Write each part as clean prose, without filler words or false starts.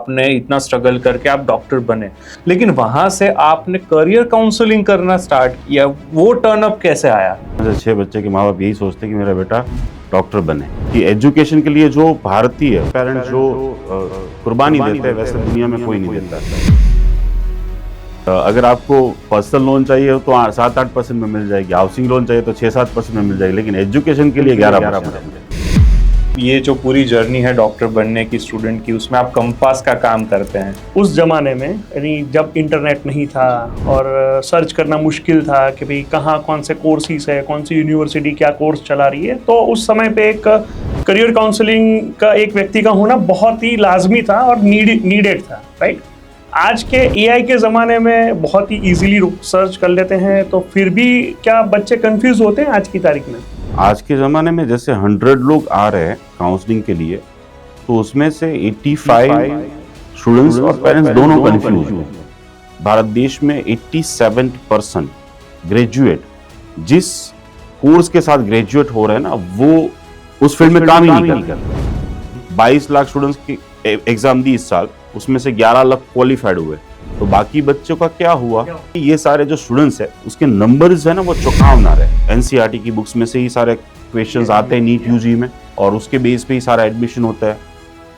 आपने इतना स्ट्रगल करके आप डॉक्टर बने, लेकिन वहां से आपने करियर काउंसलिंग करना स्टार्ट किया, वो टर्न अप कैसे आया? 6 बच्चे के माँ बाप यही सोचते कि मेरा बेटा डॉक्टर बने। कि एजुकेशन के लिए जो भारतीय पेरेंट्स जो कुर्बानी देते हैं वैसे दुनिया में कोई नहीं देता। अगर आपको पर्सनल लोन चाहिए तो 7-8% में मिल जाएगी, हाउसिंग लोन चाहिए तो 6-7% में मिल जाएगी, लेकिन एजुकेशन के लिए 11%। ये जो पूरी जर्नी है डॉक्टर बनने की स्टूडेंट की, उसमें आप कंपास का काम करते हैं। उस ज़माने में यानी जब इंटरनेट नहीं था और सर्च करना मुश्किल था कि भाई कहाँ कौन से कोर्सेज है, कौन सी यूनिवर्सिटी क्या कोर्स चला रही है, तो उस समय पे एक करियर काउंसलिंग का एक व्यक्ति का होना बहुत ही लाजमी था और नीडेड था, राइट। आज के एआई के ज़माने में बहुत ही इजीली सर्च कर लेते हैं, तो फिर भी क्या बच्चे कंफ्यूज होते हैं आज की तारीख में? आज के ज़माने में जैसे 100 लोग आ रहे हैं काउंसलिंग के लिए, तो उसमें से 85 स्टूडेंट्स और पेरेंट्स दोनों कंफ्यूज हैं। भारत देश में 87% ग्रेजुएट जिस कोर्स के साथ ग्रेजुएट हो रहे हैं ना, वो उस फील्ड में काम ही नहीं कर रहे। 22 लाख स्टूडेंट्स की एग्जाम दी इस साल, उसमें से 11 लाख क्वालिफाइड हुए, तो बाकी बच्चों का क्या हुआ? ये सारे जो स्टूडेंट्स है उसके नंबर्स है ना वो चौंकावना रहे। एनसीईआरटी की बुक्स में से ही सारे क्वेश्चंस आते हैं नीट यूजी में, और उसके बेस पे ही सारा एडमिशन होता है।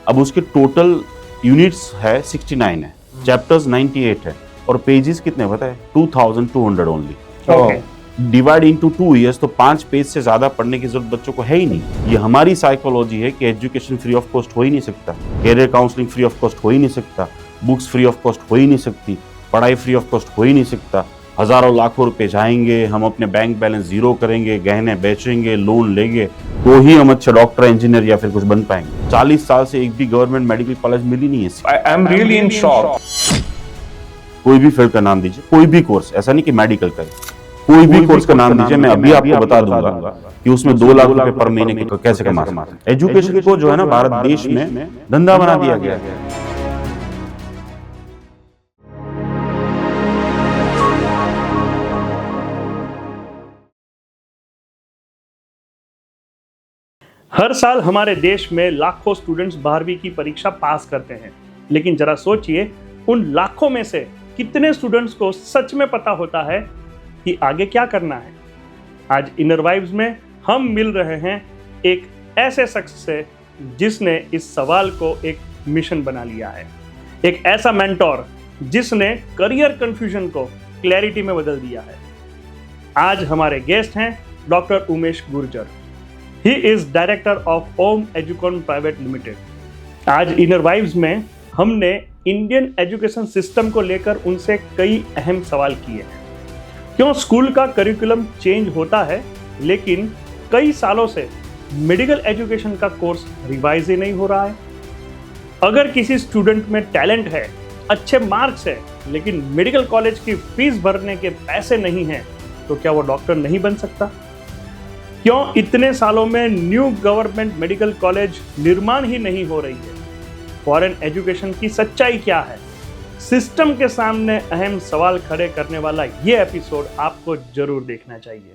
अब उसके टोटल यूनिट्स है 69 है, चैप्टर्स 98 है, और पेजेस कितने पता है? 2200 ओनली। डिवाइड इनटू 2 ईयर्स, तो 5 पेज से ज्यादा पढ़ने की जरूरत बच्चों को है ही नहीं। ये हमारी साइकोलॉजी है कि एजुकेशन फ्री ऑफ कॉस्ट हो ही नहीं सकता, career counselling free of cost हो ही नहीं सकता, बुक्स फ्री ऑफ कॉस्ट हो ही नहीं सकती, पढ़ाई फ्री ऑफ कॉस्ट हो ही नहीं सकता। हजारों लाखों रुपए जाएंगे, हम अपने बैंक बैलेंस जीरो करेंगे, गहने बेचेंगे, लोन लेंगे, तो ही हम अच्छा डॉक्टर, इंजीनियर या फिर कुछ बन पाएंगे। 40 साल से एक भी गवर्नमेंट मेडिकल कॉलेज मिली नहीं है। I am really in shock. कोई भी फील्ड का नाम दीजिए, कोई भी कोर्स, ऐसा नहीं कि मेडिकल का, कोई भी कोर्स का नाम दीजिए, मैं अभी आपको बता दूंगा कि उसमें 2 लाख रुपए पर महीने के कैसे कमा सकते हैं। एजुकेशन को जो है ना भारत देश में धंधा बना दिया गया है। हर साल हमारे देश में लाखों स्टूडेंट्स 12वीं की परीक्षा पास करते हैं, लेकिन जरा सोचिए उन लाखों में से कितने स्टूडेंट्स को सच में पता होता है कि आगे क्या करना है। आज इनर वाइब्स में हम मिल रहे हैं एक ऐसे शख्स से जिसने इस सवाल को एक मिशन बना लिया है, एक ऐसा मेंटोर जिसने करियर कंफ्यूजन को क्लैरिटी में बदल दिया है। आज हमारे गेस्ट हैं doctor Umesh Gurjar. He is director of Om Educon private limited. आज इनर वाइब्स में हमने इंडियन एजुकेशन सिस्टम को लेकर उनसे कई अहम सवाल किए हैं। क्यों स्कूल का करिकुलम चेंज होता है लेकिन कई सालों से मेडिकल एजुकेशन का कोर्स रिवाइज ही नहीं हो रहा है? अगर किसी स्टूडेंट में टैलेंट है, अच्छे मार्क्स है, लेकिन मेडिकल कॉलेज की फीस भरने के पैसे नहीं हैं, तो क्या वो डॉक्टर नहीं बन सकता? क्यों इतने सालों में न्यू गवर्नमेंट मेडिकल कॉलेज निर्माण ही नहीं हो रही है? फॉरेन एजुकेशन की सच्चाई क्या है? सिस्टम के सामने अहम सवाल खड़े करने वाला ये एपिसोड आपको जरूर देखना चाहिए।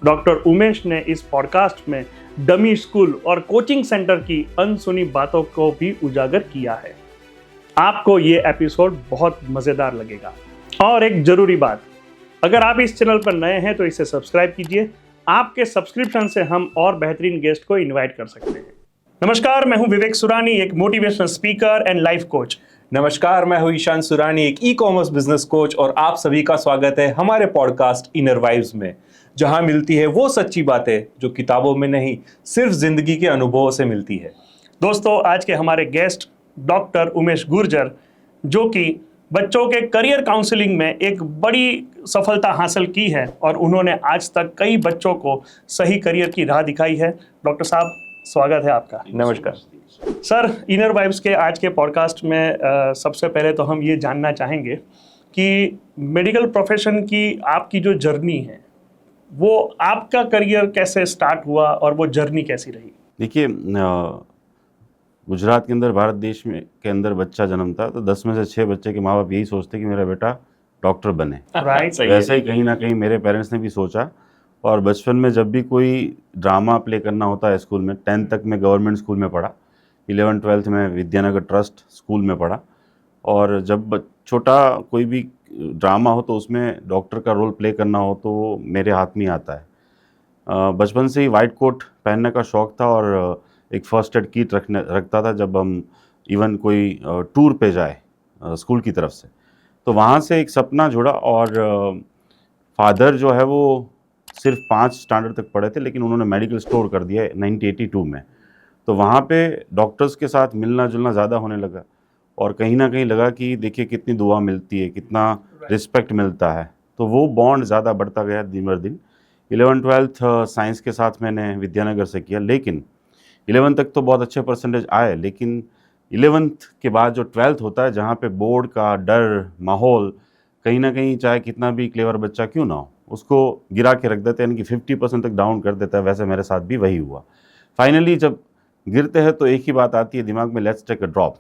डॉक्टर उमेश ने इस पॉडकास्ट में डमी स्कूल और कोचिंग सेंटर की अनसुनी बातों को भी उजागर किया है। आपको ये एपिसोड बहुत मजेदार लगेगा। और एक जरूरी बात, अगर आप इस चैनल पर नए हैं तो इसे सब्सक्राइब कीजिए। आपके सब्सक्रिप्शन से हम और बेहतरीन गेस्ट को इनवाइट कर सकते हैं। नमस्कार, मैं हूं विवेक सुरानी, एक motivational speaker and life coach. नमस्कार, मैं हूं ईशान सुरानी, एक ई कॉमर्स बिजनेस कोच, और आप सभी का स्वागत है हमारे पॉडकास्ट इनर वाइब्स में, जहां मिलती है वो सच्ची बातें जो किताबों में नहीं, सिर्फ जिंदगी के अनुभवों से मिलती है। दोस्तों, आज के हमारे गेस्ट डॉक्टर उमेश गुर्जर, जो कि बच्चों के करियर काउंसलिंग में एक बड़ी सफलता हासिल की है और उन्होंने आज तक कई बच्चों को सही करियर की राह दिखाई है। डॉक्टर साहब, स्वागत है आपका। नमस्कार सर। इनर वाइब्स के आज के पॉडकास्ट में सबसे पहले तो हम ये जानना चाहेंगे कि मेडिकल प्रोफेशन की आपकी जो जर्नी है, वो आपका करियर कैसे स्टार्ट हुआ और वो जर्नी कैसी रही? देखिए, गुजरात के अंदर, भारत देश में के अंदर बच्चा जन्मता तो 10 में से 6 बच्चे के माँ बाप यही सोचते कि मेरा बेटा डॉक्टर बने। राइट। वैसे ही कहीं ना कहीं मेरे पेरेंट्स ने भी सोचा, और बचपन में जब भी कोई ड्रामा प्ले करना होता है स्कूल में, 10th तक मैं गवर्नमेंट स्कूल में पढ़ा, 11th-12th में विद्यानगर ट्रस्ट स्कूल में पढ़ा। और जब छोटा कोई भी ड्रामा हो तो उसमें डॉक्टर का रोल प्ले करना हो तो वो मेरे हाथ में ही आता है। बचपन से ही वाइट कोट पहनने का शौक़ था और एक फर्स्ट एड किट रखता था जब हम इवन कोई टूर पे जाए स्कूल की तरफ से। तो वहाँ से एक सपना जुड़ा और फादर जो है वो सिर्फ 5 स्टैंडर्ड तक पढ़े थे, लेकिन उन्होंने मेडिकल स्टोर कर दिया 1982 में। तो वहाँ पे डॉक्टर्स के साथ मिलना जुलना ज़्यादा होने लगा और कहीं ना कहीं लगा कि देखिए कितनी दुआ मिलती है, कितना रिस्पेक्ट मिलता है। तो वो बॉन्ड ज़्यादा बढ़ता गया दिन बर दिन। 11th-12th साइंस के साथ मैंने विद्यानगर से किया, लेकिन 11th तक तो बहुत अच्छे परसेंटेज आए, लेकिन 11th के बाद जो 12th होता है जहाँ पे बोर्ड का डर माहौल कहीं ना कहीं चाहे कितना भी क्लेवर बच्चा क्यों ना हो उसको गिरा के रख देते हैं, यानी कि 50% तक डाउन कर देता है। वैसे मेरे साथ भी वही हुआ। फाइनली जब गिरते हैं तो एक ही बात आती है दिमाग में, लेट्स टेक अ ड्रॉप।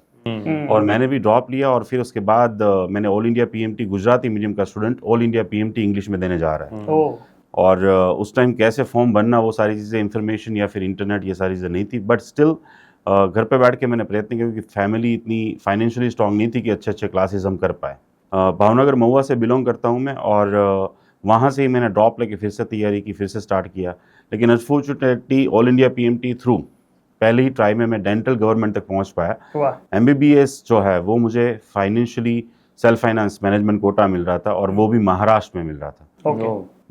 और मैंने भी ड्रॉप लिया और फिर उसके बाद मैंने all India PMT Gujarati medium का student all India PMT English में देने जा रहा है। और उस टाइम कैसे फॉर्म बनना वो सारी चीज़ें इन्फॉर्मेशन या फिर इंटरनेट ये सारी चीज़ें नहीं थी, बट स्टिल घर पे बैठ के मैंने प्रयत्न किया क्योंकि फैमिली इतनी फाइनेंशियली स्ट्रांग नहीं थी कि अच्छे अच्छे क्लासेस हम कर पाए। भावनगर महुआ से बिलोंग करता हूँ मैं और वहाँ से ही मैंने ड्रॉप लेके फिर से तैयारी की, फिर से स्टार्ट किया। लेकिन unfortunately all India PMT through पहले ही ट्राई में मैं डेंटल गवर्नमेंट तक पहुँच पाया। एमबीबीएस जो है वो मुझे financially self finance management quota मिल रहा था और वो भी महाराष्ट्र में मिल रहा था।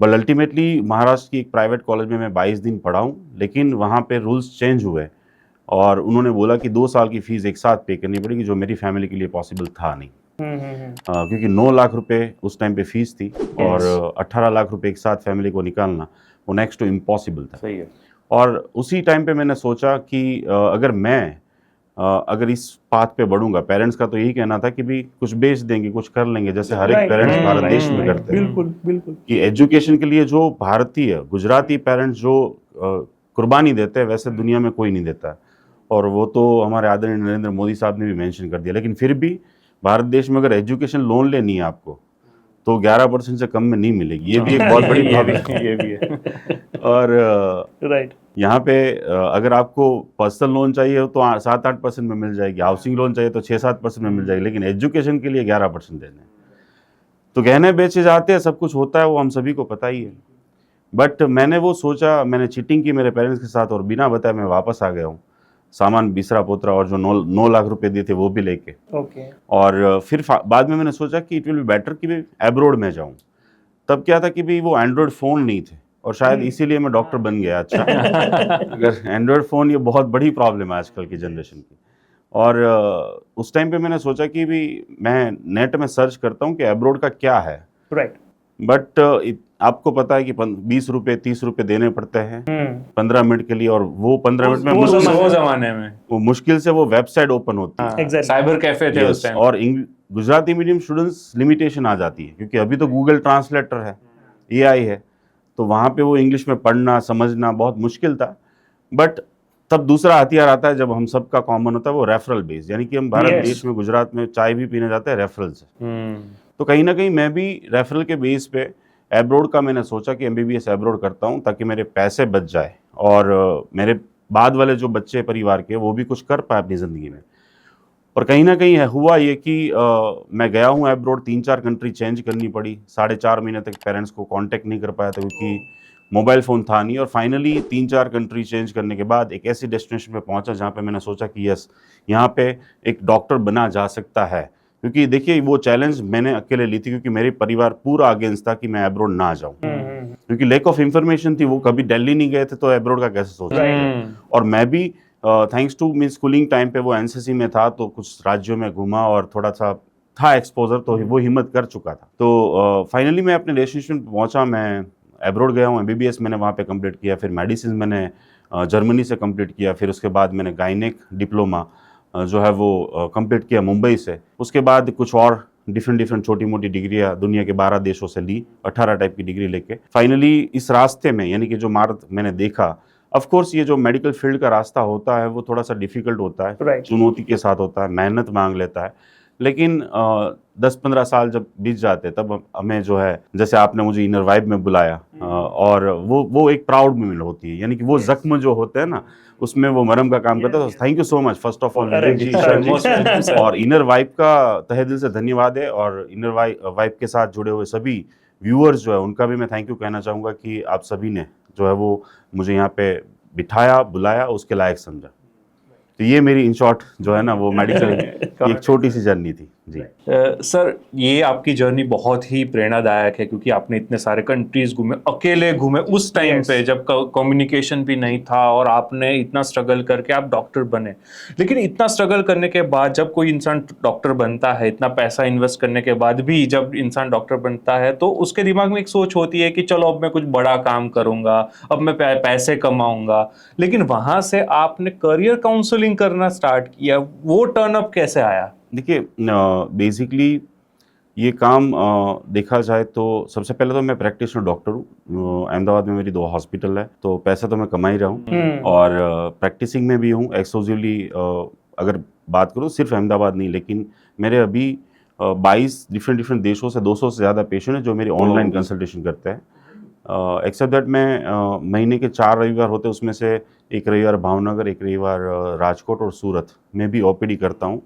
बट अल्टीमेटली महाराष्ट्र की एक प्राइवेट कॉलेज में मैं 22 दिन पढ़ा हूँ, लेकिन वहाँ पे रूल्स चेंज हुए और उन्होंने बोला कि 2 साल की फ़ीस एक साथ पे करनी पड़ेगी, जो मेरी फैमिली के लिए पॉसिबल था नहीं। क्योंकि 9 लाख रुपए उस टाइम पे फीस थी और 18 लाख रुपए एक साथ फैमिली को निकालना वो नेक्स्ट टू इम्पॉसिबल था। सही है। और उसी टाइम पे मैंने सोचा कि अगर इस पाथ पे बढ़ूंगा, पेरेंट्स का तो यही कहना था कि भी कुछ बेच देंगे, कुछ कर लेंगे, जैसे हर एक पेरेंट्स भारत देश में करते हैं। बिल्कुल बिल्कुल। कि एजुकेशन के लिए जो भारतीय गुजराती पेरेंट्स जो कुर्बानी देते हैं वैसे दुनिया में कोई नहीं देता है। और वो तो हमारे आदरणीय नरेंद्र मोदी साहब ने भी मेंशन कर दिया। लेकिन फिर भी भारत देश में अगर एजुकेशन लोन लेनी है आपको तो 11% से कम में नहीं मिलेगी। ये भी एक बहुत बड़ी प्रॉब्लम ये भी है। और राइट, यहाँ पे अगर आपको पर्सनल लोन चाहिए तो 7-8% में मिल जाएगी, हाउसिंग लोन चाहिए तो 6-7% में मिल जाएगी, लेकिन एजुकेशन के लिए 11% देने। तो गहने बेचे जाते हैं, सब कुछ होता है, वो हम सभी को पता ही है। बट मैंने वो सोचा, मैंने चीटिंग की मेरे पेरेंट्स के साथ और बिना बताए मैं वापस आ गया हूँ, सामान बिसरा पोतरा और जो 9 लाख रुपए दिए थे वो भी लेके। और फिर बाद में मैंने सोचा कि इट विल बी बेटर कि मैं एब्रोड में जाऊँ। तब क्या था कि भी वो एंड्रॉयड फ़ोन नहीं थे और शायद इसीलिए मैं डॉक्टर बन गया। अच्छा अगर एंड्रॉयड फ़ोन, ये बहुत बड़ी प्रॉब्लम है आजकल की जनरेशन की। और उस टाइम पे मैंने सोचा कि भी मैं नेट में सर्च करता हूँ कि एब्रोड का क्या है। राइट। बट आपको पता है कि 20 रुपए 30 रुपए देने पड़ते हैं 15 मिनट के लिए, और वो 15 मिनट में वो जमाने में वो मुश्किल से वो वेबसाइट ओपन होती है। Exactly. साइबर कैफे थे उस टाइम। और गुजराती मीडियम स्टूडेंट्स लिमिटेशन आ जाती है क्योंकि अभी तो गूगल ट्रांसलेटर है, AI है, तो वहाँ पे वो इंग्लिश में पढ़ना समझना बहुत मुश्किल था। बट तब दूसरा हथियार आता है जब हम सबका कॉमन होता है वो रेफरल बेस, यानी कि हम भारत देश में गुजरात में चाय भी पीने जाते हैं रेफरल से। तो कहीं ना कहीं मैं भी रेफरल के बेस पे एब्रोड का मैंने सोचा कि MBBS एब्रोड करता हूँ ताकि मेरे पैसे बच जाए और मेरे बाद वाले जो बच्चे परिवार के वो भी कुछ कर पाए अपनी ज़िंदगी में। और कहीं ना कहीं हुआ ये कि मैं गया हूँ एब्रोड, 3-4 कंट्री चेंज करनी पड़ी, 4.5 महीने तक पेरेंट्स को कांटेक्ट नहीं कर पाया था क्योंकि मोबाइल फ़ोन था नहीं। और फाइनली 3-4 कंट्री चेंज करने के बाद एक ऐसी डेस्टिनेशन पे पहुंचा जहाँ पे मैंने सोचा कि यस, यहाँ पे एक डॉक्टर बना जा सकता है। क्योंकि देखिए वो चैलेंज मैंने अकेले ली थी क्योंकि मेरे परिवार पूरा अगेंस्ट था कि मैं एब्रोड ना जाऊँ, क्योंकि लैक ऑफ इंफॉर्मेशन थी। वो कभी दिल्ली नहीं गए थे तो एब्रोड का कैसे सोच रहे थे। और मैं भी thanks to mean schooling time पे वो NCC में था तो कुछ राज्यों में घूमा और थोड़ा सा था एक्सपोजर, तो वो हिम्मत कर चुका था। तो फाइनली मैं अपने डेस्टिनेशन पे पहुंचा, मैं एब्रोड गया हूँ। MBBS मैंने वहाँ पे कंप्लीट किया, फिर मेडिसिन मैंने जर्मनी से कंप्लीट किया, फिर उसके बाद मैंने गायनेक डिप्लोमा जो है वो कंप्लीट किया मुंबई से। उसके बाद कुछ और डिफरेंट छोटी मोटी डिग्रियाँ दुनिया के 12 देशों से ली, 18 टाइप की डिग्री लेके। फाइनली इस रास्ते में, यानी कि जो मार्ग मैंने देखा, ऑफ कोर्स ये जो मेडिकल फील्ड का रास्ता होता है वो थोड़ा सा डिफिकल्ट होता है, चुनौती के साथ होता है, मेहनत मांग लेता है। लेकिन 10-15 साल जब बीत जाते तब हमें जो है, जैसे आपने मुझे इनर वाइब में बुलाया और वो एक प्राउड मोमेंट होती है, यानी कि वो जख्म जो होते हैं ना उसमें वो मरहम का काम करता है। तो thank you so much first of all अरे विवेक जी, sir, सर most welcome, जी, sir. और इनर वाइब का तहे दिल से धन्यवाद है। और इनर वाइब के साथ जुड़े हुए सभी व्यूअर्स जो है उनका भी मैं थैंक यू कहना चाहूँगा कि आप सभी ने जो है वो मुझे यहाँ पे बिठाया, बुलाया, उसके लायक समझा। तो ये मेरी इन शॉर्ट जो है ना वो मेडिकल की एक छोटी सी जर्नी थी जी। सर, ये आपकी जर्नी बहुत ही प्रेरणादायक है क्योंकि आपने इतने सारे कंट्रीज घूमे, अकेले घूमे उस टाइम Yes. पे जब कम्युनिकेशन भी नहीं था, और आपने इतना स्ट्रगल करके आप डॉक्टर बने। लेकिन इतना स्ट्रगल करने के बाद जब कोई इंसान डॉक्टर बनता है, इतना पैसा इन्वेस्ट करने के बाद भी जब इंसान डॉक्टर बनता है, तो उसके दिमाग में एक सोच होती है कि चलो अब मैं कुछ बड़ा काम करूंगा, अब मैं पैसे कमाऊंगा। लेकिन वहां से आपने करियर काउंसलिंग करना स्टार्ट किया, वो टर्न अप कैसे आया? देखिए बेसिकली ये काम देखा जाए तो सबसे पहले तो मैं प्रैक्टिशनर डॉक्टर हूँ। अहमदाबाद में मेरी 2 हॉस्पिटल है, तो पैसा तो मैं कमा ही रहा हूँ और प्रैक्टिसिंग में भी हूँ एक्सक्लूसिवली। अगर बात करूँ सिर्फ अहमदाबाद नहीं, लेकिन मेरे अभी 22 डिफरेंट देशों से 200 से ज़्यादा पेशेंट हैं जो मेरी ऑनलाइन कंसल्टेशन करते हैं। एक्सेप्ट दैट मैं महीने के 4 रविवार होते हैं, उसमें से एक रविवार भावनगर, एक रविवार राजकोट और सूरत में भी ओपीडी करता हूँ।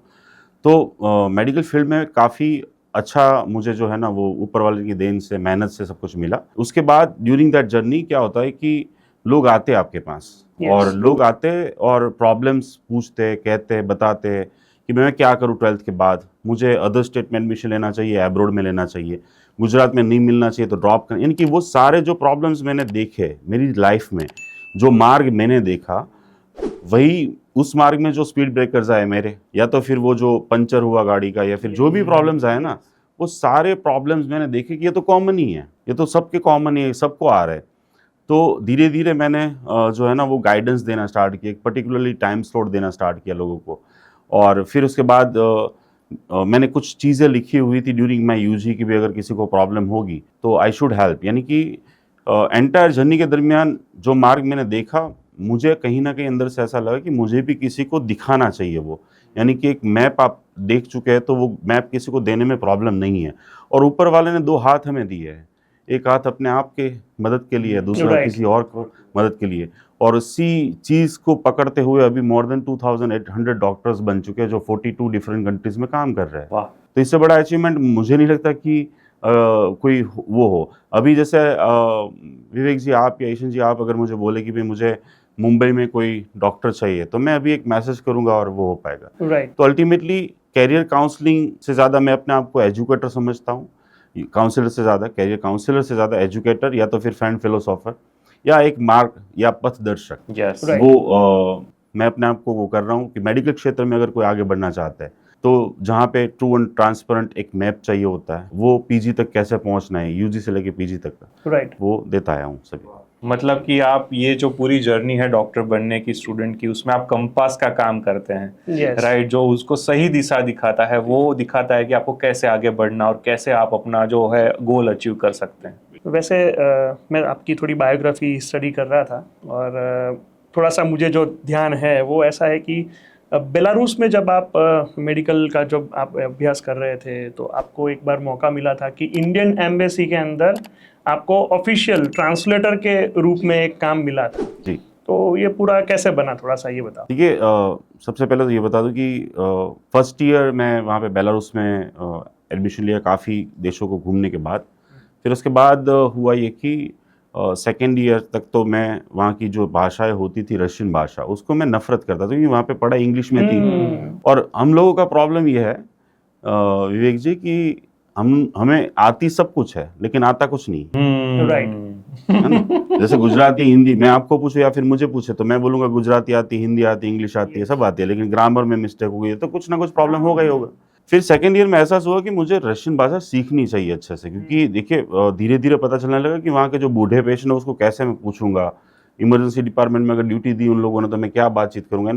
तो मेडिकल फील्ड में काफ़ी अच्छा मुझे जो है ना वो ऊपर वाले की देन से, मेहनत से सब कुछ मिला। उसके बाद ड्यूरिंग दैट जर्नी क्या होता है कि लोग आते आपके पास और लोग आते और प्रॉब्लम्स पूछते, कहते, बताते कि मैं क्या करूँ 12th के बाद, मुझे अदर स्टेट में एडमिशन लेना चाहिए, अब्रॉड में लेना चाहिए, गुजरात में नहीं मिलना चाहिए तो ड्रॉप कर, यानी कि वो सारे जो प्रॉब्लम्स मैंने देखे मेरी लाइफ में, जो मार्ग मैंने देखा, वही उस मार्ग में जो स्पीड ब्रेकर्स आए मेरे, या तो फिर वो जो पंचर हुआ गाड़ी का, या फिर जो भी प्रॉब्लम्स आए ना, वो सारे प्रॉब्लम्स मैंने देखे कि ये तो कॉमन ही है, ये तो सबके कॉमन ही है, सबको आ रहा है। तो धीरे धीरे मैंने जो है ना वो गाइडेंस देना स्टार्ट किया, पर्टिकुलरली टाइम स्लॉट देना स्टार्ट किया लोगों को। और फिर उसके बाद मैंने कुछ चीज़ें लिखी हुई थी ड्यूरिंग माई यूजी की भी अगर किसी को प्रॉब्लम होगी तो आई शुड हेल्प, यानी कि एंटायर जर्नी के दरमियान जो मार्ग मैंने देखा, मुझे कहीं ना कहीं अंदर से ऐसा लगा कि मुझे भी किसी को दिखाना चाहिए वो, यानी कि एक मैप आप देख चुके हैं तो वो मैप किसी को देने में प्रॉब्लम नहीं है। और ऊपर वाले ने 2 हाथ हमें दिए हैं, एक हाथ अपने आप के मदद के लिए, दूसरा किसी और को मदद के लिए। और उसी चीज़ को पकड़ते हुए अभी मोर देन 2800 डॉक्टर्स बन चुके हैं जो 42 डिफरेंट कंट्रीज में काम कर रहे हैं। तो इससे बड़ा अचीवमेंट मुझे नहीं लगता कि कोई वो हो। अभी जैसे विवेक जी आप या ईशन जी आप अगर मुझे बोले कि भाई मुझे मुंबई में कोई डॉक्टर चाहिए, तो मैं अभी एक मैसेज करूंगा और वो हो पाएगा। तो अल्टीमेटली कैरियर काउंसलिंग से ज़्यादा मैं अपने आप को एजुकेटर समझता हूँ, काउंसलर से ज़्यादा, कैरियर काउंसलर से ज़्यादा एजुकेटर, या तो फिर फ्रेंड फिलोसोफर, या एक मार्ग या पथदर्शक। वो मैं अपने आप को वो कर रहा हूँ कि मेडिकल क्षेत्र में अगर कोई आगे बढ़ना चाहता है तो जहाँ पे ट्रू एंड ट्रांसपेरेंट एक मैप चाहिए होता है, वो पीजी तक कैसे पहुँचना है, यूजी से लेके पीजी तक का, वो देता आया हूँ सभी। मतलब कि आप ये जो पूरी जर्नी है डॉक्टर बनने की स्टूडेंट की, उसमें आप कंपास का काम करते हैं, राइट? जो उसको सही दिशा दिखाता है, वो दिखाता है कि आपको कैसे आगे बढ़ना और कैसे आप अपना जो है गोल अचीव कर सकते हैं। वैसे मैं आपकी थोड़ी बायोग्राफी स्टडी कर रहा था और थोड़ा सा मुझे जो ध्यान है वो ऐसा है कि बेलारूस में जब आप मेडिकल का जब आप अभ्यास कर रहे थे तो आपको एक बार मौका मिला था कि इंडियन एम्बेसी के अंदर आपको ऑफिशियल ट्रांसलेटर के रूप में एक काम मिला था जी। तो ये पूरा कैसे बना, थोड़ा सा ये बताओ। ठीक है, सबसे पहले तो ये बता दूं कि फर्स्ट ईयर मैं वहाँ पे बेलारूस में एडमिशन लिया काफ़ी देशों को घूमने के बाद। फिर उसके बाद हुआ ये कि सेकेंड ईयर तक तो मैं वहाँ की जो भाषाएं होती थी, रशियन भाषा, उसको मैं नफरत करता था क्योंकि वहाँ पे पढ़ाई इंग्लिश में थी। और हम लोगों का प्रॉब्लम ये है विवेक जी कि हमें आती सब कुछ है लेकिन आता कुछ नहीं, राइट? है ना? जैसे गुजराती, हिंदी, मैं आपको पूछूं या फिर मुझे पूछे तो मैं बोलूंगा गुजराती आती, हिंदी आती, इंग्लिश आती है, सब आती है, लेकिन ग्रामर में मिस्टेक हो गई है तो कुछ ना कुछ प्रॉब्लम होगा ही होगा। फिर सेकेंड ईयर में एहसास हुआ कि मुझे रशियन भाषा सीखनी चाहिए अच्छे से, क्योंकि देखिए धीरे धीरे पता चलने लगा कि वहाँ के जो बूढ़े पेशेंट है उसको कैसे मैं पूछूंगा, इमरजेंसी डिपार्टमेंट में अगर ड्यूटी दी उन लोगों ने तो मैं क्या बातचीत करूंगा,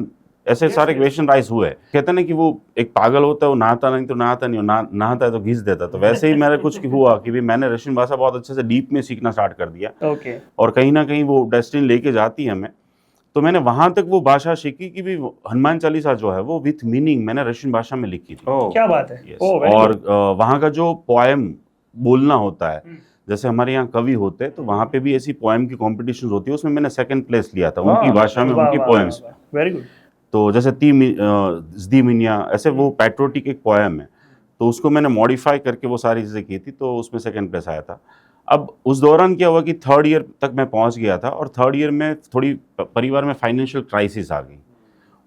ऐसे सारे क्वेश्चन राइज हुए। कहते ना कि वो एक पागल होता है, वो नहाता नहीं तो नहाता नहीं, नहाता है तो घिस देता। तो वैसे ही मेरा कुछ हुआ कि भाई मैंने रशियन भाषा बहुत अच्छे से डीप में सीखना स्टार्ट कर दिया। और कहीं ना कहीं वो डेस्टिनी लेके जाती है हमें। तो मैंने वहां तक वो भाषा सीखी कि भी हनुमान चालीसा जो है वो विथ मीनिंग मैंने रशियन भाषा में लिखी थी। क्या बात है। और वहां का जो पोएम बोलना होता है जैसे हमारे यहाँ कवि होते हैं तो वहाँ पे भी ऐसी पोएम की कॉम्पिटिशन होती है, उसमें मैंने सेकंड प्लेस लिया था उनकी भाषा में, उनकी पोएम्स। Very good. तो जैसे ज़दी मिनिया, ऐसे वो पैट्रियोटिक एक पोएम है, तो उसको मैंने मॉडिफाई करके वो सारी चीज़ें की थी, तो उसमें सेकंड प्लेस आया था। अब उस दौरान क्या हुआ कि थर्ड ईयर तक मैं पहुंच गया था, और थर्ड ईयर में थोड़ी परिवार में फाइनेंशियल क्राइसिस आ गई,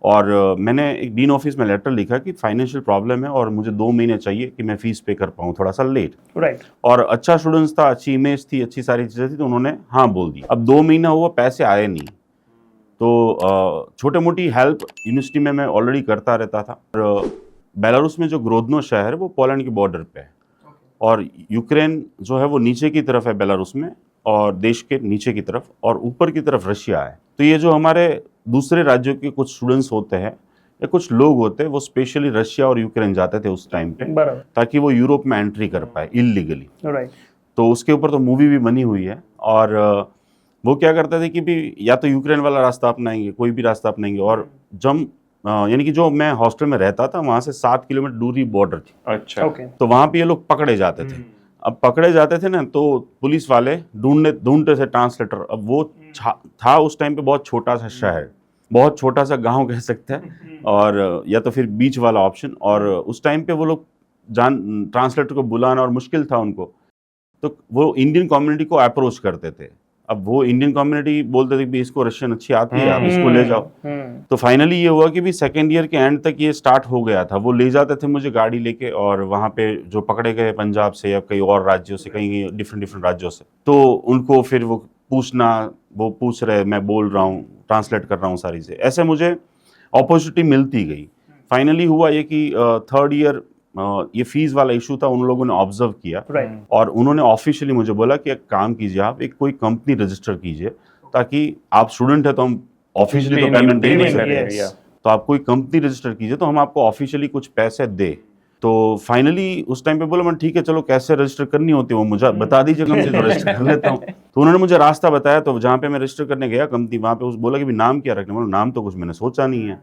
और मैंने एक डीन ऑफिस में लेटर लिखा कि फाइनेंशियल प्रॉब्लम है और मुझे 2 महीने चाहिए कि मैं फीस पे कर पाऊँ, थोड़ा सा लेट। राइट। और अच्छा स्टूडेंट्स था, अच्छी इमेज थी, अच्छी सारी चीज़ें थी, तो उन्होंने हाँ बोल दी। अब 2 महीना हुआ, पैसे आए नहीं, तो छोटे मोटी हेल्प यूनिवर्सिटी में मैं ऑलरेडी करता रहता था। और बेलारूस में जो ग्रोदनो शहर है वो पोलैंड के बॉर्डर पे है, और यूक्रेन जो है वो नीचे की तरफ है बेलारूस में, और देश के नीचे की तरफ, और ऊपर की तरफ रशिया है। तो ये जो हमारे दूसरे राज्यों के कुछ स्टूडेंट्स होते हैं या कुछ लोग होते हैं, वो स्पेशली रशिया और यूक्रेन जाते थे उस टाइम पे, बराबर। ताकि वो यूरोप में एंट्री कर पाए इलीगली। राइट। तो उसके ऊपर तो मूवी भी बनी हुई है, और वो क्या करते थे कि भी या तो यूक्रेन वाला रास्ता अपनाएंगे, कोई भी रास्ता अपनाएंगे, और जब यानी कि जो मैं हॉस्टल में रहता था वहाँ से 7 किलोमीटर दूरी बॉर्डर थी। अच्छा। ओके। तो वहाँ पे ये लोग पकड़े जाते थे। अब पकड़े जाते थे ना, तो पुलिस वाले ढूंढते थे ट्रांसलेटर। अब वो था उस टाइम पे बहुत छोटा सा शहर, बहुत छोटा सा गांव कह सकते हैं, और या तो फिर बीच वाला ऑप्शन, और उस टाइम पे वो लोग ट्रांसलेटर को बुलाना और मुश्किल था उनको, तो वो इंडियन कम्युनिटी को अप्रोच करते थे। अब वो इंडियन कम्युनिटी बोलते थे कि इसको रशियन अच्छी आती है, आप इसको ले जाओ। तो फाइनली ये हुआ कि भी सेकेंड ईयर के एंड तक ये स्टार्ट हो गया था। वो ले जाते थे मुझे गाड़ी लेके, और वहाँ पे जो पकड़े गए पंजाब से या कई और राज्यों से, कई डिफरेंट राज्यों से, तो उनको फिर वो पूछना, वो पूछ रहे, मैं बोल रहा हूँ, ट्रांसलेट कर रहा हूँ सारी से, ऐसे मुझे अपॉर्चुनिटी मिलती गई। फाइनली हुआ ये कि थर्ड ईयर ये फीस वाला इशू था, उन लोगों ने ऑब्जर्व किया, और उन्होंने ऑफिशियली मुझे बोला कि एक काम कीजिए, आप एक कोई कंपनी रजिस्टर कीजिए, ताकि आप स्टूडेंट है तो हम ऑफिशियली तो पेमेंट दे नहीं सकते, तो आप कोई कंपनी रजिस्टर कीजिए तो हम आपको ऑफिशियली कुछ पैसे दे। तो फाइनली उस टाइम पे बोला मैं ठीक है, चलो कैसे रजिस्टर करनी होती है वो मुझे बता दीजिए, कंपनी तो रजिस्टर कर लेता हूँ। तो उन्होंने मुझे रास्ता बताया, तो जहाँ पे मैं रजिस्टर करने गया कंपनी, वहाँ पे उस बोला कि भी नाम क्या रखना। बोला नाम तो कुछ मैंने सोचा नहीं है,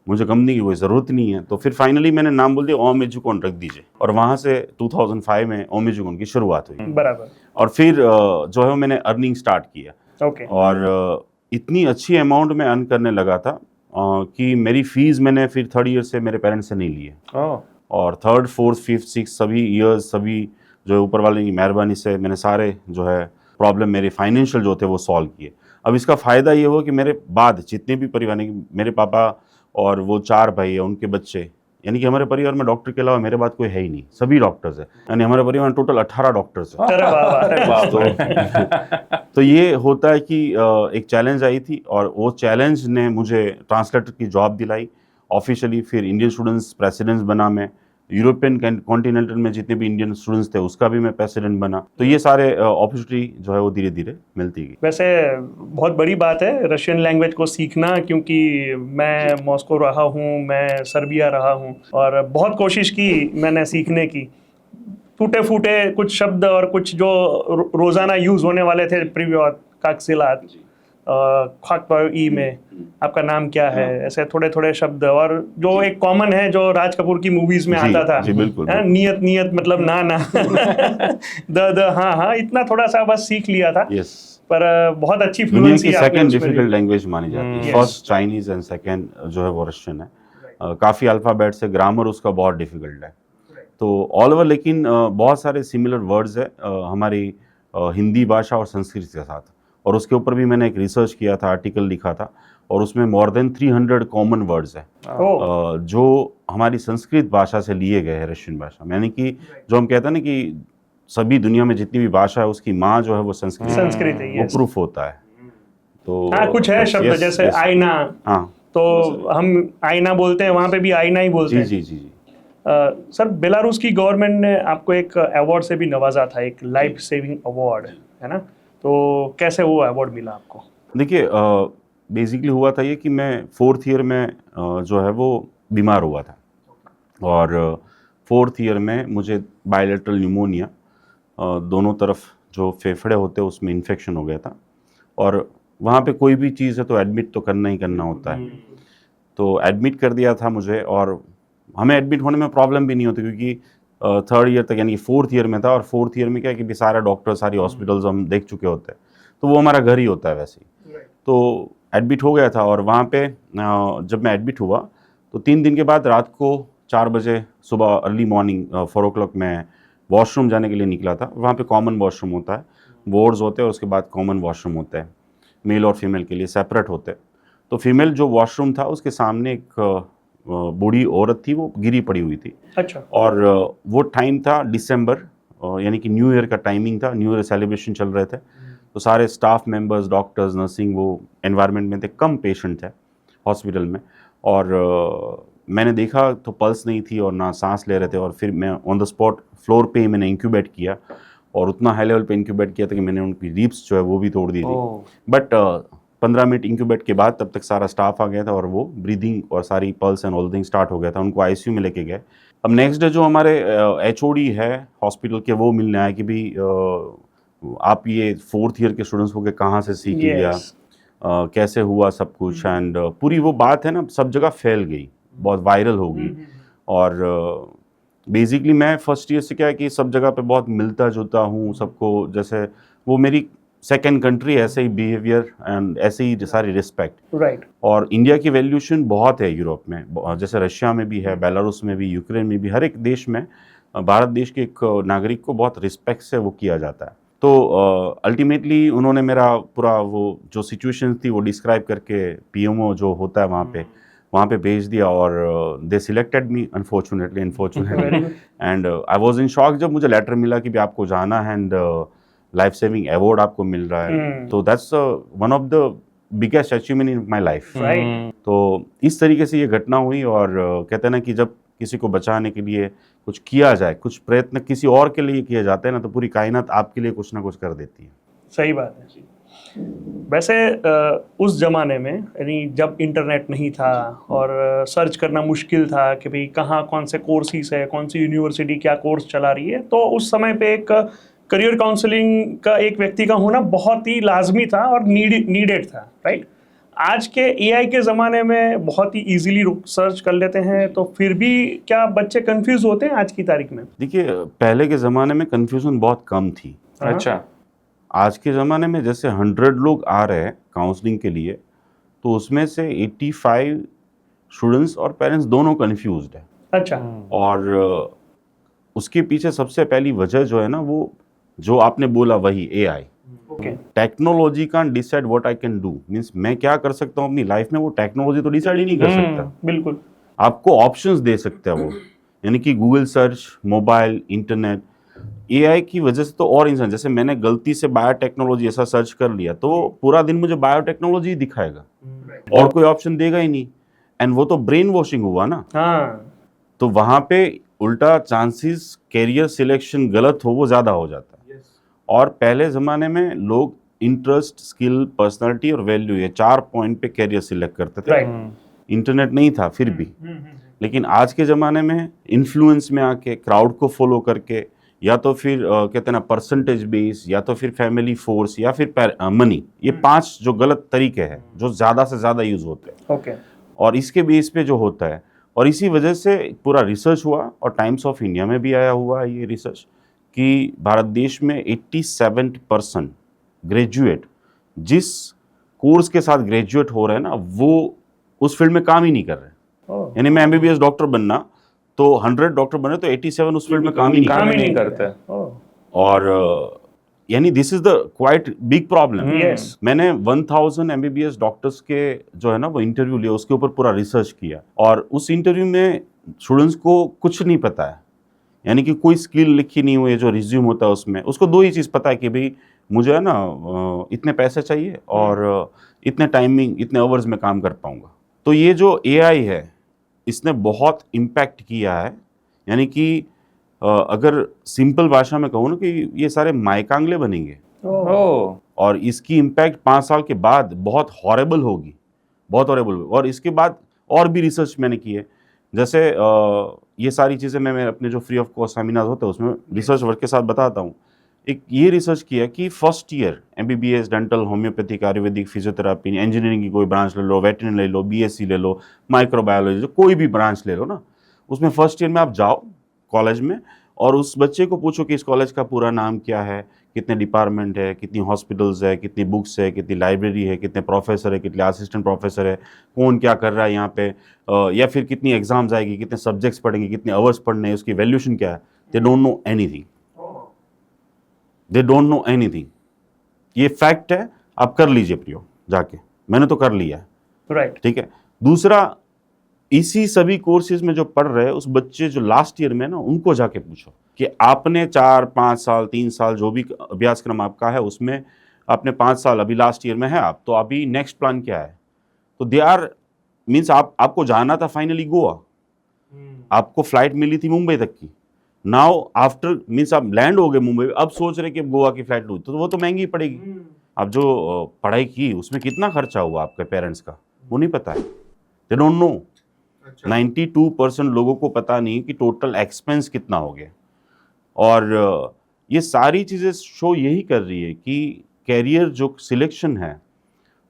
मुझे कंपनी की कोई ज़रूरत नहीं है। तो फिर फाइनली मैंने नाम बोल दिया ओम एजुकॉन रख दीजिए, और वहाँ से 2005 में ओम एजुकॉन की शुरुआत हुई। बराबर। और फिर जो है मैंने अर्निंग स्टार्ट किया। ओके। और इतनी अच्छी अमाउंट में अर्न करने लगा था कि मेरी फीस मैंने फिर थर्ड ईयर से मेरे पेरेंट्स से नहीं लिए, और थर्ड, फोर्थ, फिफ्थ, सिक्स सभी ईयर्स, सभी जो है ऊपर वाले की मेहरबानी से मैंने सारे जो है प्रॉब्लम मेरे फाइनेंशियल जो थे वो सॉल्व किए। अब इसका फ़ायदा ये हुआ कि मेरे बाद जितने भी परिवार, मेरे पापा और वो 4 भाई है, उनके बच्चे, यानी कि हमारे परिवार में डॉक्टर के अलावा मेरे बाद कोई है ही नहीं, सभी डॉक्टर्स है, यानी हमारे परिवार में टोटल 18 डॉक्टर्स है। तो ये होता है कि एक चैलेंज आई थी, और वो चैलेंज ने मुझे ट्रांसलेटर की जॉब दिलाई ऑफिशियली। फिर इंडियन स्टूडेंट्स प्रेसिडेंट बना मैं, यूरोपियन कॉन्टिनेंटल में जितने भी इंडियन स्टूडेंट्स थे उसका भी मैं प्रेसिडेंट बना। तो ये सारे अपॉर्चुनिटी जो है वो धीरे धीरे मिलती गई। वैसे बहुत बड़ी बात है रशियन लैंग्वेज को सीखना, क्योंकि मैं मॉस्को रहा हूँ, मैं सर्बिया रहा हूँ, और बहुत कोशिश की मैंने सीखने की। टूटे फूटे कुछ शब्द और कुछ जो रोज़ाना यूज़ होने वाले थे, प्रीवियत, काक्सिलात, खाक ई में आपका नाम क्या है, ऐसे थोड़े थोड़े शब्द, और जो एक कॉमन है जो राज कपूर की मूवीज में आता था, जी बिल्कुल, नियत नियत मतलब ना ना द हाँ हाँ, इतना थोड़ा सा बस सीख लिया था। यस। पर बहुत अच्छी दुनिया की सेकंड डिफिकल्ट लैंग्वेज मानी जाती है। फर्स्ट चाइनीज एंड सेकंड जो है वो रशियन है। काफ़ी अल्फ़ाबेट से, ग्रामर उसका बहुत डिफिकल्ट है। तो ऑल ओवर लेकिन बहुत सारे सिमिलर वर्ड्स है हमारी हिंदी भाषा और संस्कृत के साथ, और उसके ऊपर भी मैंने एक रिसर्च किया था, आर्टिकल लिखा था, और उसमें मोर देन 300 कॉमन वर्ड्स है जो हमारी संस्कृत भाषा से लिए गए हैं रशियन भाषा में। यानी कि जो हम कहते हैं ना कि सभी दुनिया में जितनी भी भाषा है उसकी माँ जो है वो संस्कृत है, वो प्रूफ होता है। तो हाँ, कुछ है शब्द जैसे आईना, हाँ, तो हम आईना बोलते हैं, वहाँ पे भी आईना ही बोलते हैं। जी जी जी। सर, बेलारूस की गवर्नमेंट ने आपको एक अवार्ड से भी नवाजा था, एक लाइफ सेविंग अवार्ड, है ना? तो कैसे वो अवार्ड मिला आपको? देखिए बेसिकली हुआ था ये कि मैं 4th ईयर में जो है वो बीमार हुआ था, और 4th ईयर में मुझे बायलेटरल न्यूमोनिया, दोनों तरफ जो फेफड़े होते हैं उसमें इन्फेक्शन हो गया था, और वहाँ पे कोई भी चीज़ है तो एडमिट तो करना ही करना होता है। तो एडमिट कर दिया था मुझे, और हमें एडमिट होने में प्रॉब्लम भी नहीं होती क्योंकि थर्ड ईयर तक, यानी कि फोर्थ ईयर में था। और फोर्थ ईयर में क्या है कि भी सारे डॉक्टर, सारी हॉस्पिटल्स हम देख चुके होते हैं, तो वो हमारा घर ही होता है वैसे ही। तो एडमिट हो गया था, और वहाँ पे जब मैं एडमिट हुआ तो 3 दिन के बाद रात को 4 बजे सुबह अर्ली मॉर्निंग 4 o'clock में वॉशरूम जाने के लिए निकला था। वहाँ पे कॉमन वॉशरूम होता है, वार्ड्स होते हैं, उसके बाद कॉमन वॉशरूम होता है, मेल और फीमेल के लिए सेपरेट होते हैं। तो फीमेल जो वॉशरूम था उसके सामने एक बूढ़ी औरत थी, वो गिरी पड़ी हुई थी। अच्छा। और वो टाइम था दिसंबर, यानी कि न्यू ईयर का टाइमिंग था, न्यू ईयर सेलिब्रेशन चल रहे थे। तो सारे स्टाफ मेंबर्स, डॉक्टर्स, नर्सिंग वो एनवायरनमेंट में थे, कम पेशेंट थे हॉस्पिटल में। और मैंने देखा तो पल्स नहीं थी और ना सांस ले रहे थे। और फिर मैं ऑन द स्पॉट फ्लोर पे ही मैंने इंक्यूबेट किया, और उतना हाई लेवल पे इंक्यूबेट किया था कि मैंने उनकी रिब्स जो है वो भी तोड़ दी थी। बट 15 मिनट इंक्यूबेट के बाद तब तक सारा स्टाफ आ गया था, और वो ब्रीदिंग और सारी pulse and all thing start हो गया था। उनको आईसीयू में लेके गए। अब नेक्स्ट डे जो हमारे एचओडी है हॉस्पिटल के, वो मिलने आए कि भी आप ये 4th ईयर के स्टूडेंट्स हो के कहाँ से सीख लिया, कैसे हुआ सब कुछ। एंड पूरी वो बात है ना, सब जगह फैल गई, बहुत वायरल हो गई। और बेसिकली मैं फर्स्ट ईयर से क्या है कि सब जगह पे बहुत मिलता जुलता हूँ सबको, जैसे वो मेरी सेकेंड कंट्री, ऐसे ही बिहेवियर एंड ऐसे ही सारी रिस्पेक्ट। राइट। और इंडिया की वैल्यूएशन बहुत है यूरोप में, जैसे रशिया में भी है, बेलारूस में भी, यूक्रेन में भी, हर एक देश में भारत देश के एक नागरिक को बहुत रिस्पेक्ट से वो किया जाता है। तो अल्टीमेटली उन्होंने मेरा पूरा वो जो सिचुएशन थी वो डिस्क्राइब करके पीएमओ जो होता है वहाँ पे भेज दिया। और they selected me unfortunately and I was in shock जब मुझे लेटर मिला कि भी आपको जाना है एंड लाइफ सेविंग अवार्ड आपको मिल रहा है। तो that's one of the biggest achievement in my life. तो इस तरीके से ये घटना हुई। और कहते हैं ना कि जब किसी को बचाने के लिए कुछ किया जाए, कुछ प्रयत्न किसी और के लिए किए जाते हैं ना, तो पूरी कायनात आपके लिए कुछ ना कुछ कर देती है। सही बात है। वैसे उस जमाने में, यानी जब इंटरनेट नहीं था और सर्च करना मुश्किल था कि भाई कहाँ कौन से कोर्सेज है, कौन सी यूनिवर्सिटी क्या कोर्स चला रही है, तो उस समय पे एक करियर काउंसलिंग का एक व्यक्ति का होना बहुत ही लाजमी था और नीडेड था, राइट। आज के एआई के ज़माने में बहुत ही इजीली सर्च कर लेते हैं, तो फिर भी क्या बच्चे कंफ्यूज होते हैं आज की तारीख में? देखिए, पहले के ज़माने में कन्फ्यूज़न बहुत कम थी। अच्छा। आज के ज़माने में जैसे 100 लोग आ रहे हैं काउंसलिंग के लिए, तो उसमें से 85 स्टूडेंट्स और पेरेंट्स दोनों कन्फ्यूज्ड है। अच्छा। और उसके पीछे सबसे पहली वजह जो है ना, वो जो आपने बोला वही AI. Technology can decide what I can do, means मैं क्या कर सकता हूँ अपनी लाइफ में, वो टेक्नोलॉजी तो डिसाइड ही नहीं कर सकता। बिल्कुल। आपको ऑप्शंस दे सकते हैं वो, यानी कि Google search, mobile, internet. AI की वजह से तो और इंसान, जैसे मैंने गलती से बायोटेक्नोलॉजी ऐसा सर्च कर लिया तो पूरा दिन मुझे बायोटेक्नोलॉजी ही दिखाएगा और कोई ऑप्शन देगा ही नहीं। एंड वो तो ब्रेन वॉशिंग हुआ ना। तो वहां पे उल्टा चांसेस कैरियर सिलेक्शन गलत हो वो ज्यादा हो जाता है। और पहले ज़माने में लोग इंटरेस्ट, स्किल, पर्सनालिटी और वैल्यू, ये 4 पॉइंट पे कैरियर सिलेक्ट करते थे। इंटरनेट नहीं था फिर भी। लेकिन आज के ज़माने में इन्फ्लुएंस में आके, क्राउड को फॉलो करके, या तो फिर कहते हैं ना परसेंटेज बेस, या तो फिर फैमिली फोर्स, या फिर मनी, ये 5 जो गलत तरीके हैं जो ज़्यादा से ज़्यादा यूज़ होते हैं। और इसके बेस पे जो होता है, और इसी वजह से पूरा रिसर्च हुआ, और टाइम्स ऑफ इंडिया में भी आया हुआ है ये रिसर्च, कि भारत देश में 87% ग्रेजुएट जिस कोर्स के साथ ग्रेजुएट हो रहे हैं ना, वो उस फील्ड में काम ही नहीं कर रहे। यानी मैं एमबीबीएस डॉक्टर बनना, तो 100 डॉक्टर बने तो 87 उस फील्ड में काम ही नहीं करते। और यानी this is the quite big problem. मैंने 1000 एमबीबीएस डॉक्टर्स के जो है ना वो इंटरव्यू लिया, उसके ऊपर पूरा रिसर्च किया, और उस इंटरव्यू में स्टूडेंट्स को कुछ नहीं पता है, यानी कि कोई स्किल लिखी नहीं हुई है। जो रिज्यूम होता है उसमें उसको 2 ही चीज़ पता है कि भाई मुझे है ना इतने पैसे चाहिए और इतने टाइमिंग, इतने आवर्स में काम कर पाऊंगा। तो ये जो एआई है इसने बहुत इम्पैक्ट किया है। यानी कि अगर सिंपल भाषा में कहूँ ना कि ये सारे मायकांगले बनेंगे। और इसकी इम्पैक्ट 5 साल के बाद बहुत हॉरेबल होगी, बहुत हॉरेबल होगी। और इसके बाद और भी रिसर्च मैंने की है, जैसे ये सारी चीज़ें मैं अपने जो फ्री ऑफ कॉस्ट सेमिनार होते हैं उसमें रिसर्च वर्क के साथ बताता हूँ। एक ये रिसर्च किया कि first year MBBS, dental, homeopathic, Ayurvedic, physiotherapy, engineering की कोई ब्रांच ले लो, वेटरनरी ले लो, बीएससी ले लो, माइक्रोबायोलॉजी, कोई भी ब्रांच ले लो ना, उसमें फर्स्ट ईयर में आप जाओ कॉलेज में और उस बच्चे को पूछो कि इस कॉलेज का पूरा नाम क्या है, कितने डिपार्टमेंट है, कितनी हॉस्पिटल्स है, कितनी बुक्स है, कितनी लाइब्रेरी है, कितने प्रोफेसर है, कितने असिस्टेंट प्रोफेसर है, कौन क्या कर रहा है यहाँ पे, या फिर कितनी एग्जाम्स आएगी, कितने सब्जेक्ट्स पढ़ेंगे, कितने आवर्स पढ़ने हैं, उसकी वैल्यूशन क्या है, they don't know anything, they don't know anything. ये फैक्ट है, आप कर लीजिए प्रयोग जाके, मैंने तो कर लिया है, राइट। ठीक है। दूसरा, इसी सभी कोर्सेज में जो पढ़ रहे हैं उस बच्चे जो लास्ट ईयर में ना, उनको जाके पूछो कि आपने 4-5 साल 3 साल जो भी अभ्यासक्रम आपका है उसमें आपने 5 साल अभी लास्ट ईयर में है आप, तो अभी नेक्स्ट प्लान क्या है? तो दे आर मीन्स आपको जाना था फाइनली गोवा, आपको फ्लाइट मिली थी मुंबई तक की, नाउ आफ्टर मीन्स आप लैंड हो गए मुंबई, अब सोच रहे कि अब गोवा की फ्लाइट लूँ, तो वो तो महंगी पड़ेगी। अब जो पढ़ाई की उसमें कितना खर्चा हुआ आपके पेरेंट्स का, वो नहीं पता है, दे डोंट नो। 92% लोगों को पता नहीं कि टोटल एक्सपेंस कितना हो गया। और ये सारी चीज़ें शो यही कर रही है कि कैरियर जो सिलेक्शन है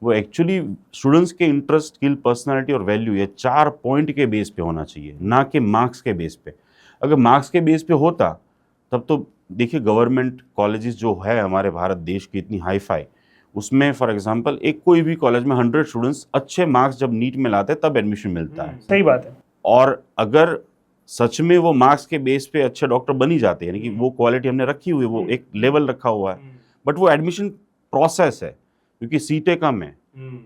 वो एक्चुअली स्टूडेंट्स के इंटरेस्ट, स्किल, पर्सनालिटी और वैल्यू, ये 4 पॉइंट के बेस पे होना चाहिए, ना कि मार्क्स के बेस पे। अगर मार्क्स के बेस पे होता तब तो देखिए गवर्नमेंट कॉलेजेस जो है हमारे भारत देश की इतनी हाई फाई, उसमें फॉर एग्जांपल एक कोई भी कॉलेज में 100 स्टूडेंट्स अच्छे मार्क्स जब नीट में लाते हैं तब एडमिशन मिलता है। सही बात है। और अगर सच में वो मार्क्स के बेस पे अच्छे डॉक्टर बन ही जाते हैं, यानी कि वो क्वालिटी हमने रखी हुई है, वो एक लेवल रखा हुआ है, बट वो एडमिशन प्रोसेस है क्योंकि सीटें कम है।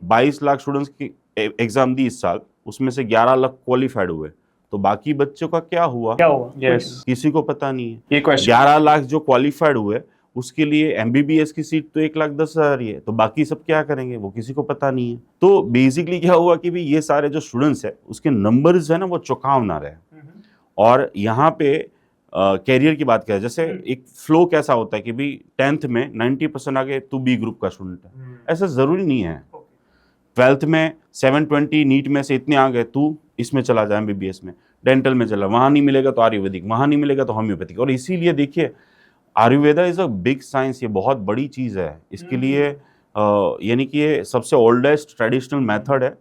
22 लाख स्टूडेंट्स की एग्जाम दी इस साल, उसमें से 11 लाख क्वालिफाइड हुए, तो बाकी बच्चों का क्या हुआ यस किसी को पता नहीं है। ये क्वेश्चन 11 लाख जो क्वालिफाइड हुए उसके लिए एमबीबीएस की सीट तो 1,10,000 ही है, तो बाकी सब क्या करेंगे वो किसी को पता नहीं है। तो बेसिकली क्या हुआ कि भी ये सारे जो स्टूडेंट्स है उसके नंबर्स है ना वो चौंकावना रहे। और यहाँ पे कैरियर की बात करें, जैसे एक फ्लो कैसा होता है कि भी 10th में 90% आ गए तो बी ग्रुप का स्टूडेंट है, ऐसा जरूरी नहीं है। 12th में 720 नीट में से इतने आ गए तू इसमें चला जाए, एमबीबीएस में, डेंटल में चला, वहां नहीं मिलेगा तो आयुर्वेदिक, वहां नहीं मिलेगा तो होम्योपैथिक। और इसीलिए देखिए Ayurveda is a big science, ये बहुत बड़ी चीज़ है। इसके लिए यानी कि ये सबसे ओल्डेस्ट ट्रेडिशनल मेथड है,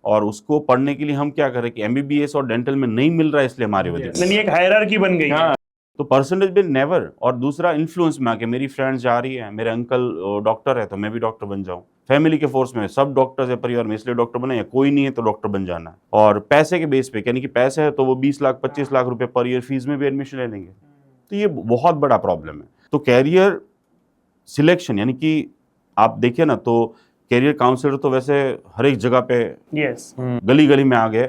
और उसको पढ़ने के लिए हम क्या करें कि एमबीबीएस और डेंटल में नहीं मिल रहा है इसलिए हम आयुर्वेदिक यानी एक हायरार्की बन गई है। तो परसेंटेज बिल नेवर। और दूसरा इन्फ्लुएंस में आके मेरी फ्रेंड्स जा रही है, मेरे अंकल डॉक्टर है तो मैं भी डॉक्टर बन जाऊं, फैमिली के फोर्स में सब डॉक्टर्स है परिवार में इसलिए डॉक्टर बने, या कोई नहीं है तो डॉक्टर बन जाना है। और पैसे के बेस पे, यानी कि पैसे है तो वो 20 लाख 25 लाख रुपए पर ईयर फीस में भी एडमिशन ले लेंगे, तो ये बहुत बड़ा प्रॉब्लम है। तो कैरियर सिलेक्शन यानी कि आप देखिए ना, तो कैरियर काउंसलर तो वैसे हर एक जगह पे यस गली गली में आ गए,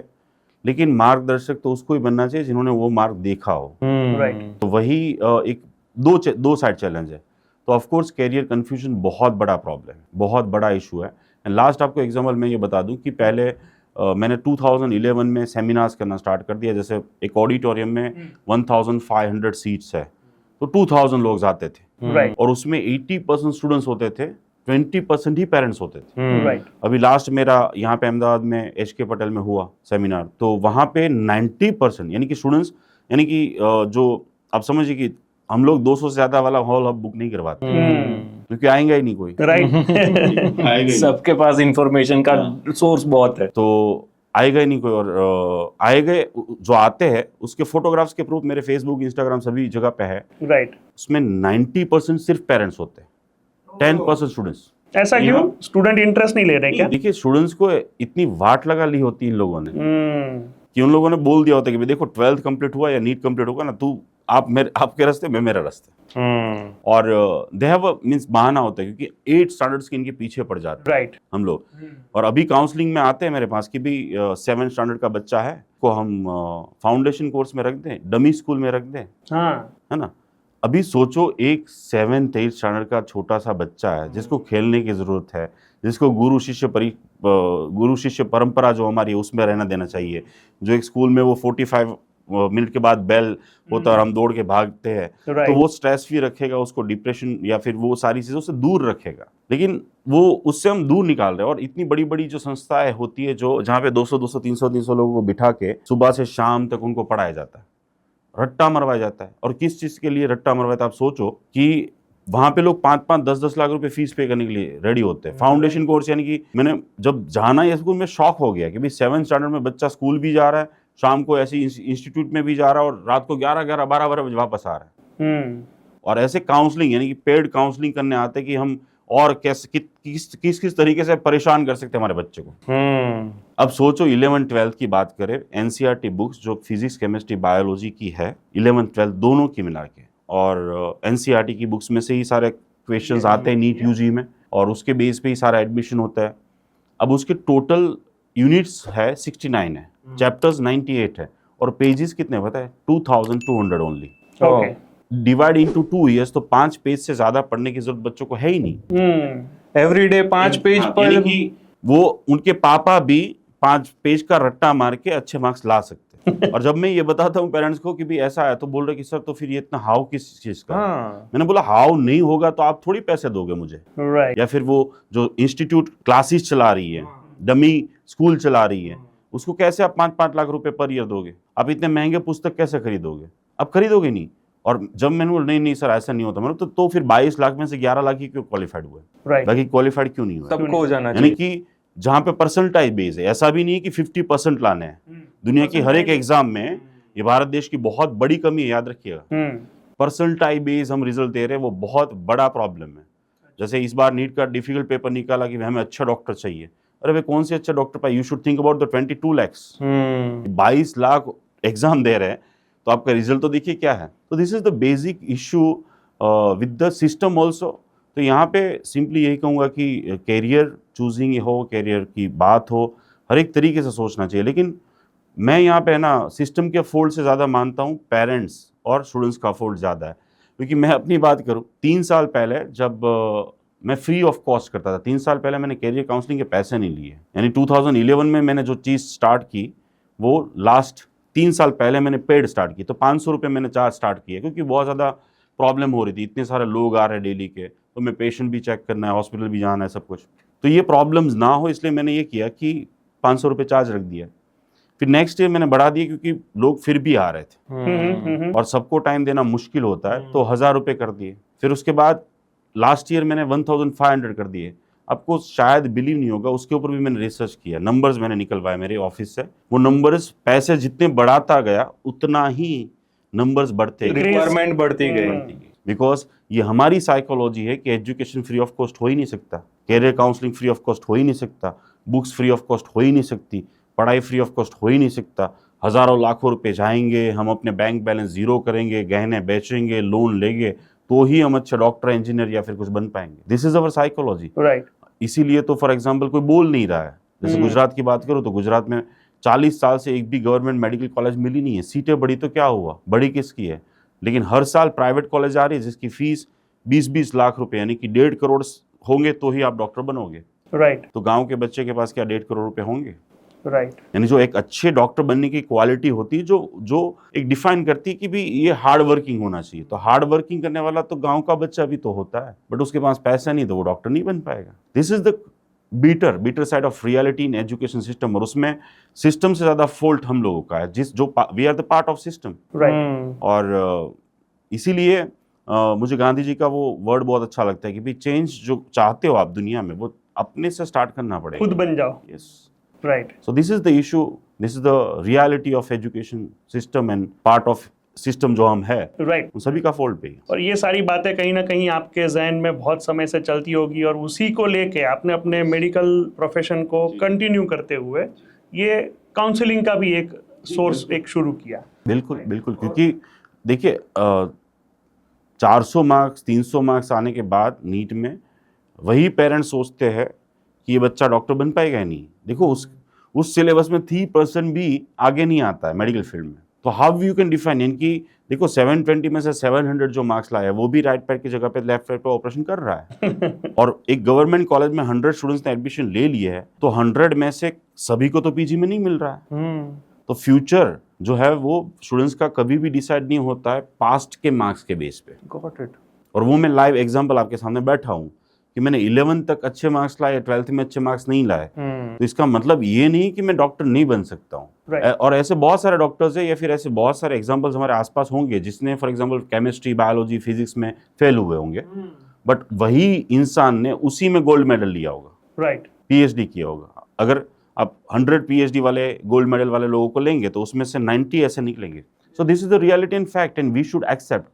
लेकिन मार्गदर्शक तो उसको ही बनना चाहिए जिन्होंने वो मार्ग देखा हो। राइट। तो वही एक दो साइड चैलेंज है। तो ऑफ कोर्स कैरियर कंफ्यूजन बहुत बड़ा प्रॉब्लम है, बहुत बड़ा इशू है। एंड लास्ट आपको एग्जाम्पल मैं ये बता दूं कि पहले मैंने 2011 में सेमिनार्स करना स्टार्ट कर दिया। जैसे एक ऑडिटोरियम में 1500 सीट्स है तो 2000 लोग आते थे, राइट और उसमें 80% स्टूडेंट्स होते थे, 20% ही पेरेंट्स होते थे। राइट। अभी लास्ट मेरा यहाँ पे अहमदाबाद में HK पटेल में हुआ सेमिनार, तो वहाँ पे 90% यानी कि स्टूडेंट्स, यानी कि जो आप समझिए कि हम लोग 200 से ज्यादा वाला हॉल अब बुक नहीं करवाते क्योंकि आएंगे ही नहीं कोई, राइट। आएगा ही नहीं। सबके पास इंफॉर्मेशन का सोर्स बहुत है, तो आएगा ही नहीं कोई। और आएगा जो आते हैं उसके फोटोग्राफ्स के प्रूफ मेरे फेसबुक इंस्टाग्राम सभी जगह पे है। राइट। उसमें 90% सिर्फ पेरेंट्स होते हैं, 10% स्टूडेंट्स। ऐसा क्यों? स्टूडेंट इंटरेस्ट नहीं ले रहे क्या? देखिए स्टूडेंट्स को इतनी वाट लगा ली होती है इन लोगों ने कि उन लोगों ने बोल दिया होता है कि देखो 12th कंप्लीट हुआ या नीट कंप्लीट होगा ना, तू आपके रास्ते मैं मेरा रास्ते। और दे हैव मींस बहाना होता है क्योंकि 8 स्टैंडर्ड्स के इनके पीछे पड़ जाते हैं राइट हम लोग। और अभी काउंसलिंग में आते हैं मेरे पास कि भी 7 स्टैंडर्ड का बच्चा है को हम फाउंडेशन कोर्स में रख दें, डमी स्कूल में रख दें, है ना। अभी सोचो एक 7th 8th स्टैंडर्ड का छोटा सा बच्चा है जिसको खेलने की जरूरत है, जिसको गुरु शिष्य परंपरा जो हमारी है उसमें रहना देना चाहिए, जो एक स्कूल में वो 45 मिनट के बाद बेल होता है और हम दौड़ के भागते हैं, तो वो स्ट्रेस फ्री रखेगा उसको, डिप्रेशन या फिर वो सारी चीजों से दूर रखेगा। लेकिन वो उससे हम दूर निकाल रहे हैं। और इतनी बड़ी बड़ी जो संस्थाएं होती है जो जहाँ पे 200 300 लोगों को बिठा के सुबह से शाम तक उनको पढ़ाया जाता है, रट्टा मरवाया जाता है। और किस चीज के लिए रट्टा मरवाया? आप सोचो कि वहां पे लोग 5-5 10-10 लाख रुपए फीस पे करने के लिए रेडी होते हैं। फाउंडेशन कोर्स यानी कि मैंने जब जाना ये स्कूल में शॉक हो गया कि भाई 7th स्टैंडर्ड में बच्चा स्कूल भी जा रहा है, शाम को ऐसे इंस्टीट्यूट में भी जा रहा है और रात को 11-12 बजे वापस आ रहा है। और ऐसे काउंसलिंग यानी कि पेड काउंसलिंग करने आते हैं कि हम और कैसे किस तरीके से परेशान कर सकते हैं हमारे बच्चे को। अब सोचो 11th-12th की बात करें, एनसीईआरटी बुक्स जो फिजिक्स केमिस्ट्री बायोलॉजी की है 11th-12th दोनों की मिला के, और एनसीईआरटी की बुक्स में से ही सारे क्वेश्चंस आते हैं नीट यूजी में, और उसके बेस पे ही सारा एडमिशन होता है। अब उसके टोटल यूनिट्स है 69 है, चैप्टर्स 98 है, और पेजेस कितने पता है 2200 only. Okay, divide into 2 years, तो 5 पेज से ज्यादा पढ़ने की जरूरत बच्चों को है ही नहीं। एवरीडे 5 पेज पर यानी कि वो उनके पापा भी 5 पेज का रट्टा मार के अच्छे मार्क्स ला सकते हैं। और जब मैं ये बताता हूँ पेरेंट्स को कि भी ऐसा है, तो बोल रहे कि सर तो फिर ये इतना हाउ किस चीज का। मैंने बोला हाउ नहीं होगा तो आप थोड़ी पैसे दोगे मुझे, राइट। या फिर वो जो इंस्टीट्यूट क्लासेस चला रही है, डमी स्कूल चला रही है, उसको कैसे आप 5-5 लाख रुपए पर ईयर दोगे? आप इतने महंगे पुस्तक कैसे खरीदोगे? आप खरीदोगे नहीं। और जब मैंने बोला नहीं सर ऐसा नहीं होता, मैंने तो फिर 22 लाख में से 11 लाख ही क्यों क्वालिफाइड हुए, राइट, बाकी क्वालिफाइड क्यों नहीं हुए? सबको हो जाना यानी चाहिए। कि जहां पे परसेंटाइज बेस है, ऐसा भी नहीं है कि 50% लाने हैं। दुनिया की हर एक एग्जाम में ये भारत देश की बहुत बड़ी कमी है, याद रखिएगा। परसेंटाइज बेस हम रिजल्ट दे रहे हैं, वो बहुत बड़ा प्रॉब्लम है। जैसे इस बार नीट का डिफिकल्ट पेपर निकाला कि हमें अच्छा डॉक्टर चाहिए, अरे भाई कौन से अच्छे डॉक्टर पाए? You should think about the 22 lakhs। 22 lakh exam दे रहे हैं तो आपका रिजल्ट तो देखिए क्या है। तो this is the basic issue with the system also. तो यहाँ पे सिंपली यही कहूँगा कि कैरियर चूजिंग हो, कैरियर की बात हो, हर एक तरीके से सोचना चाहिए। लेकिन मैं यहाँ पे ना सिस्टम के फॉल्ट से ज़्यादा मानता हूँ पेरेंट्स और स्टूडेंट्स का फॉल्ट ज़्यादा है। क्योंकि मैं अपनी बात करूँ, 3 साल पहले जब मैं फ्री ऑफ कॉस्ट करता था, 3 साल पहले मैंने कैरियर काउंसलिंग के पैसे नहीं लिए। यानी 2011 में मैंने जो चीज़ स्टार्ट की वो लास्ट 3 साल पहले मैंने पेड स्टार्ट की। तो 500 रुपये मैंने चार्ज स्टार्ट किया, क्योंकि बहुत ज़्यादा प्रॉब्लम हो रही थी, इतने सारे लोग आ रहे हैं डेली के, तो मैं पेशेंट भी चेक करना है, हॉस्पिटल भी जाना है, सब कुछ। तो ये प्रॉब्लम्स ना हो इसलिए मैंने ये किया कि 500 रुपये चार्ज रख दिया। फिर नेक्स्ट ईयर मैंने बढ़ा दिया, क्योंकि लोग फिर भी आ रहे थे और सबको टाइम देना मुश्किल होता है, तो 1000 रुपये कर दिए। फिर उसके बाद लास्ट ईयर मैंने 1500 कर दिए। आपको शायद बिलीव नहीं होगा, उसके ऊपर भी मैंने रिसर्च किया, नंबर्स मैंने निकलवाए मेरे ऑफिस से। वो नंबर्स पैसे जितने बढ़ाता गया उतना ही नंबर्स बढ़ते गए, रिक्वायरमेंट बढ़ती गई। बिकॉज ये हमारी साइकोलॉजी है कि एजुकेशन फ्री ऑफ कॉस्ट हो ही नहीं सकता, career counselling free of cost हो ही नहीं सकता, बुक्स फ्री ऑफ कॉस्ट हो ही नहीं सकती, पढ़ाई फ्री ऑफ कॉस्ट हो ही नहीं सकता। हजारों लाखों रुपए जाएंगे, हम अपने बैंक बैलेंस जीरो करेंगे, गहने बेचेंगे, लोन लेंगे, तो ही हम अच्छा डॉक्टर, इंजीनियर या फिर कुछ बन पाएंगे। This is our psychology, right. इसीलिए तो फॉर एग्जांपल कोई बोल नहीं रहा है। जैसे गुजरात की बात करो तो गुजरात में 40 साल से एक भी गवर्नमेंट मेडिकल कॉलेज मिली नहीं है। सीटें बढ़ी तो क्या हुआ, बड़ी किसकी है? लेकिन हर साल प्राइवेट कॉलेज आ रही है जिसकी फीस 20-20 लाख रुपए, यानी कि 1.5 करोड़ होंगे तो ही आप डॉक्टर बनोगे। राइट, तो गांव के बच्चे के पास क्या 1.5 करोड़ रुपए होंगे? राइट। यानी जो एक अच्छे डॉक्टर बनने की क्वालिटी होती है, जो एक डिफाइन करती है कि भी ये हार्ड वर्किंग होना चाहिए। तो हार्ड वर्किंग करने वाला तो गांव का बच्चा भी तो होता है, बट उसके पास पैसा नहीं तो वो डॉक्टर नहीं बन पाएगा। This is the bitter side of reality in education system. और उसमें सिस्टम से ज्यादा फॉल्ट हम लोगों का है, we are the part of system. Right. और इसीलिए मुझे गांधी जी का वो वर्ड बहुत अच्छा लगता है कि भी चेंज जो चाहते हो आप दुनिया में, वो अपने से स्टार्ट करना पड़ेगा, खुद बन जाओ। Yes. Right. So this is the issue, this is the reality of education system and part of system जो हम है, राइट। उन सभी का फॉल्ट पे है। और ये सारी बातें कहीं ना कहीं आपके जहन में बहुत समय से चलती होगी, और उसी को लेके आपने अपने मेडिकल प्रोफेशन को कंटिन्यू करते हुए ये काउंसलिंग का भी एक सोर्स एक शुरू किया। बिल्कुल बिल्कुल, क्योंकि देखिए 400 मार्क्स 300 मार्क्स आने के बाद नीट में वही पेरेंट्स सोचते हैं कि ये बच्चा डॉक्टर बन पाएगा या नहीं। देखो उस सिलेबस में 3% भी आगे नहीं आता है मेडिकल फील्ड में। तो हाउ यू कैन डिफाइन, यानी कि देखो 720 में से 700 जो मार्क्स लाया वो भी राइट पैर की जगह पे लेफ्ट पैर पे ऑपरेशन कर रहा है। और एक गवर्नमेंट कॉलेज में 100 स्टूडेंट्स ने एडमिशन ले लिया है, तो 100 में से सभी को तो पीजी में नहीं मिल रहा है। तो फ्यूचर जो है वो स्टूडेंट्स का कभी भी डिसाइड नहीं होता है पास्ट के मार्क्स के बेस पे। Got it. और वो मैं लाइव एग्जांपल आपके सामने बैठा हूँ कि मैंने 11th तक अच्छे मार्क्स लाए, 12th में अच्छे मार्क्स नहीं लाए। तो इसका मतलब ये नहीं कि मैं डॉक्टर नहीं बन सकता हूँ। Right. और ऐसे बहुत सारे डॉक्टर्स हैं या फिर ऐसे बहुत सारे एग्जांपल्स हमारे आसपास होंगे जिसने for example chemistry, biology, physics में फेल हुए होंगे, बट वही इंसान ने उसी में गोल्ड मेडल लिया होगा, राइट। पीएचडी किया होगा। अगर आप 100 PhD वाले गोल्ड मेडल वाले लोगों को लेंगे तो उसमें से 90 ऐसे निकलेंगे. So this is the reality and fact and we should accept.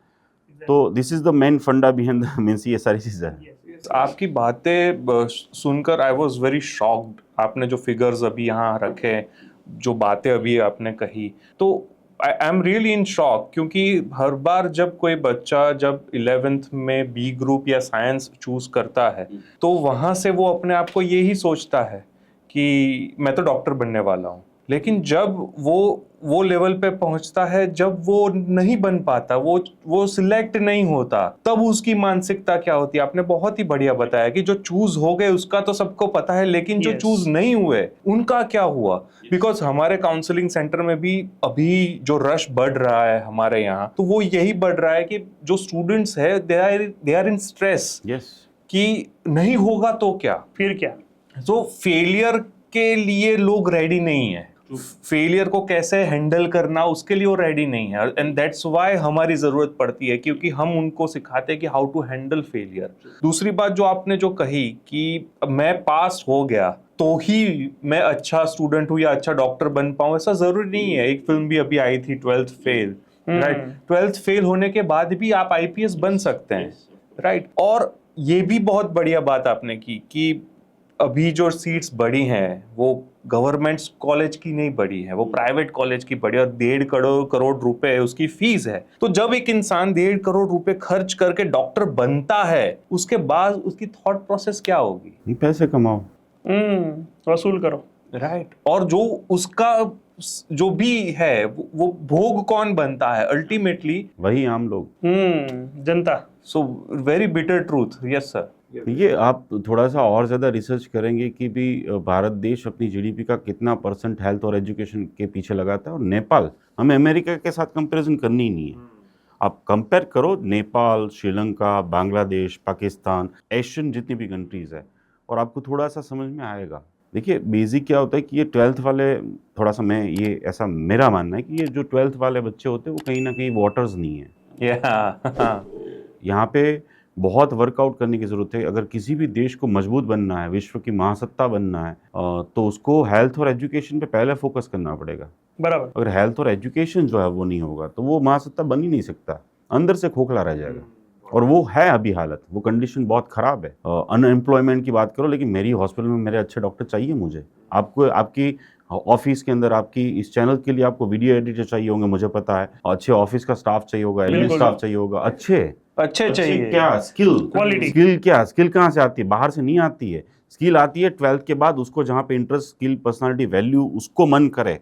तो this is the main funda behind means ये सारी चीजें हैं. आपकी बातें सुनकर आई वॉज वेरी शॉक्ड. आपने जो फिगर्स अभी यहाँ रखे, जो बातें अभी आपने कही, तो I am really in shock. क्योंकि हर बार जब कोई बच्चा जब 11th में बी ग्रुप या साइंस चूज करता है तो वहाँ से वो अपने आप को यही सोचता है कि मैं तो डॉक्टर बनने वाला हूँ. लेकिन जब वो लेवल पे पहुंचता है, जब वो नहीं बन पाता, वो सिलेक्ट नहीं होता, तब उसकी मानसिकता क्या होती है. आपने बहुत ही बढ़िया बताया कि जो चूज हो गए उसका तो सबको पता है, लेकिन जो चूज नहीं हुए उनका क्या हुआ. बिकॉज हमारे काउंसलिंग सेंटर में भी अभी जो रश बढ़ रहा है हमारे यहाँ, तो वो यही बढ़ रहा है कि जो स्टूडेंट्स है दे आर इन स्ट्रेस कि नहीं होगा तो क्या, फिर क्या. तो फेलियर के लिए लोग रेडी नहीं है. फेलियर को कैसे हैंडल करना उसके लिए वो रेडी नहीं है. एंड दैट्स व्हाई हमारी जरूरत पड़ती है, क्योंकि हम उनको सिखाते हैं कि हाउ टू हैंडल फेलियर. दूसरी बात जो आपने जो कही कि मैं पास हो गया तो ही मैं अच्छा स्टूडेंट हूँ या अच्छा डॉक्टर बन पाऊँ, ऐसा जरूरी नहीं है. एक फिल्म भी अभी आई थी 12th fail, right. 12th fail होने के बाद भी आप IPS बन सकते हैं, राइट. और ये भी बहुत बढ़िया बात आपने की कि अभी जो सीट्स बढ़ी हैं वो गवर्नमेंट कॉलेज की नहीं बढ़ी है, वो प्राइवेट कॉलेज की बढ़ी, और 1.5 करोड़ रुपए उसकी फीस है. तो जब एक इंसान 1.5 करोड़ रुपए खर्च करके डॉक्टर बनता है, उसके बाद उसकी थॉट प्रोसेस क्या होगी? पैसे कमाओ, वसूल करो, राइट. और जो उसका जो भी है वो भोग कौन बनता है अल्टीमेटली? वही आम लोग, जनता. So very bitter truth. Yes sir. ये आप थोड़ा सा और ज़्यादा रिसर्च करेंगे कि भी भारत देश अपनी GDP का कितना % हेल्थ और एजुकेशन के पीछे लगाता है, और नेपाल, हमें अमेरिका के साथ कंपैरिजन करनी ही नहीं है. आप कंपेयर करो नेपाल, श्रीलंका, बांग्लादेश, पाकिस्तान, एशियन जितनी भी कंट्रीज़ है, और आपको थोड़ा सा समझ में आएगा. देखिए बेसिक क्या होता है कि ये 12th वाले, थोड़ा सा मैं ये ऐसा मेरा मानना है कि ये जो 12th वाले बच्चे होते हैं वो कहीं ना कहीं वॉटर्स नहीं है. यहाँ पे बहुत वर्कआउट करने की ज़रूरत है. अगर किसी भी देश को मजबूत बनना है, विश्व की महासत्ता बनना है, तो उसको हेल्थ और एजुकेशन पे पहले फोकस करना पड़ेगा. बराबर. अगर हेल्थ और एजुकेशन जो है वो नहीं होगा तो वो महासत्ता बन ही नहीं सकता, अंदर से खोखला रह जाएगा. और वो है अभी हालत, वो कंडीशन बहुत ख़राब है. अनएम्प्लॉयमेंट की बात करो, लेकिन मेरी हॉस्पिटल में मेरे अच्छे डॉक्टर चाहिए मुझे. आपको आपकी ऑफिस के अंदर, आपकी इस चैनल के लिए आपको वीडियो एडिटर चाहिए होंगे, मुझे पता है. अच्छे ऑफिस का स्टाफ चाहिए होगा, एडमिन स्टाफ चाहिए होगा. अच्छे चाहिए. क्या स्किल, क्वालिटी. स्किल कहाँ से आती है? बाहर से नहीं आती है. स्किल आती है 12th के बाद. उसको जहाँ पे इंटरेस्ट, स्किल, पर्सनालिटी, वैल्यू उसको मन करे,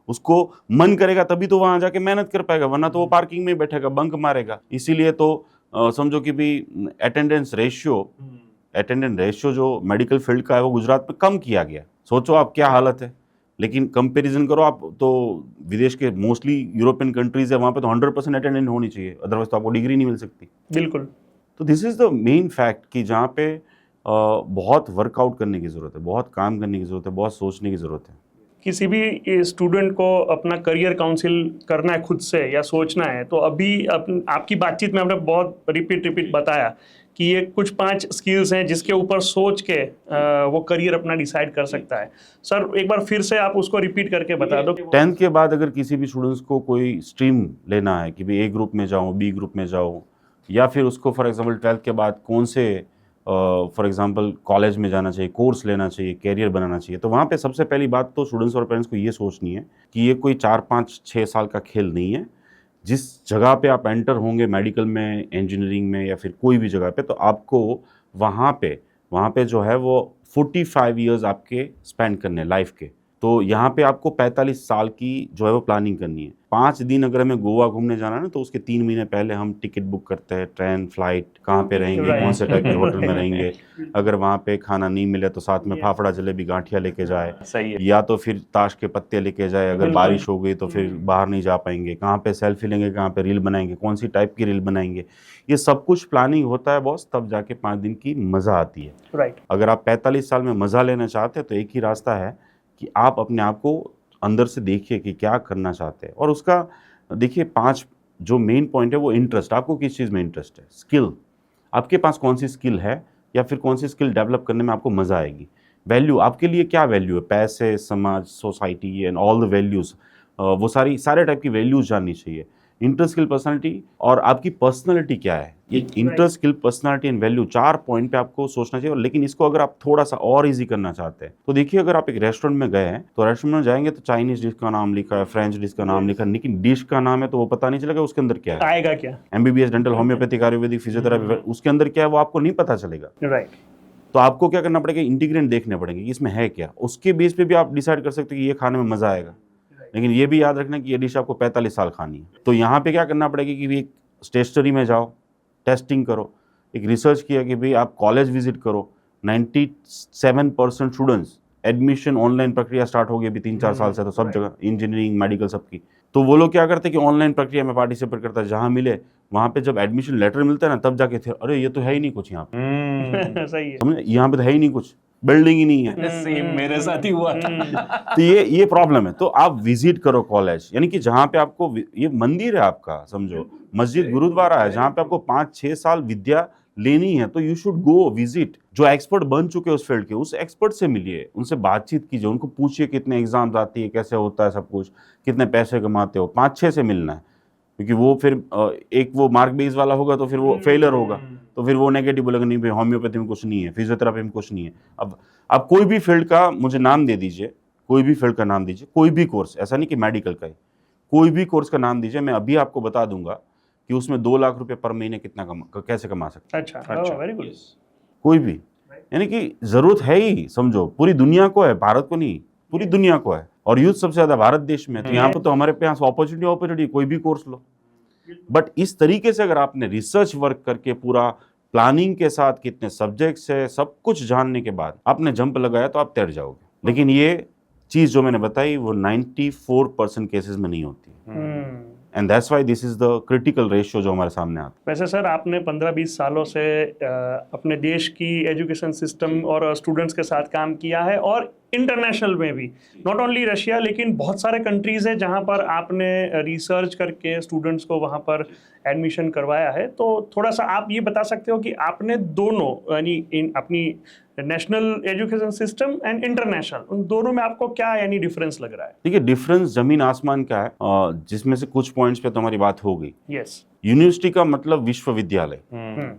उसको मन करेगा तभी तो वहाँ जाके मेहनत कर पाएगा, वरना तो वो पार्किंग में बैठेगा, बंक मारेगा. इसीलिए तो समझो कि भी अटेंडेंस रेशियो जो मेडिकल फील्ड का है वो गुजरात में कम किया गया. सोचो आप क्या हालत है. लेकिन कंपैरिजन करो आप तो विदेश के मोस्टली यूरोपियन कंट्रीज है, वहाँ पे तो 100% अटेंडेंस होनी चाहिए, अदरवाइज तो आपको डिग्री नहीं मिल सकती. बिल्कुल. तो this is the main fact कि जहाँ पे बहुत वर्कआउट करने की ज़रूरत है, बहुत काम करने की ज़रूरत है, बहुत सोचने की ज़रूरत है. किसी भी स्टूडेंट को अपना करियर काउंसिल करना है खुद से या सोचना है, तो अभी आपकी बातचीत में हमने बहुत रिपीट बताया कि ये कुछ 5 स्किल्स हैं जिसके ऊपर सोच के वो करियर अपना डिसाइड कर सकता है. सर एक बार फिर से आप उसको रिपीट करके बता दो. 10th के बाद अगर किसी भी स्टूडेंट्स को कोई स्ट्रीम लेना है कि भाई A ग्रुप में जाऊँ, B ग्रुप में जाऊँ, या फिर उसको फॉर एग्जांपल 12th के बाद कौन से फॉर एग्जांपल कॉलेज में जाना चाहिए, कोर्स लेना चाहिए, कैरियर बनाना चाहिए, तो वहाँ पे सबसे पहली बात तो स्टूडेंट्स और पेरेंट्स को ये सोचनी है कि ये कोई 4, 5, 6 साल का खेल नहीं है. जिस जगह पे आप एंटर होंगे, मेडिकल में, इंजीनियरिंग में, या फिर कोई भी जगह पे, तो आपको वहाँ पे जो है वो 45 ईयर्स आपके स्पेंड करने लाइफ के. तो यहाँ पे आपको 45 साल की जो है वो प्लानिंग करनी है. 5 दिन अगर हमें गोवा घूमने जाना है ना, तो उसके 3 महीने पहले हम टिकट बुक करते हैं, ट्रेन, फ्लाइट, कहाँ पे रहेंगे, कौन से टाइप के होटल में रहेंगे. अगर वहाँ पे खाना नहीं मिले तो साथ में फाफड़ा, जलेबी, गांठिया लेके जाए, या तो फिर ताश के पत्ते लेके जाए. अगर बारिश हो गई तो फिर बाहर नहीं जा पाएंगे. कहाँ पे सेल्फी लेंगे, कहाँ पे रील बनाएंगे, कौन सी टाइप की रील बनाएंगे, ये सब कुछ प्लानिंग होता है बॉस. तब जाके 5 दिन की मज़ा आती है. राइट. अगर आप 45 साल में मज़ा लेना चाहते हैं तो एक ही रास्ता है कि आप अपने आप को अंदर से देखिए कि क्या करना चाहते हैं. और उसका देखिए 5 जो मेन पॉइंट है वो इंटरेस्ट. आपको किस चीज़ में इंटरेस्ट है, स्किल, आपके पास कौन सी स्किल है, या फिर कौन सी स्किल डेवलप करने में आपको मज़ा आएगी. वैल्यू आपके लिए क्या वैल्यू है, पैसे, समाज, society and all the values, वो सारे टाइप की वैल्यूज जाननी चाहिए। इंटर स्किल पर्सनालिटी और आपकी पर्सनालिटी क्या है, ये inter skill personality and value 4 point पे आपको सोचना चाहिए। लेकिन इसको अगर आप थोड़ा सा और इजी करना चाहते हैं तो देखिए, अगर आप एक रेस्टोरेंट में गए हैं तो रेस्टोरेंट में जाएंगे तो चाइनीज डिश का नाम लिखा है, फ्रेंच डिश का नाम लिखा है, लेकिन डिश का नाम है तो वो पता नहीं चलेगा उसके अंदर क्या है। आएगा क्या? MBBS, dental, homeopathic, Ayurvedic, physiotherapy, उसके अंदर क्या है वो आपको नहीं पता चलेगा। राइट। तो आपको क्या करना पड़ेगा, इंटीग्रेंट देखने पड़ेंगे कि इसमें है क्या, उसके बेस पे भी आप डिसाइड कर सकते हैं कि ये खाने में मजा आएगा। लेकिन ये भी याद रखना कि ये डिश आपको 45 साल खानी है। तो यहाँ पे क्या करना पड़ेगा कि एक स्टेशनरी में जाओ, टेस्टिंग करो, एक रिसर्च किया कि भाई आप कॉलेज विजिट करो। 97% स्टूडेंट्स, एडमिशन ऑनलाइन प्रक्रिया स्टार्ट हो गई अभी 3-4 साल से, तो सब जगह इंजीनियरिंग, मेडिकल, सबकी। तो वो लोग क्या करते हैं कि ऑनलाइन प्रक्रिया में पार्टिसिपेट करता है, जहाँ मिले वहाँ पे जब एडमिशन लेटर मिलता है ना तब जाके थे, अरे ये तो है ही नहीं कुछ यहाँ पे, सही है। समझे, यहाँ पे तो है ही नहीं कुछ, बिल्डिंग ही नहीं है। सेम मेरे साथ ही हुआ था। तो ये प्रॉब्लम है। तो आप विजिट करो कॉलेज, यानी कि जहाँ पे आपको, ये मंदिर है आपका, समझो मस्जिद, गुरुद्वारा है, जहाँ पे आपको 5-6 साल विद्या लेनी है, तो यू शुड गो विजिट। जो एक्सपर्ट बन चुके हैं उस फील्ड के, उस एक्सपर्ट से मिलिए, उनसे बातचीत कीजिए, उनको पूछिए कितने एग्जाम्स आती है, कैसे होता है सब कुछ, कितने पैसे कमाते हो। 5-6 से मिलना है, क्योंकि वो फिर एक वो मार्क बेस वाला होगा तो फिर वो फेलियर होगा, तो फिर वो नेगेटिव बोलेगा, नहीं भाई होम्योपैथी में कुछ नहीं है, फिजियोथेरापी में कुछ नहीं है। अब आप कोई भी फील्ड का मुझे नाम दे दीजिए, कोई भी फील्ड का नाम दीजिए, कोई भी कोर्स, ऐसा नहीं कि मेडिकल का ही, कोई भी कोर्स का नाम दीजिए, मैं अभी आपको बता दूंगा कि उसमें 2 लाख रुपए पर महीने कैसे कमा सकते हैं। अच्छा, वेरी गुड। कोई भी, यानी कि जरूरत है ही, समझो पूरी दुनिया को है, भारत को नहीं, पूरी दुनिया को है, और यूथ सबसे ज्यादा भारत देश में है। तो यहाँ पे तो हमारे पास अपॉर्चुनिटी कोई भी कोर्स लो। बट इस तरीके से अगर आपने रिसर्च वर्क करके पूरा प्लानिंग के साथ कितने सब्जेक्ट्स है सब कुछ जानने के बाद आपने जंप लगाया तो आप तैर जाओगे। लेकिन ये चीज जो मैंने बताई वो 94% केसेस में नहीं होती, and that's why this is the critical ratio जो हमारे सामने आता है। वैसे सर, आपने 15-20 सालों से अपने देश की एजुकेशन सिस्टम और स्टूडेंट्स के साथ काम किया है, और इंटरनेशनल में भी, नॉट ओनली रशिया, लेकिन बहुत सारे कंट्रीज है जहां पर आपने रिसर्च करके स्टूडेंट्स को वहां पर एडमिशन करवाया है। तो थोड़ा सा आप ये बता सकते हो कि आपने दोनों, यानी अपनी national education system and international, उन दोनों में आपको क्या यानी डिफरेंस लग रहा है? देखिए, डिफरेंस जमीन आसमान का है, जिसमें से कुछ पॉइंट्स पे तो हमारी बात हो गई। यस। यूनिवर्सिटी का मतलब विश्वविद्यालय,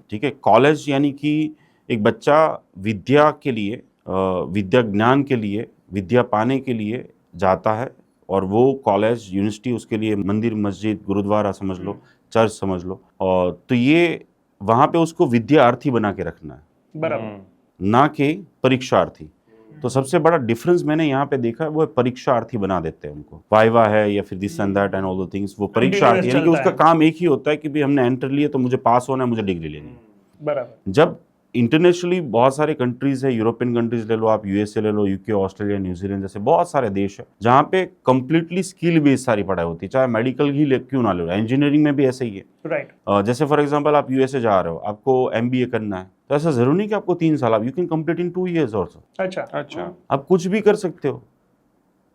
ठीक है। कॉलेज यानी कि एक बच्चा विद्या के लिए, विद्या ज्ञान के लिए, विद्या पाने के लिए जाता है, और वो कॉलेज, यूनिवर्सिटी उसके लिए मंदिर, मस्जिद, गुरुद्वारा समझ लो, चर्च समझ लो, और तो ये वहाँ पे उसको विद्यार्थी बना के रखना है, बराबर, ना कि परीक्षार्थी। तो सबसे बड़ा डिफरेंस मैंने यहाँ पे देखा है वो है परीक्षार्थी बना देते हैं उनको, वाइवा है या फिर this and that and all the things, वो परीक्षार्थी, यानी कि उसका काम एक ही होता है कि भाई हमने एंटर लिया तो मुझे पास होना है, मुझे डिग्री लेनी है। बराबर। जब इंटरनेशनली बहुत सारे कंट्रीज है, यूरोपियन कंट्रीज ले लो आप, यूएसए ले लो, यूके, ऑस्ट्रेलिया, न्यूजीलैंड जैसे बहुत सारे देश है जहाँ पे कंप्लीटली स्किल बेस्ड सारी पढ़ाई होती है, चाहे मेडिकल ही क्यों ना लो, इंजीनियरिंग में भी ऐसे ही है। राइट। जैसे फॉर एग्जांपल आप यूएसए जा रहे हो, आपको एमबीए करना है, तो ऐसा जरूरी नहीं कि आपको 3 साल, आप you can complete in 2 years also. अच्छा। आप कुछ भी कर सकते हो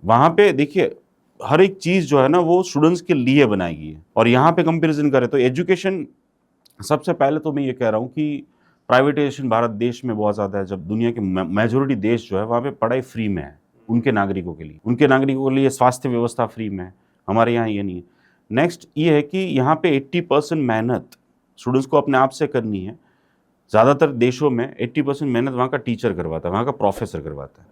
वहां पे। देखिए, हर एक चीज जो है ना वो स्टूडेंट्स के लिए बनाई गई है। और यहाँ पे कंपैरिजन करें तो एजुकेशन, सबसे पहले तो मैं ये कह रहा हूँ कि प्राइवेटाइजेशन भारत देश में बहुत ज़्यादा है। जब दुनिया के मेजोरिटी देश जो है वहाँ पे पढ़ाई फ्री में है उनके नागरिकों के लिए, उनके नागरिकों के लिए स्वास्थ्य व्यवस्था फ्री में है, हमारे यहाँ ये नहीं है। नेक्स्ट ये है कि यहाँ पे 80% मेहनत स्टूडेंट्स को अपने आप से करनी है। ज़्यादातर देशों में 80% मेहनत वहाँ का टीचर करवाता है, वहाँ का प्रोफेसर करवाता है।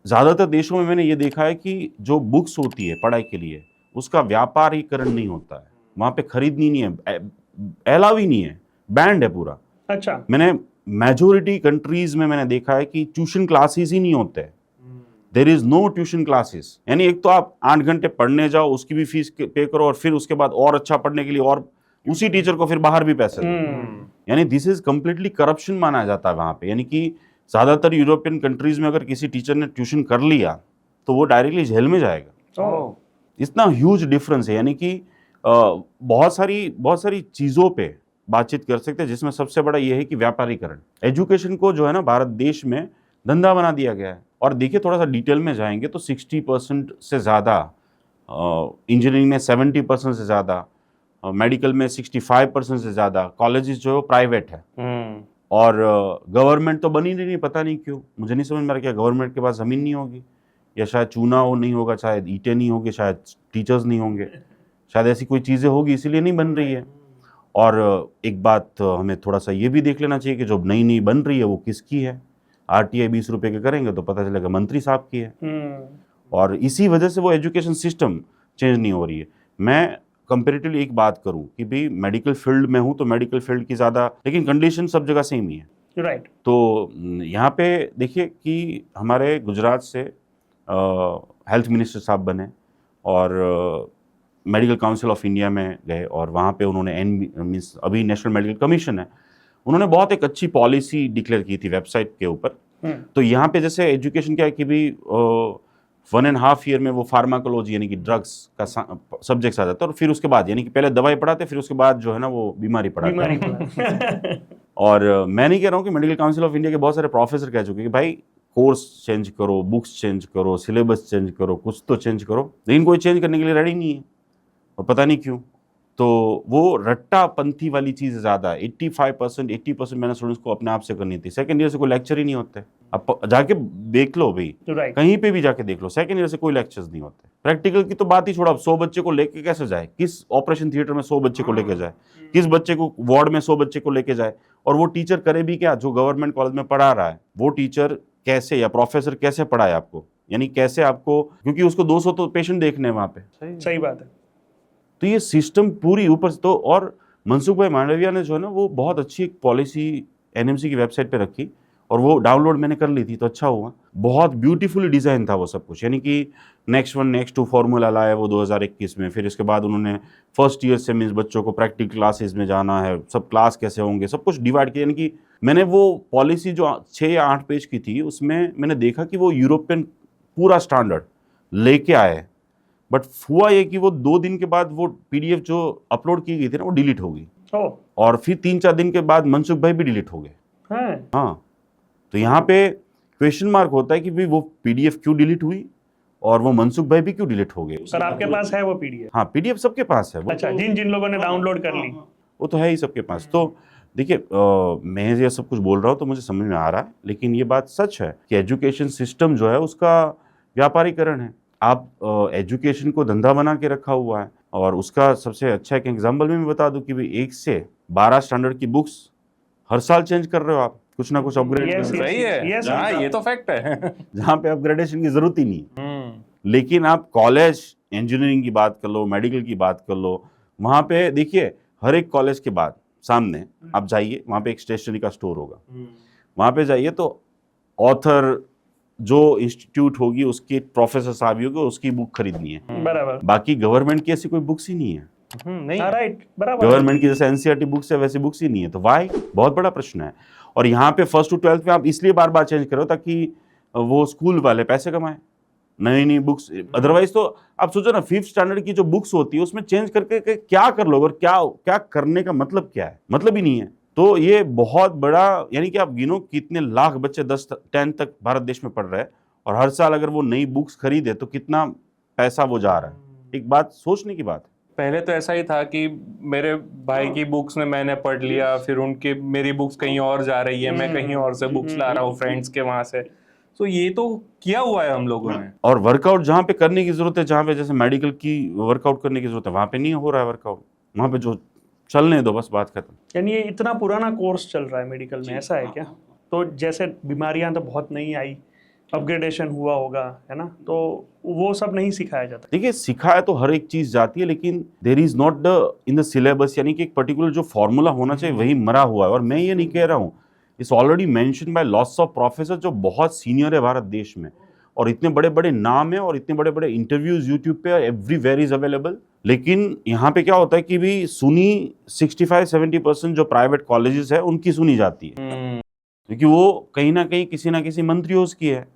ज़्यादातर देशों में मैंने ये देखा है कि जो बुक्स होती है पढ़ाई के लिए उसका व्यापारीकरण नहीं होता है, वहाँ पे खरीदनी नहीं है, अलाउ ही नहीं है, बैंड है पूरा। अच्छा। मैंने मेजोरिटी कंट्रीज में मैंने देखा है कि ट्यूशन क्लासेस ही नहीं होते, there is no tuition classes. यानी एक तो आप 8 घंटे पढ़ने जाओ, उसकी भी फीस पे करो, और फिर उसके बाद और अच्छा पढ़ने के लिए और उसी टीचर को फिर बाहर भी पैसे दो। यानी दिस इज कंप्लीटली करप्शन माना जाता है वहां पे। यानी कि ज्यादातर यूरोपियन कंट्रीज में अगर किसी टीचर ने ट्यूशन कर लिया तो वो डायरेक्टली जेल में जाएगा। इतना ह्यूज डिफरेंस है। यानी कि बहुत सारी चीजों पे बातचीत कर सकते हैं, जिसमें सबसे बड़ा ये है कि व्यापारीकरण। एजुकेशन को जो है ना भारत देश में धंधा बना दिया गया है। और देखिए, थोड़ा सा डिटेल में जाएंगे तो 60% से ज़्यादा, इंजीनियरिंग में 70% से ज़्यादा, मेडिकल में 65% से ज़्यादा कॉलेजेस जो है प्राइवेट है। और गवर्नमेंट तो बनी नहीं, पता नहीं क्यों, मुझे नहीं समझ में आ रहा, क्या गवर्नमेंट के पास ज़मीन नहीं होगी, या शायद चूना वो नहीं होगा, शायद ईंटें नहीं होगी, शायद टीचर्स नहीं होंगे, शायद ऐसी कोई चीज़ें होगी इसीलिए नहीं बन रही है। और एक बात हमें थोड़ा सा ये भी देख लेना चाहिए कि जो नई नई बन रही है वो किसकी है। RTI 20 रुपये के करेंगे तो पता चलेगा मंत्री साहब की है, और इसी वजह से वो एजुकेशन सिस्टम चेंज नहीं हो रही है। मैं कंपेरेटिवली एक बात करूं कि भाई मेडिकल फील्ड में हूं तो मेडिकल फील्ड की ज़्यादा, लेकिन कंडीशन सब जगह सेम ही है, राइट। तो यहाँ पे देखिए कि हमारे गुजरात से हेल्थ मिनिस्टर साहब बने और मेडिकल काउंसिल ऑफ इंडिया में गए, और वहाँ पे उन्होंने मीन्स अभी नेशनल मेडिकल कमीशन है, उन्होंने बहुत एक अच्छी पॉलिसी डिक्लेयर की थी वेबसाइट के ऊपर। तो यहाँ पे जैसे एजुकेशन क्या है कि भी 1.5 ईयर में वो फार्माकोलॉजी यानी कि ड्रग्स का सब्जेक्ट आ जाता है, और फिर उसके बाद यानी कि पहले दवाई पढ़ाते, फिर उसके बाद जो है ना वो बीमारी पढ़ाते। और मैं नहीं कह रहा हूँ कि मेडिकल काउंसिल ऑफ इंडिया के बहुत सारे प्रोफेसर कह चुके कि भाई कोर्स चेंज करो, बुक्स चेंज करो, सिलेबस चेंज करो, कुछ तो चेंज करो, लेकिन कोई चेंज करने के लिए रेडी नहीं है, और पता नहीं क्यों। तो वो रट्टापंथी वाली चीज़ ज़्यादा है। 80% मैंने स्टूडेंट्स को अपने आप से करनी थी। सेकंड ईयर से कोई लेक्चर ही नहीं होते, अब जाके देख लो भाई, कहीं पे भी जाके देख लो, सेकंड ईयर से कोई लेक्चर्स नहीं होते। प्रैक्टिकल की तो बात ही छोड़ो, अब 100 बच्चे को लेके कैसे जाए, किस ऑपरेशन थिएटर में 100 बच्चे को लेके जाए, किस बच्चे को वार्ड में 100 बच्चे को लेके जाए, और वो टीचर करे भी क्या, जो गवर्नमेंट कॉलेज में पढ़ा रहा है वो टीचर कैसे या प्रोफेसर कैसे पढ़ाए आपको, यानी कैसे आपको, क्योंकि उसको 200 तो पेशेंट देखने हैं वहाँ पे। सही बात है। तो ये सिस्टम पूरी ऊपर से तो, और मनसुख भाई मांडविया ने जो है ना वो बहुत अच्छी एक पॉलिसी NMC की वेबसाइट पे रखी, और वो डाउनलोड मैंने कर ली थी तो अच्छा हुआ, बहुत ब्यूटीफुली डिज़ाइन था वो सब कुछ, यानी कि नेक्स्ट 1 नेक्स्ट 2 फॉर्मूला लाया वो 2021 में। फिर इसके बाद उन्होंने फर्स्ट ईयर से मीन्स बच्चों को प्रैक्टिकल क्लासेस में जाना है, सब क्लास कैसे होंगे, सब कुछ डिवाइड किया। यानी कि मैंने वो पॉलिसी जो 6 या 8 पेज की थी उसमें मैंने देखा कि वो यूरोपियन पूरा स्टैंडर्ड लेके आए, बट हुआ ये कि वो 2 दिन के बाद वो PDF जो अपलोड की गई थी ना वो डिलीट हो गई, और फिर 3-4 दिन के बाद मनसुख भाई भी डिलीट हो गए। हाँ, तो यहाँ पे क्वेश्चन मार्क होता है कि भाई वो PDF क्यों डिलीट हुई, और वो मनसुख भाई भी क्यों डिलीट हो गए। सर आपके पास है वो PDF? हाँ, PDF सबके पास है। अच्छा, जिन लोगों ने डाउनलोड कर ली वो तो है ही सबके पास। तो देखिए मैं ये सब कुछ बोल रहा हूँ तो मुझे समझ में आ रहा है, लेकिन ये बात सच है कि एजुकेशन सिस्टम जो है उसका व्यापारीकरण है। आप एजुकेशन को धंधा बना के रखा हुआ है, और उसका सबसे अच्छा एक एग्जाम्पल मैं बता दूं कि भाई 1 से 12 स्टैंडर्ड की बुक्स हर साल चेंज कर रहे हो आप, कुछ ना कुछ अपग्रेड। सही है, ये तो फैक्ट है। जहाँ पे अपग्रेडेशन की जरूरत ही नहीं। लेकिन आप कॉलेज इंजीनियरिंग की बात कर लो, मेडिकल की बात कर लो, वहाँ पे देखिए हर एक कॉलेज के बाद सामने आप जाइए, वहाँ पे एक स्टेशनरी का स्टोर होगा, वहाँ पे जाइए तो ऑथर जो इंस्टीट्यूट होगी उसके प्रोफेसर साहब होगी, उसकी बुक खरीदनी है। बराबर। बाकी गवर्नमेंट की ऐसी कोई बुक्स ही नहीं है। नहीं, राइट, बराबर। गवर्नमेंट की जैसे NCERT बुक्स है वैसी बुक्स ही नहीं है, तो वाई, बहुत बड़ा प्रश्न है। और यहाँ पे 1st to 12th में आप इसलिए बार बार चेंज करो ताकि वो स्कूल वाले पैसे कमाएं, नई बुक्स। अदरवाइज तो आप सोचो ना 5th स्टैंडर्ड की जो बुक्स होती है उसमें चेंज करके क्या कर लो, और क्या करने का मतलब क्या है, मतलब ही नहीं है। तो ये बहुत बड़ा, यानी कि आप गिनो कितने लाख बच्चे 10-10 तक भारत देश में पढ़ रहे हैं, और हर साल अगर वो नई बुक्स खरीदे तो कितना पैसा वो जा रहा है। एक बात सोचने की बात है। पहले तो ऐसा ही था कि मेरे भाई की बुक्स ने मैंने पढ़ लिया, फिर उनके मेरी बुक्स कहीं और जा रही है, मैं कहीं और से बुक्स ला रहा हूँ फ्रेंड्स के वहां से। तो ये तो किया हुआ है हम लोगों ने। और वर्कआउट जहाँ पे करने की जरूरत है, जहाँ पे जैसे मेडिकल की वर्कआउट करने की जरूरत है, वहाँ पे नहीं हो रहा है वर्कआउट, वहाँ पे जो चलने दो बस, बात खत्म। यानी ये इतना पुराना कोर्स चल रहा है मेडिकल में, ऐसा है क्या? तो जैसे बीमारियां तो बहुत नहीं आई, अपग्रेडेशन हुआ होगा, है ना, तो वो सब नहीं सिखाया जाता। देखिए सिखाया तो हर एक चीज जाती है, लेकिन there is not the in the syllabus, यानी कि एक पर्टिकुलर जो फॉर्मूला होना चाहिए वही मरा हुआ है। और मैं ये नहीं कह रहा हूँ, it's already mention by lots of professor जो बहुत सीनियर है भारत देश में, और इतने बड़े बड़े नाम है, और इतने बड़े बड़े इंटरव्यूज यूट्यूब पे एवरीवेयर इज अवेलेबल। लेकिन यहाँ पे क्या होता है कि भी सुनी 65-70% जो प्राइवेट कॉलेजेस है उनकी सुनी जाती है, क्योंकि वो कहीं ना कहीं किसी ना किसी मंत्री की है,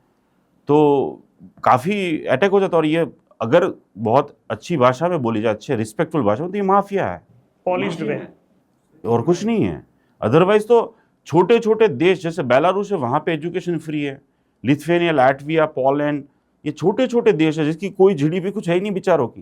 तो काफ़ी अटैक हो जाता है। और ये अगर बहुत अच्छी भाषा में बोली जाए, अच्छे रिस्पेक्टफुल भाषा में, तो ये माफिया है, पॉलिश्ड वे, और कुछ नहीं है। अदरवाइज तो छोटे छोटे देश जैसे बेलारूस है, वहाँ पे एजुकेशन फ्री है, लिथुआनिया, लाटविया, पोलैंड, ये छोटे छोटे देश है जिसकी कोई GDP कुछ है ही नहीं बेचारों की,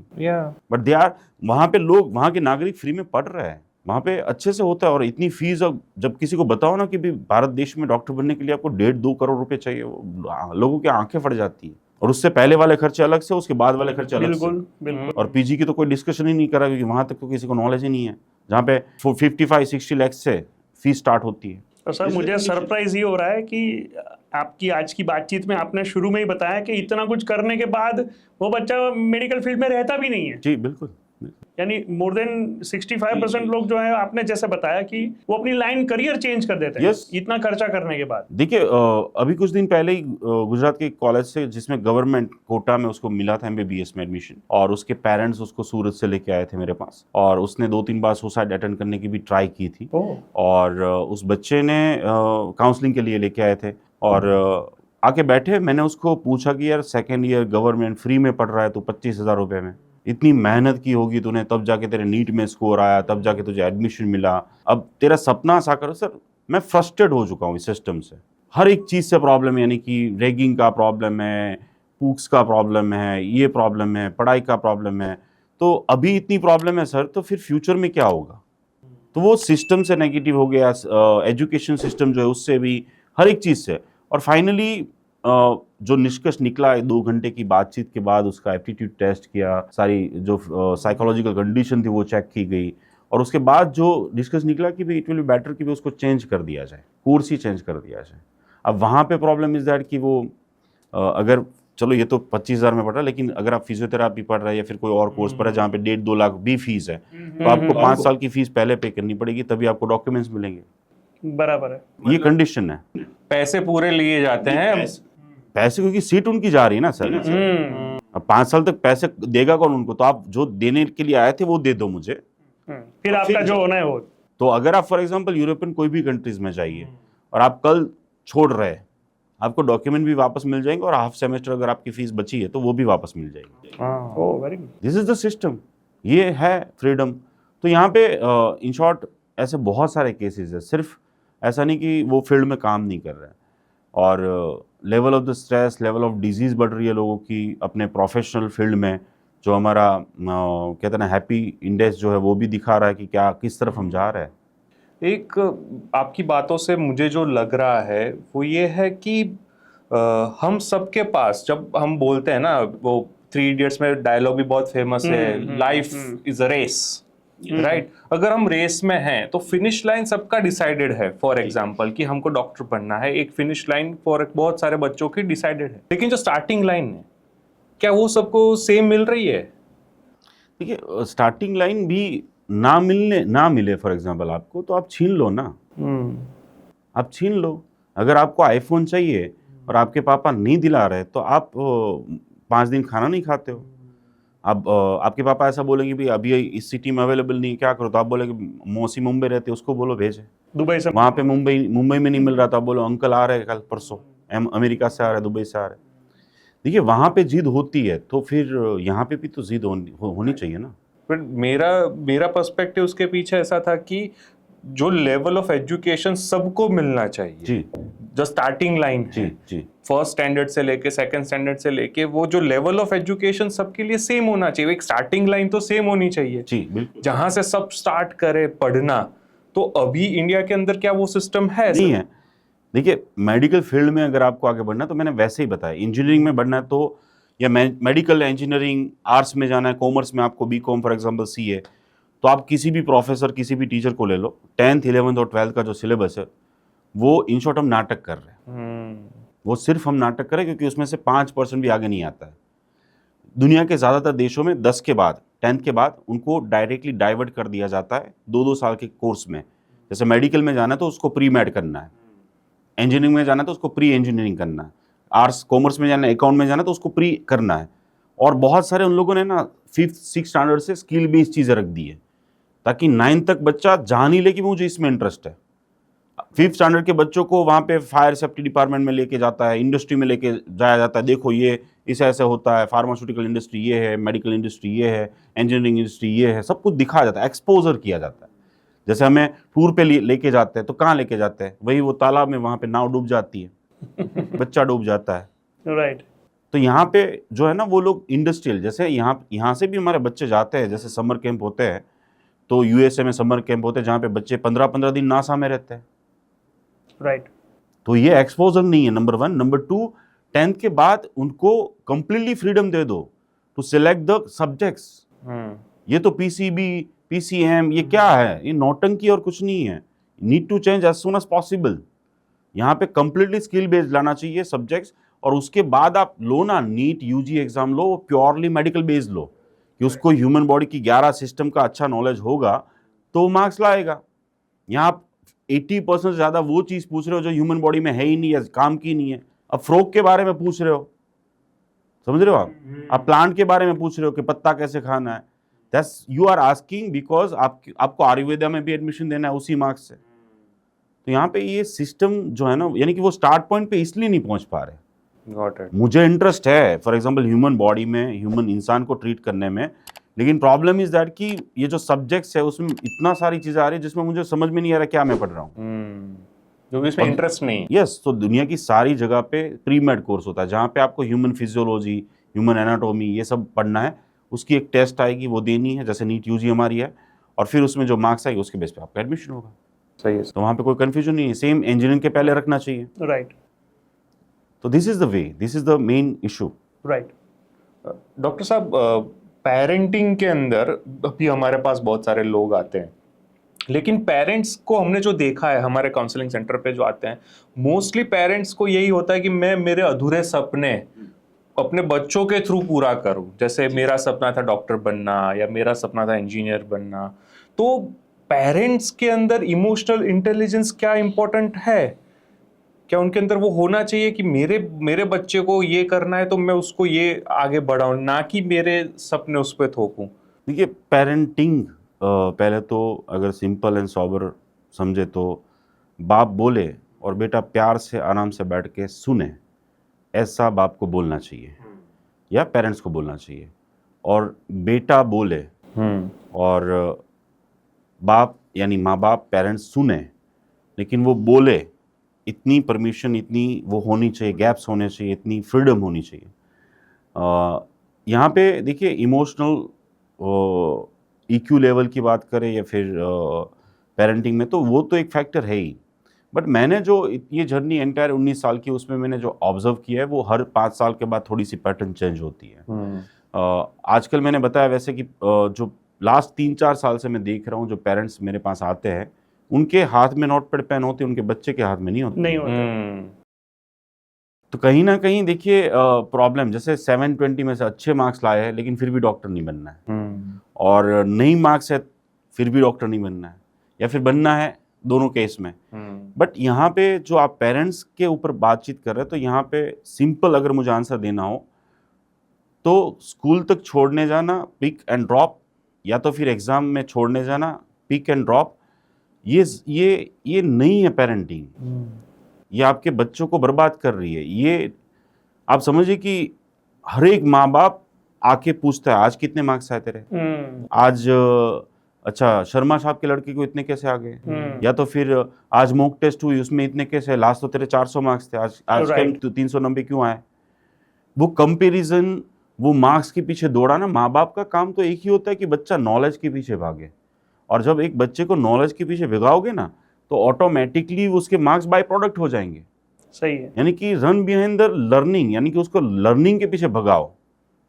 बट दे आर, वहाँ पे लोग, वहाँ के नागरिक फ्री में पढ़ रहे हैं, वहाँ पे अच्छे से होता है। और इतनी फीस, अब जब किसी को बताओ ना कि भाई भारत देश में डॉक्टर बनने के लिए आपको 1.5-2 करोड़ रुपए चाहिए, वो लोगों की आंखें फट जाती है। और उससे पहले वाले खर्चे अलग से, उसके बाद वाले खर्चे अलग से। बिल्कुल बिल्कुल। और पीजी की तो कोई डिस्कशन ही नहीं करा, क्योंकि वहां तक तो किसी को नॉलेज ही नहीं है, जहाँ पे 55-60 लाख से फीस स्टार्ट होती है। तो सर मुझे सरप्राइज ये हो रहा है कि आपकी आज की बातचीत में आपने शुरू में ही बताया कि इतना कुछ करने के बाद वो बच्चा मेडिकल फील्ड में रहता भी नहीं है। जी बिल्कुल। यानी मोर देन 65% लोग जो है, आपने जैसे बताया कि वो अपनी लाइन करियर चेंज कर देते हैं Yes. इतना खर्चा करने के बाद। देखिए अभी कुछ दिन पहले ही गुजरात के कॉलेज से, जिसमें गवर्नमेंट कोटा में उसको मिला था MBBS में एडमिशन, और उसके पेरेंट्स उसको सूरत से लेके आए थे मेरे पास, और उसने 2-3 बार सुसाइड अटेम्प्ट करने की भी ट्राई की थी। और उस बच्चे ने काउंसलिंग के लिए लेके आए थे, और आके बैठे, मैंने उसको पूछा कि यार सेकेंड ईयर गवर्नमेंट फ्री में पढ़ रहा है तो 25,000 रुपये में, इतनी मेहनत की होगी तूने, तब जाके तेरे नीट में स्कोर आया, तब जाके तुझे एडमिशन मिला, अब तेरा सपना साकार। सर मैं फ्रस्ट्रेट हो चुका हूँ इस सिस्टम से, हर एक चीज़ से प्रॉब्लम है, यानी कि रैगिंग का प्रॉब्लम है, पूक्स का प्रॉब्लम है, ये प्रॉब्लम है, पढ़ाई का प्रॉब्लम है। तो अभी इतनी प्रॉब्लम है सर, तो फिर फ्यूचर में क्या होगा? तो वो सिस्टम से नेगेटिव हो गया, एजुकेशन सिस्टम जो है उससे भी, हर एक चीज़ से। और फाइनली जो निष्कर्ष निकला 2 घंटे की बातचीत के बाद, उसका एप्टीट्यूड टेस्ट किया, सारी जो साइकोलॉजिकल कंडीशन थी वो चेक की गई, और उसके बाद जो निष्कर्ष निकला कि भाई इट विल बी बेटर कि भी उसको चेंज कर दिया जाए, कोर्स ही चेंज कर दिया जाए। अब वहाँ पे प्रॉब्लम इज दैट कि वो अगर, चलो ये तो 25,000 में पढ़ रहा है, लेकिन अगर आप फिजियोथेरापी पढ़ रहे हैं या फिर कोई और कोर्स पढ़ रहे हैं जहाँ पे 1.5-2 लाख भी फीस है, तो आपको 5 साल की फीस पहले पे करनी पड़ेगी, तभी आपको डॉक्यूमेंट्स मिलेंगे। बराबर है, ये कंडीशन है। पैसे पूरे लिए जाते हैं। पैसे, क्योंकि सीट उनकी जा रही है ना सर। अब 5 साल तक पैसे देगा कौन उनको? तो आप जो देने के लिए आए थे वो दे दो मुझे, फिर आपका जो होना है वो। तो अगर आप फॉर एग्जांपल यूरोपियन कोई भी कंट्रीज में जाइए और आप कल छोड़ रहे हैं, आपको डॉक्यूमेंट भी वापस मिल जाएंगे, और हाफ सेमेस्टर अगर आपकी फीस बची है तो वो भी वापस मिल जाएगी। Oh very good. This is the system, ये है फ्रीडम। तो यहाँ पे इन शॉर्ट ऐसे बहुत सारे केसेस है, सिर्फ ऐसा नहीं कि वो फील्ड में काम नहीं कर रहे हैं, और level of the stress, level of disease बढ़ रही है लोगों की अपने प्रोफेशनल फील्ड में। जो हमारा कहते हैं ना हैप्पी इंडेक्स जो है वो भी दिखा रहा है कि क्या, किस तरफ हम जा रहे हैं। एक आपकी बातों से मुझे जो लग रहा है वो ये है कि हम सबके पास, जब हम बोलते हैं ना, वो 3 इडियट्स में डायलॉग भी बहुत फेमस है, life is a race, right? अगर हम रेस में हैं तो फिनिश लाइन सबका डिसाइडेड है। फॉर एग्जांपल कि हमको डॉक्टर बनना है, एक फिनिश लाइन फॉर बहुत सारे बच्चों की डिसाइडेड है, लेकिन जो स्टार्टिंग लाइन है, क्या वो सबको सेम मिल रही है? देखिए स्टार्टिंग लाइन भी ना मिले फॉर एग्जांपल आपको, तो आप छीन लो ना, आप छीन लो। अगर आपको आईफोन चाहिए और आपके पापा नहीं दिला रहे, तो आप 5 दिन खाना नहीं खाते हो। अब आपके पापा ऐसा बोलेंगे भी अभी इस सिटी में अवेलेबल नहीं, क्या करो? तो आप बोलेंगे मौसी मुंबई रहते, उसको बोलो भेजे दुबई से। वहाँ पे मुंबई में नहीं मिल रहा था, बोलो अंकल आ रहे हैं कल परसों, अमेरिका से आ रहे हैं, दुबई से आ रहे हैं। देखिए वहाँ पे जिद होती है, तो फिर यहाँ पे भी तो जिद होनी चाहिए ना। बट मेरा पर्सपेक्टिव उसके पीछे ऐसा था कि जो लेवल ऑफ एजुकेशन सबको मिलना चाहिए जी, जो स्टार्टिंग लाइन जी, है, जी, फर्स्ट स्टैंडर्ड से लेके सेकंड स्टैंडर्ड से लेके, वो जो लेवल ऑफ एजुकेशन सबके लिए सेम होना चाहिए। एक स्टार्टिंग लाइन तो सेम होनी चाहिए जी, बिल्कुल। जहां से सब स्टार्ट करे पढ़ना। तो अभी इंडिया के अंदर क्या वो सिस्टम है? नहीं है। देखिए मेडिकल फील्ड में अगर आपको आगे बढ़ना है, तो मैंने वैसे ही बताया, इंजीनियरिंग में बढ़ना है तो, या मेडिकल इंजीनियरिंग, आर्ट्स में जाना है, कॉमर्स में आपको बीकॉम फॉर एग्जांपल CA, तो आप किसी भी प्रोफेसर, किसी भी टीचर को ले लो, 10th 11th और 12th का जो सिलेबस है वो इन शॉर्ट हम नाटक कर रहे हैं। वो सिर्फ हम नाटक करें, क्योंकि उसमें से 5% भी आगे नहीं आता है। दुनिया के ज़्यादातर देशों में 10 के बाद, 10th के बाद उनको डायरेक्टली डाइवर्ट कर दिया जाता है 2-2 साल के कोर्स में। जैसे मेडिकल में जाना है तो उसको प्री मेड करना है, इंजीनियरिंग में जाना है तो उसको प्री इंजीनियरिंग करना है, आर्ट्स कॉमर्स में जाना है, अकाउंट में जाना है तो उसको प्री करना है। और बहुत सारे उन लोगों ने ना 5th-6th स्टैंडर्ड से स्किल बेस्ड चीज़ें रख दी है, ताकि 9th तक बच्चा जान ही ले कि मुझे इसमें इंटरेस्ट है। 5th स्टैंडर्ड के बच्चों को वहाँ पे फायर सेफ्टी डिपार्टमेंट में लेके जाता है, इंडस्ट्री में लेके जाया जाता है, देखो ये इस ऐसे होता है, फार्मास्यूटिकल इंडस्ट्री ये है, मेडिकल इंडस्ट्री ये है, इंजीनियरिंग इंडस्ट्री ये है, सब कुछ दिखाया जाता है, एक्सपोजर किया जाता है। जैसे हमें टूर पे लेके जाते हैं, तो कहाँ लेके जाते हैं? वही वो तालाब में, वहाँ पे नाव डूब जाती है, बच्चा डूब जाता है, राइट। तो यहाँ पे जो है ना वो लोग इंडस्ट्रियल, जैसे यहाँ से भी हमारे बच्चे जाते हैं, जैसे समर कैंप होते हैं, तो यूएसए में समर कैंप होते हैं जहाँ पे बच्चे 15-15 दिन नासा में रहते हैं। राइट। तो ये एक्सपोजर नहीं है, नंबर 1। नंबर 2, 10th के बाद उनको कंप्लीटली फ्रीडम दे दो टू सिलेक्ट द सब्जेक्ट्स। ये तो पीसीबी, पीसीएम, ये क्या है? ये नौटंकी और कुछ नहीं है। Need to change as soon as possible. यहाँ पे कंप्लीटली स्किल बेस्ड लाना चाहिए सब्जेक्ट्स, और उसके बाद आप लो ना नीट यूजी एग्जाम लो, वो प्योरली मेडिकल बेस्ड लो कि उसको ह्यूमन बॉडी की 11 सिस्टम का अच्छा नॉलेज होगा तो मार्क्स लाएगा। यहाँ आप 80% से ज्यादा वो चीज पूछ रहे हो जो ह्यूमन बॉडी में है ही नहीं है, काम की नहीं है। अब फ्रॉग के बारे में पूछ रहे हो, समझ रहे हो आप प्लांट के बारे में पूछ रहे हो कि पत्ता कैसे खाना है। That's you are asking because आपको आयुर्वेदा में भी एडमिशन देना है उसी मार्क्स से। तो यहाँ पे ये सिस्टम जो है ना, यानी कि वो स्टार्ट पॉइंट पे इसलिए नहीं पहुंच पा रहे। Got it. मुझे इंटरेस्ट है फॉर एग्जांपल ह्यूमन बॉडी में, ह्यूमन इंसान को ट्रीट करने में, लेकिन प्रॉब्लम इज दैट कि ये जो सब्जेक्ट्स है उसमें इतना सारी चीजें आ रही है जिसमें मुझे समझ में नहीं आ रहा क्या मैं पढ़ रहा हूँ। जो इसमें इंटरेस्ट नहीं। यस, तो दुनिया की सारी जगह पे प्री मेड कोर्स होता है जहाँ पे आपको ह्यूमन फिजियोलॉजी, ह्यूमन एनाटॉमी ये सब पढ़ना है। उसकी एक टेस्ट आएगी, वो देनी है, जैसे नीट यूजी हमारी है, और फिर उसमें जो मार्क्स आएगी उसके बेस पे आपका एडमिशन होगा। सही है। तो वहाँ पे कोई कंफ्यूजन नहीं है। सेम इंजीनियरिंग के पहले रखना चाहिए। राइट। तो this is the way, this is the main issue. Right. Doctor साहब, पेरेंटिंग के अंदर अभी हमारे पास बहुत सारे लोग आते हैं, लेकिन पेरेंट्स को हमने जो देखा है हमारे काउंसलिंग सेंटर पे जो आते हैं, मोस्टली पेरेंट्स को यही होता है कि मैं मेरे अधूरे सपने अपने बच्चों के थ्रू पूरा करूं। जैसे मेरा सपना था डॉक्टर बनना, या मेरा सपना था इंजीनियर बनना। तो पेरेंट्स के अंदर इमोशनल इंटेलिजेंस क्या इंपॉर्टेंट है? क्या उनके अंदर वो होना चाहिए कि मेरे बच्चे को ये करना है तो मैं उसको ये आगे बढ़ाऊं, ना कि मेरे सपने उस पर थोपूं? देखिए, पेरेंटिंग पहले तो अगर सिंपल एंड सॉबर समझे तो बाप बोले और बेटा प्यार से आराम से बैठ के सुने, ऐसा बाप को बोलना चाहिए या पेरेंट्स को बोलना चाहिए। और बेटा बोले और बाप यानी माँ बाप पेरेंट्स सुने, लेकिन वो बोले, इतनी परमिशन, इतनी वो होनी चाहिए, गैप्स होने चाहिए, इतनी फ्रीडम होनी चाहिए। यहाँ पे देखिए इमोशनल EQ लेवल की बात करें या फिर पेरेंटिंग में, तो वो तो एक फैक्टर है ही। बट मैंने जो ये जर्नी एंटायर 19 साल की, उसमें मैंने जो ऑब्जर्व किया है वो हर 5 साल के बाद थोड़ी सी पैटर्न चेंज होती है। आजकल मैंने बताया वैसे कि जो लास्ट 3-4 साल से मैं देख रहा हूँ, जो पेरेंट्स मेरे पास आते हैं उनके हाथ में नोटपैड पेन होते, उनके बच्चे के हाथ में नहीं होते। नहीं होता। तो कहीं ना कहीं देखिए प्रॉब्लम, जैसे 720 में से अच्छे मार्क्स लाए हैं लेकिन फिर भी डॉक्टर नहीं बनना है, और नहीं मार्क्स है फिर भी डॉक्टर नहीं बनना है, या फिर बनना है, दोनों केस में। बट यहाँ पे जो आप पेरेंट्स के ऊपर बातचीत कर रहे हैं, तो यहाँ पे सिंपल अगर मुझे आंसर देना हो तो स्कूल तक छोड़ने जाना, पिक एंड ड्रॉप, या तो फिर एग्जाम में छोड़ने जाना, पिक एंड ड्रॉप, ये नहीं है पेरेंटिंग। ये आपके बच्चों को बर्बाद कर रही है। ये आप समझिए कि हर एक माँ बाप आके पूछता है आज कितने मार्क्स आए तेरे, आज अच्छा शर्मा साहब के लड़के को इतने कैसे आ गए, या तो फिर आज मॉक टेस्ट हुई उसमें इतने कैसे, लास्ट तो तेरे 400 मार्क्स थे, आज के 390 क्यों आए। वो कंपैरिजन, वो मार्क्स के पीछे दौड़ा ना। माँ बाप का काम तो एक ही होता है कि बच्चा नॉलेज के पीछे भागे, और जब एक बच्चे को नॉलेज के पीछे भगाओगे ना तो ऑटोमेटिकली उसके मार्क्स बाय प्रोडक्ट हो जाएंगे। सही है। यानी कि रन बिहाइंड द लर्निंग, यानी कि उसको लर्निंग के पीछे भगाओ,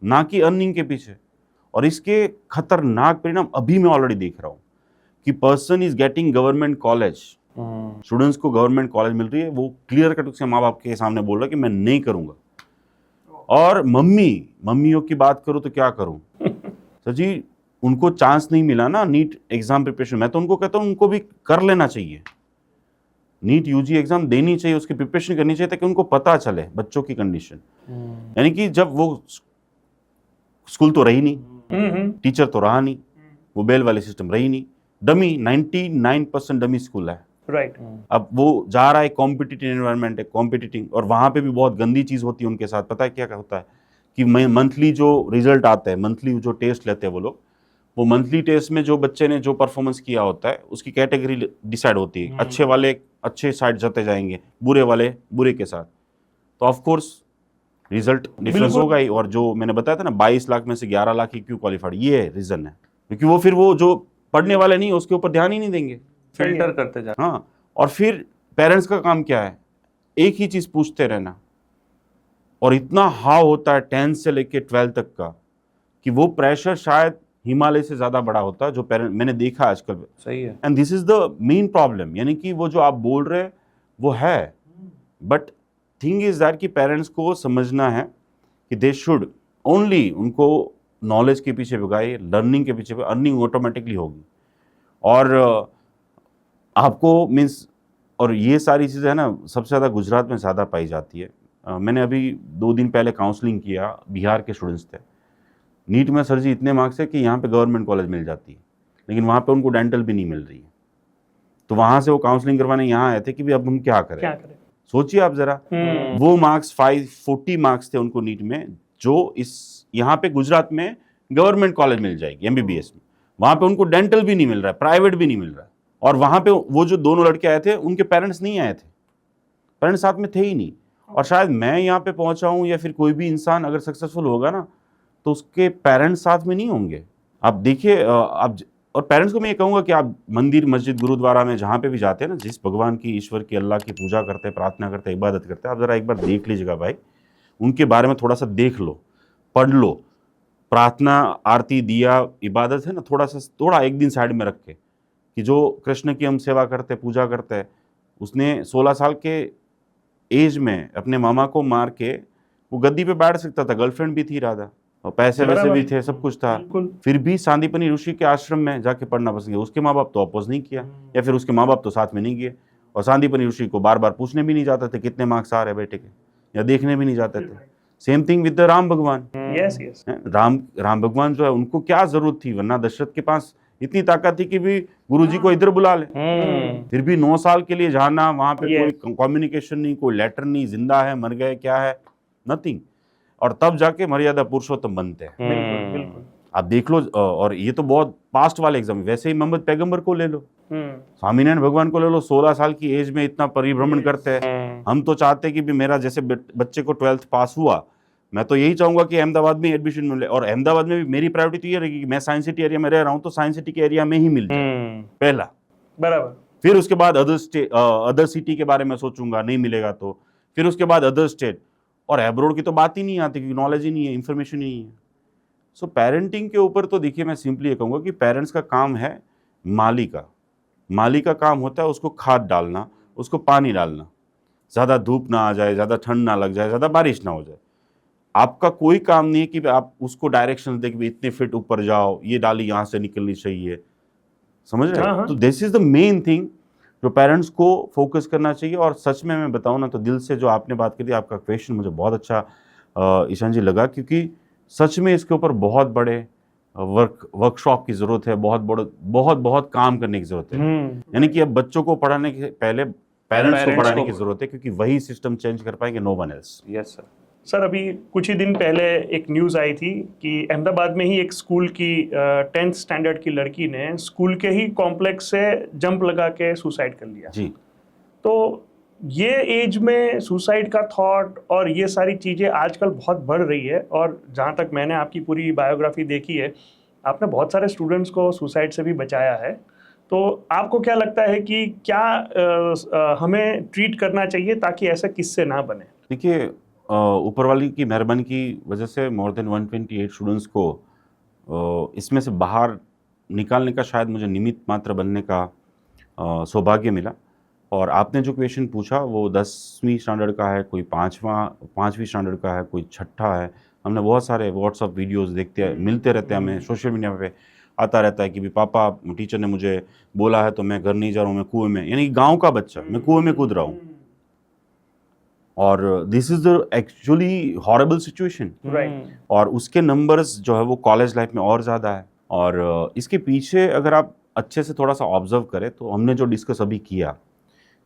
ना कि अर्निंग के पीछे। और इसके खतरनाक परिणाम अभी मैं ऑलरेडी देख रहा हूँ कि person is getting government college, students को गवर्नमेंट कॉलेज मिल रही है, वो क्लियर कट उसके माँ बाप के सामने बोल रहा है कि मैं नहीं करूँगा। और मम्मियों की बात करूँ तो क्या करूँ सर जी, उनको चांस नहीं मिला ना नीट एग्जाम प्रिपरेशन। मैं तो उनको कहता हूँ उनको भी कर लेना चाहिए, नीट यूजी एग्जाम देनी चाहिए, उसकी प्रिपरेशन करनी चाहिए, ताकि उनको पता चले बच्चों की कंडीशन। यानी कि जब वो स्कूल तो रही नहीं, टीचर तो रहा नहीं, वो बेल वाले सिस्टम रही नहीं, डमी 99% डमी स्कूल है। राइट। अब वो जा रहा है, कॉम्पिटिटिव एनवायरनमेंट है, कॉम्पिटिटिंग, और वहां पे भी बहुत गंदी चीज होती है उनके साथ। पता है क्या होता है कि मंथली जो रिजल्ट आता है, मंथली जो टेस्ट लेते हैं वो लोग, वो मंथली टेस्ट में जो बच्चे ने जो परफॉर्मेंस किया होता है उसकी कैटेगरी डिसाइड होती है। अच्छे वाले अच्छे साइड जाते जाएंगे, बुरे वाले बुरे के साथ। तो ऑफ कोर्स रिजल्ट डिफरेंस होगा ही। और जो मैंने बताया था ना 22 लाख में से 11 लाख ही क्यों क्वालिफाइड, ये रीजन है क्योंकि वो फिर वो जो पढ़ने वाले नहीं उसके ऊपर ध्यान ही नहीं देंगे, फिल्टर करते जा। हाँ। और फिर पेरेंट्स का काम क्या है, एक ही चीज पूछते रहना, और इतना हाव होता है 10th से लेके 12th तक का कि वो प्रेशर शायद हिमालय से ज्यादा बड़ा होता है जो पेरेंट मैंने देखा आजकल। सही है। And this is the main problem, यानी कि वो जो आप बोल रहे हैं वो है, बट थिंग इज दैट कि पेरेंट्स को समझना है कि दे शुड ओनली, उनको नॉलेज के पीछे भगाए, लर्निंग के पीछे, अर्निंग ऑटोमेटिकली होगी। और आपको मीन्स, और ये सारी चीज़ें है ना सबसे ज़्यादा गुजरात में ज़्यादा पाई जाती है। मैंने अभी 2 दिन पहले काउंसलिंग किया, बिहार के स्टूडेंट्स थे। नीट में सर जी इतने मार्क्स है कि यहाँ पे गवर्नमेंट कॉलेज मिल जाती है, लेकिन वहाँ पे उनको डेंटल भी नहीं मिल रही है। तो वहाँ से वो काउंसलिंग करवाने यहाँ आए थे कि भी अब हम क्या करें। सोचिए आप जरा, वो मार्क्स 540 मार्क्स थे उनको नीट में, जो इस यहाँ पे गुजरात में गवर्नमेंट कॉलेज मिल जाएगी MBBS में, वहाँ पे उनको डेंटल भी नहीं मिल रहा है, प्राइवेट भी नहीं मिल रहा है। और वहाँ पे वो जो दोनों लड़के आए थे उनके पेरेंट्स नहीं आए थे, पेरेंट्स साथ में थे ही नहीं। और शायद मैं यहाँ पे पहुंचा हूँ या फिर कोई भी इंसान अगर सक्सेसफुल होगा ना तो उसके पेरेंट्स साथ में नहीं होंगे। आप देखिए, आप, और पेरेंट्स को मैं ये कहूँगा कि आप मंदिर, मस्जिद, गुरुद्वारा में जहाँ पे भी जाते हैं ना, जिस भगवान की, ईश्वर की, अल्लाह की पूजा करते हैं, प्रार्थना करते हैं, इबादत करते हैं, आप ज़रा एक बार देख लीजिएगा भाई, उनके बारे में थोड़ा सा देख लो, पढ़ लो। प्रार्थना, आरती, दिया, इबादत है ना, थोड़ा एक दिन साइड में रख के, कि जो कृष्ण की हम सेवा करते, पूजा करते हैं, उसने 16 साल के एज में अपने मामा को मार के वो गद्दी पे बैठ सकता था, गर्लफ्रेंड भी थी राधा, और पैसे वैसे भी थे, सब कुछ था, फिर भी सांदीपनी ऋषि के आश्रम में जाके पढ़ना पसंद किया। उसके माँ बाप तो अपोज नहीं किया, या फिर उसके माँ बाप तो साथ में नहीं गए, और सांदीपनी ऋषि को बार बार पूछने भी नहीं जाते थे कितने मार्क्स आ रहे बेटे के, या देखने भी नहीं जाते थे। Same thing with the Ram भगवान। राम भगवान जो है, उनको क्या जरूरत थी, वरना दशरथ के पास इतनी ताकत थी कि भी गुरुजी को इधर बुला ले, फिर भी 9 साल के लिए जाना, वहां पे कोई कम्युनिकेशन नहीं, कोई लेटर नहीं, जिंदा है, मर गए, क्या है, नथिंग, और तब जाके मर्यादा पुरुषोत्तम बनते हैं। बिल्कुल। आप देख लो, और ये तो बहुत पास्ट वाले एग्जाम। वैसे ही मोहम्मद पैगंबर को ले लो, स्वामीनारायण भगवान को ले लो, 16 साल की एज में इतना परिभ्रमण करते हैं। हम तो चाहते हैं कि भी मेरा जैसे बच्चे को 12th पास हुआ, मैं तो यही चाहूंगा कि अहमदाबाद में एडमिशन मिले, और अहमदाबाद में भी मेरी प्रायोरिटी तो ये रहेगी कि मैं साइंस सिटी एरिया में रह रहा हूँ तो साइंस सिटी के एरिया में ही मिल जाए पहला, बराबर। फिर उसके बाद अदर सिटी के बारे में सोचूंगा, नहीं मिलेगा तो फिर उसके बाद अदर स्टेट, और एब्रोड की तो बात ही नहीं आती क्योंकि नॉलेज ही नहीं है, इंफॉर्मेशन ही नहीं है। सो पेरेंटिंग के ऊपर तो देखिए, मैं सिंपली ये कहूँगा कि पेरेंट्स का काम है माली का काम होता है उसको खाद डालना, उसको पानी डालना, ज़्यादा धूप ना आ जाए, ज़्यादा ठंड ना लग जाए, ज़्यादा बारिश ना हो जाए। आपका कोई काम नहीं है कि आप उसको डायरेक्शन दे कि इतने फिट ऊपर जाओ, ये डाली यहाँ से निकलनी चाहिए, समझ रहे हैं? तो this is the main thing जो पेरेंट्स को फोकस करना चाहिए। और सच में मैं बताऊँ ना तो दिल से जो आपने बात करी, आपका क्वेश्चन मुझे बहुत अच्छा ईशान जी लगा, क्योंकि सच में इसके ऊपर बहुत बड़े वर्कशॉप की जरूरत है, बहुत काम करने की जरूरत है। यानी कि अब बच्चों को पढ़ाने के पहले पेरेंट्स को पढ़ाने की जरूरत है, क्योंकि वही सिस्टम चेंज कर पाएंगे, no one else. Yes sir. Sir, अभी कुछ ही दिन पहले एक न्यूज़ आई थी कि अहमदाबाद में ही एक स्कूल की 10th स्टैंडर्ड की लड़की ने स्कूल के ही कॉम्प्लेक्स से जंप लगा के सुसाइड कर लिया जी। तो ये एज में सुसाइड का थॉट और ये सारी चीज़ें आजकल बहुत बढ़ रही है। और जहाँ तक मैंने आपकी पूरी बायोग्राफी देखी है, आपने बहुत सारे स्टूडेंट्स को सुसाइड से भी बचाया है। तो आपको क्या लगता है कि क्या हमें ट्रीट करना चाहिए ताकि ऐसा किस्से ना बने? देखिए, ऊपर वाली की मेहरबानी की वजह से मोर देन 128 स्टूडेंट्स को इसमें से बाहर निकालने का शायद मुझे निमित्त मात्र बनने का सौभाग्य मिला। और आपने जो क्वेश्चन पूछा वो 10वीं स्टैंडर्ड का है, कोई 5वीं स्टैंडर्ड का है, कोई 6ठा है। हमने बहुत सारे व्हाट्सअप वीडियोस देखते हैं, मिलते रहते हैं, हमें सोशल मीडिया पे आता रहता है कि भी पापा टीचर ने मुझे बोला है तो मैं घर नहीं जा रहा हूँ, मैं कुएं में, यानी गाँव का बच्चा, मैं कुएं में कूद रहा हूँ। और this is the actually horrible situation. और उसके नंबर्स जो है वो कॉलेज लाइफ में और ज़्यादा है। और इसके पीछे अगर आप अच्छे से थोड़ा सा ऑब्जर्व करें तो हमने जो डिस्कस अभी किया,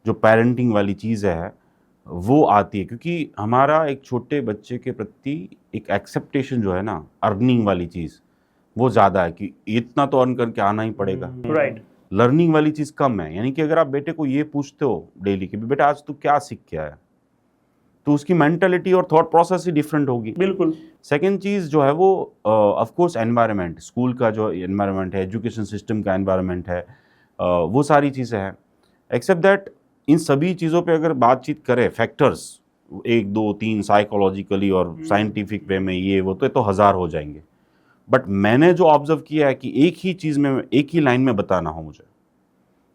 जो पेरेंटिंग वाली चीज़ है वो आती है, क्योंकि हमारा एक छोटे बच्चे के प्रति एक एक्सेप्टेशन जो है ना, अर्निंग वाली चीज़ वो ज़्यादा है कि इतना तो अर्न करके आना ही पड़ेगा। लर्निंग वाली चीज़ कम है। यानी कि अगर आप बेटे को ये पूछते हो डेली कि बेटा आज तू क्या सीख के आया, तो उसकी मेंटालिटी और थॉट प्रोसेस ही डिफरेंट होगी। बिल्कुल। सेकेंड चीज़ जो है वो ऑफ कोर्स एनवायरनमेंट, स्कूल का जो एनवायरनमेंट है, एजुकेशन सिस्टम का एनवायरनमेंट है, वो सारी चीज़ें हैं। एक्सेप्ट दैट इन सभी चीज़ों पे अगर बातचीत करें, फैक्टर्स 1 2 3 साइकोलॉजिकली और साइंटिफिक वे में ये वो तो हज़ार हो जाएंगे। बट मैंने जो ऑब्जर्व किया है कि एक ही चीज़ में, एक ही लाइन में बताना हो मुझे,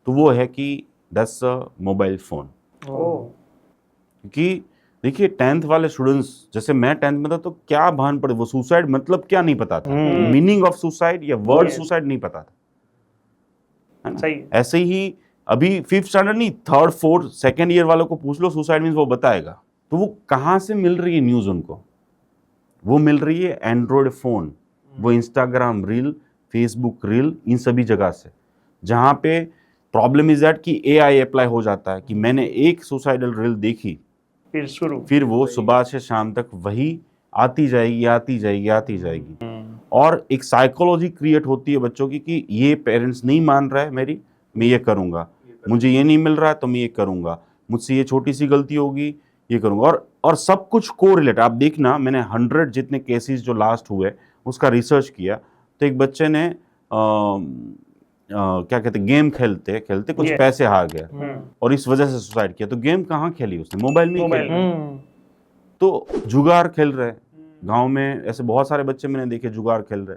तो वो है कि दैट्स अ मोबाइल फ़ोन। क्योंकि देखिए 10th वाले स्टूडेंट्स, जैसे मैं 10th में था तो क्या भान पड़े, वो सुसाइड मतलब क्या नहीं पता था, मीनिंग ऑफ सुसाइड या वर्ड सुसाइड नहीं पता था, है ना? सही। ऐसे ही अभी 5th स्टैंडर्ड नहीं, 3rd 4th 2nd ईयर वालों को पूछ लो सुसाइड मीन्स, वो बताएगा। तो वो कहाँ से मिल रही है न्यूज़ उनको? वो मिल रही है एंड्रॉयड फ़ोन, वो इंस्टाग्राम रील, फेसबुक रील, इन सभी जगह से, जहाँ पे प्रॉब्लम इज दैट कि AI अप्लाई हो जाता है कि मैंने एक सुसाइडल रील देखी, फिर वो सुबह से शाम तक वही आती जाएगी आती जाएगी आती जाएगी, और एक साइकोलॉजी क्रिएट होती है बच्चों की कि ये पेरेंट्स नहीं मान रहा है मेरी, मैं ये करूँगा, मुझे ये नहीं मिल रहा है तो मैं ये करूँगा, मुझसे ये छोटी सी गलती होगी ये करूँगा, और सब कुछ को रिलेट। आप देखना, मैंने 100 जितने केसेस जो लास्ट हुए उसका रिसर्च किया, तो एक बच्चे ने क्या कहते, गेम खेलते खेलते कुछ पैसे हार गया और इस वजह से सुसाइड किया। तो गेम कहाँ खेली उसने? मोबाइल में खेली। तो जुगार खेल रहे, गांव में ऐसे बहुत सारे बच्चे मैंने देखे जुगार खेल रहे।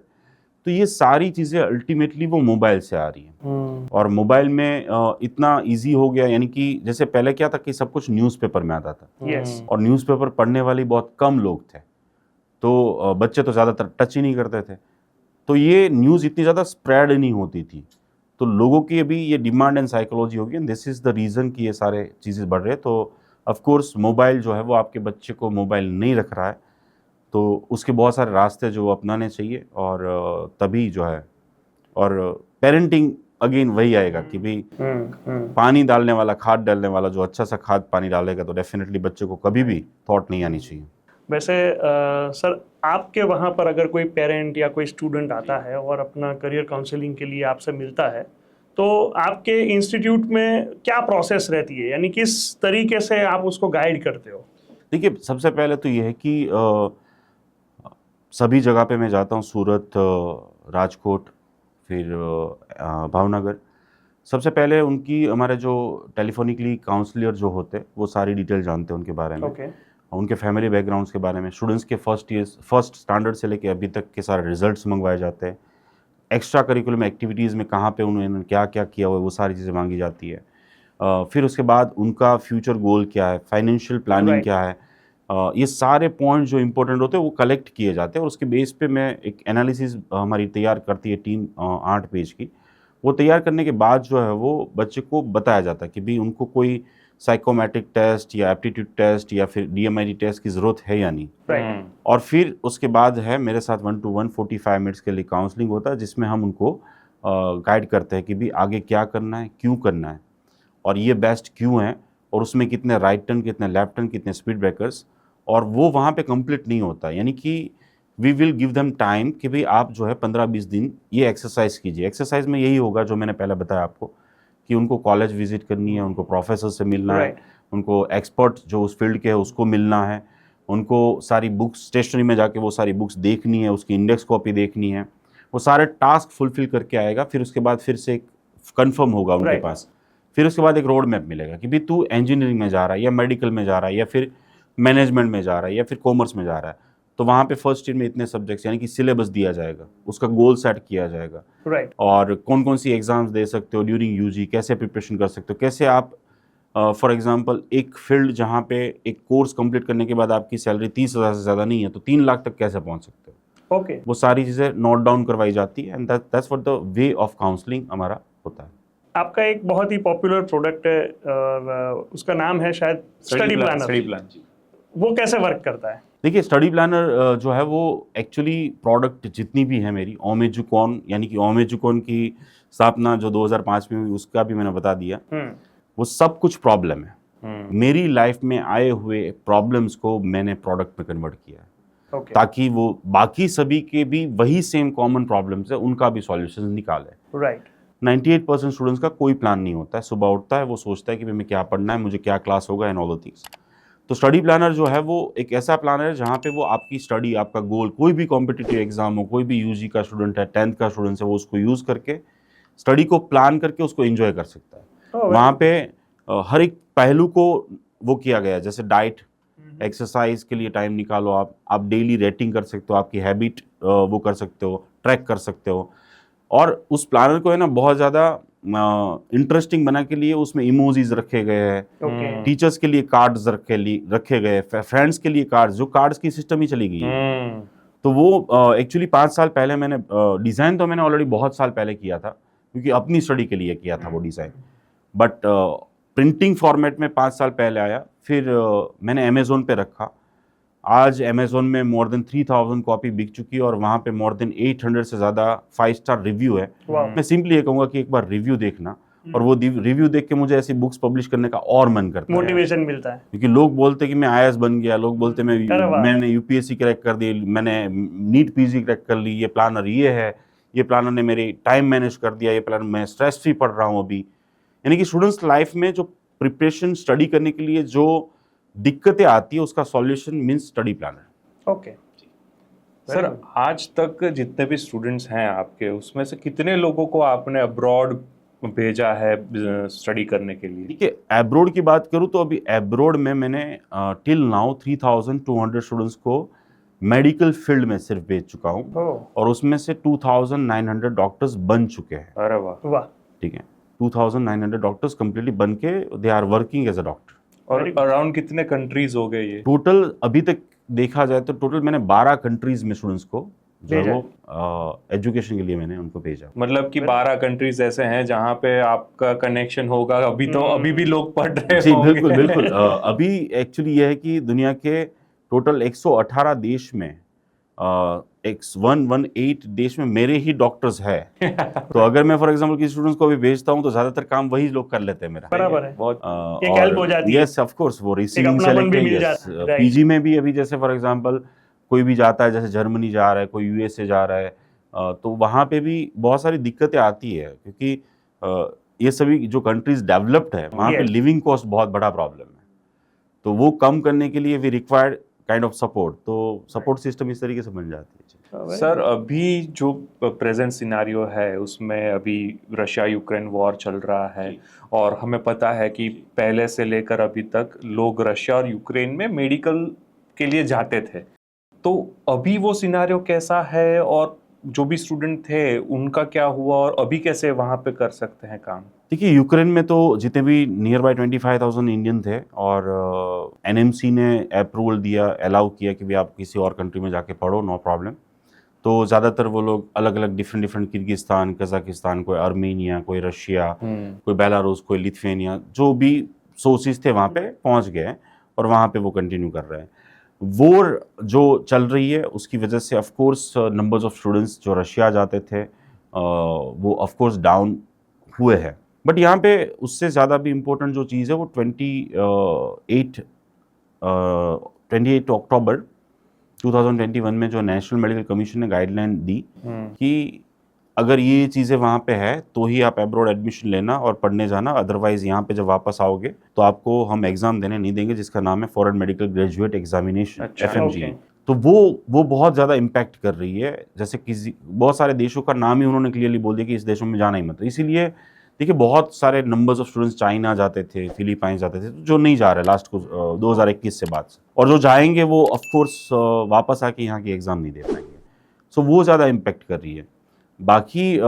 तो ये सारी चीज़ें अल्टीमेटली वो मोबाइल से आ रही हैं, और मोबाइल में इतना इजी हो गया, यानी कि जैसे पहले क्या था कि सब कुछ न्यूज़पेपर में आता था, और न्यूज़पेपर पढ़ने वाले बहुत कम लोग थे, तो बच्चे तो ज़्यादातर टच ही नहीं करते थे, तो ये न्यूज़ इतनी ज़्यादा स्प्रेड नहीं होती थी। तो लोगों की अभी ये डिमांड एंड साइकोलॉजी होगी, and this is the reason कि ये सारे चीज़ें बढ़ रहे हैं। तो ऑफ कोर्स मोबाइल जो है वो आपके बच्चे को मोबाइल नहीं रख रहा है, तो उसके बहुत सारे रास्ते जो अपनाने चाहिए, और तभी जो है, और पेरेंटिंग अगेन वही आएगा कि भाई पानी डालने वाला, खाद डालने वाला जो अच्छा सा खाद पानी डालेगा, तो डेफिनेटली बच्चे को कभी भी थॉट नहीं आनी चाहिए। वैसे सर, आपके वहाँ पर अगर कोई पेरेंट या कोई स्टूडेंट आता है और अपना करियर काउंसलिंग के लिए आपसे मिलता है, तो आपके इंस्टीट्यूट में क्या प्रोसेस रहती है, यानी किस तरीके से आप उसको गाइड करते हो? देखिए, सबसे पहले तो ये है कि सभी जगह पे मैं जाता हूँ, सूरत, राजकोट, फिर भावनगर। सबसे पहले उनकी, हमारे जो टेलीफोनिकली काउंसलर जो होते हैं वो सारी डिटेल जानते हैं उनके बारे में, उनके फैमिली बैकग्राउंड्स के बारे में, स्टूडेंट्स के फर्स्ट स्टैंडर्ड से लेके अभी तक के सारे रिजल्ट्स मंगवाए जाते हैं, एक्स्ट्रा करिकुलम एक्टिविटीज़ में कहाँ पे उन्होंने क्या क्या किया हुआ है वो सारी चीज़ें मांगी जाती है। फिर उसके बाद उनका फ्यूचर गोल क्या है, फाइनेंशियल प्लानिंग क्या है, ये सारे पॉइंट जो इंपॉर्टेंट होते हैं वो कलेक्ट किए जाते हैं, और उसके बेस पे मैं एक एनालिसिस हमारी तैयार करती है टीम 8 पेज की। वो तैयार करने के बाद जो है वो बच्चे को बताया जाता है कि भाई उनको कोई साइकोमेट्रिक टेस्ट या एप्टीट्यूड टेस्ट या फिर DMIT टेस्ट की ज़रूरत है या नहीं। और फिर उसके बाद है मेरे साथ 1-to-1 45 मिनट्स के लिए काउंसलिंग होता है, जिसमें हम उनको गाइड करते हैं कि भाई आगे क्या करना है, क्यों करना है, और ये बेस्ट क्यों है, और उसमें कितने राइट टर्न, कितने लेफ्ट टर्न, कितने स्पीड ब्रेकर्स। और वो वहाँ पे कंप्लीट नहीं होता, यानी कि we will give them time कि भाई आप जो है 15-20 दिन ये एक्सरसाइज कीजिए। एक्सरसाइज में यही होगा जो मैंने पहले बताया आपको, कि उनको कॉलेज विजिट करनी है, उनको प्रोफेसर से मिलना है, उनको एक्सपर्ट जो उस फील्ड के है उसको मिलना है, उनको सारी बुक्स स्टेशनरी में जाके वो सारी बुक्स देखनी है, उसकी इंडेक्स कॉपी देखनी है, वो सारे टास्क फुलफिल करके आएगा। फिर उसके बाद फिर से एक कन्फर्म होगा उनके पास, फिर उसके बाद एक रोड मैप मिलेगा कि भाई तू इंजीनियरिंग में जा रहा है या मेडिकल में जा रहा है या फिर मैनेजमेंट में जा रहा है या फिर कॉमर्स में जा रहा है, तो वहाँ पे फर्स्ट ईयर में इतने सब्जेक्ट्स, यानी कि सिलेबस दिया जाएगा, उसका गोल सेट किया जाएगा, और कौन कौन सी एग्जाम्स दे सकते हो ड्यूरिंग UG, कैसे प्रिपरेशन कर सकते हो, कैसे आप फॉर एग्जांपल एक फील्ड जहाँ पे एक कोर्स कंप्लीट करने के बाद आपकी सैलरी 30,000 से ज़्यादा नहीं है तो 3 लाख तक कैसे पहुँच सकते हो। वो सारी चीज़ें नोट डाउन करवाई जाती है, and that's what the way of counselling हमारा होता है। आपका एक बहुत ही पॉपुलर प्रोडक्ट है, उसका नाम है शायद स्टडी प्लानर। वो कैसे वर्क करता है? देखिए, स्टडी प्लानर जो है वो एक्चुअली प्रोडक्ट जितनी भी है मेरी, ओमेजुकॉन, यानी कि ओमेजुकॉन की स्थापना जो 2005 में हुई उसका भी मैंने बता दिया, वो सब कुछ प्रॉब्लम है। मेरी लाइफ में आए हुए प्रॉब्लम्स को मैंने प्रोडक्ट में कन्वर्ट किया है, ताकि वो बाकी सभी के भी वही सेम कॉमन प्रॉब्लम्स है उनका भी सॉल्यूशन निकाले। 98% स्टूडेंट्स का कोई प्लान नहीं होता है, सुबह उठता है वो सोचता है कि मैं क्या पढ़ना है, मुझे क्या क्लास होगा एंड ऑल द थिंग्स। तो तो स्टडी प्लानर जो है वो एक ऐसा प्लानर है जहाँ पे वो आपकी स्टडी, आपका गोल, कोई भी कॉम्पिटिटिव एग्जाम हो, कोई भी यूजी का स्टूडेंट है, 10th का स्टूडेंट है, वो उसको यूज़ करके स्टडी को प्लान करके उसको एंजॉय कर सकता है। वहाँ पे हर एक पहलू को वो किया गया है, जैसे डाइट, एक्सरसाइज के लिए टाइम निकालो, आप डेली रेटिंग कर सकते हो, आपकी हैबिट वो कर सकते हो, ट्रैक कर सकते हो। और उस प्लानर को है ना बहुत ज़्यादा इंटरेस्टिंग बना के लिए उसमें इमोजीज रखे गए हैं, टीचर्स के लिए कार्ड्स रखे गए, फ्रेंड्स के लिए कार्ड्स, जो कार्ड्स की सिस्टम ही चली गई है। तो वो एक्चुअली 5 साल पहले मैंने डिज़ाइन तो मैंने ऑलरेडी बहुत साल पहले किया था, क्योंकि अपनी स्टडी के लिए किया था वो डिज़ाइन, बट प्रिंटिंग फॉर्मेट में 5 साल पहले आया। फिर मैंने अमेज़ोन पे रखा। आज अमेज़ोन में मोर देन 3000 कॉपी बिक चुकी है और वहाँ पे मोर देन 800 से ज़्यादा 5 स्टार रिव्यू है। मैं सिंपली ये कहूँगा कि एक बार रिव्यू देखना, और वो रिव्यू देख के मुझे ऐसी बुक्स पब्लिश करने का और मन करता है, मोटिवेशन मिलता है। क्योंकि लोग बोलते कि मैं आईएएस बन गया, लोग बोलते मैंने यूपीएससी क्रैक कर दी, मैंने नीट पीजी क्रैक कर ली, ये प्लानर ये है, ये प्लानर ने मेरी टाइम मैनेज कर दिया, ये प्लानर मैं स्ट्रेस फ्री पढ़ रहा हूँ अभी। यानी कि स्टूडेंट्स लाइफ में जो प्रिपरेशन स्टडी करने के लिए जो दिक्कतें आती है उसका solution means study planner. Okay sir, आज तक जितने भी स्टूडेंट्स हैं आपके, उसमें से कितने लोगों को आपने अब्रॉड भेजा है स्टडी करने के लिए? ठीक है, एब्रोड की बात करूँ तो अभी एब्रोड में मैंने टिल नाउ 3200 स्टूडेंट्स को मेडिकल फील्ड में सिर्फ भेज चुका हूँ, और उसमें से 2900 डॉक्टर्स बन चुके हैं। अरे वाह वाह। ठीक है, 2900 डॉक्टर्स कंप्लीटली बन के they are working as a doctor. और अराउंड कितने कंट्रीज हो गए ये? टोटल अभी तक देखा जाए तो टोटल मैंने 12 कंट्रीज में स्टूडेंट्स को जो वो एजुकेशन के लिए मैंने उनको भेजा। मतलब कि 12 कंट्रीज ऐसे हैं जहाँ पे आपका कनेक्शन होगा। अभी तो अभी भी लोग पढ़ रहे जी होंगे। बिल्कुल बिल्कुल। अभी एक्चुअली यह है कि दुनिया के टोटल 118 देश में 118 देश में मेरे ही डॉक्टर्स है। तो अगर मैं फॉर एग्जांपल किसी स्टूडेंट्स को भी भेजता हूँ तो ज्यादातर काम वही लोग कर लेते हैं मेरा। बराबर है, बहुत एक हेल्प हो जाती है। यस ऑफ कोर्स, वो रिसीविंग से लेके पीजी में भी अभी जैसे फॉर एग्जांपल कोई भी जाता है, जैसे जर्मनी जा रहा है, कोई यूएसए जा रहा है, तो वहाँ पे भी बहुत सारी दिक्कतें आती है, क्योंकि ये सभी जो कंट्रीज डेवलप्ड है वहाँ पे लिविंग कॉस्ट बहुत बड़ा प्रॉब्लम है। तो वो कम करने के लिए we required kind of support, तो सपोर्ट सिस्टम इस तरीके से बन जाती है। सर, अभी जो प्रेजेंट सिनारियो है उसमें अभी रशिया यूक्रेन वॉर चल रहा है, और हमें पता है कि पहले से लेकर अभी तक लोग रशिया और यूक्रेन में मेडिकल के लिए जाते थे। तो अभी वो सिनारियो कैसा है, और जो भी स्टूडेंट थे उनका क्या हुआ, और अभी कैसे वहाँ पे कर सकते हैं काम? देखिए, यूक्रेन में तो जितने भी नियर बाय 25,000 इंडियन थे, और एनएमसी ने अप्रूवल दिया, अलाउ किया कि भी आप किसी और कंट्री में जाके पढ़ो, नो प्रॉब्लम। तो ज़्यादातर वो लोग अलग अलग डिफरेंट किर्गिस्तान, कजाकिस्तान, कोई आर्मेनिया, कोई रशिया, कोई बेलारूस, कोई लिथुआनिया, जो भी सोर्सेज थे वहाँ पे पहुँच गए और वहाँ पे वो कंटिन्यू कर रहे हैं। वॉर जो चल रही है उसकी वजह से of course numbers of students जो रशिया जाते थे वो ऑफ कोर्स डाउन हुए हैं। बट यहाँ पे उससे ज़्यादा भी इम्पोर्टेंट जो चीज़ है वो 28 अक्टूबर 2021 में जो नेशनल मेडिकल कमीशन ने गाइडलाइन दी कि अगर ये चीज़ें वहाँ पे है तो ही आप अब्रॉड एडमिशन लेना और पढ़ने जाना, अदरवाइज यहाँ पे जब वापस आओगे तो आपको हम एग्ज़ाम देने नहीं देंगे, जिसका नाम है foreign medical graduate examination, FMG। तो वो बहुत ज़्यादा इम्पैक्ट कर रही है। जैसे किसी बहुत सारे देशों का नाम ही उन्होंने क्लियरली बोल दिया कि इस देशों में जाना ही मत। इसीलिए देखिए, बहुत सारे नंबर्स ऑफ स्टूडेंट्स चाइना जाते थे, फिलीपाइंस जाते थे, जो नहीं जा रहे लास्ट को 2021 से बाद से, और जो जाएंगे वो ऑफ कोर्स वापस आके यहाँ की एग्ज़ाम नहीं दे पाएंगे। सो वो ज़्यादा इम्पैक्ट कर रही है। बाकी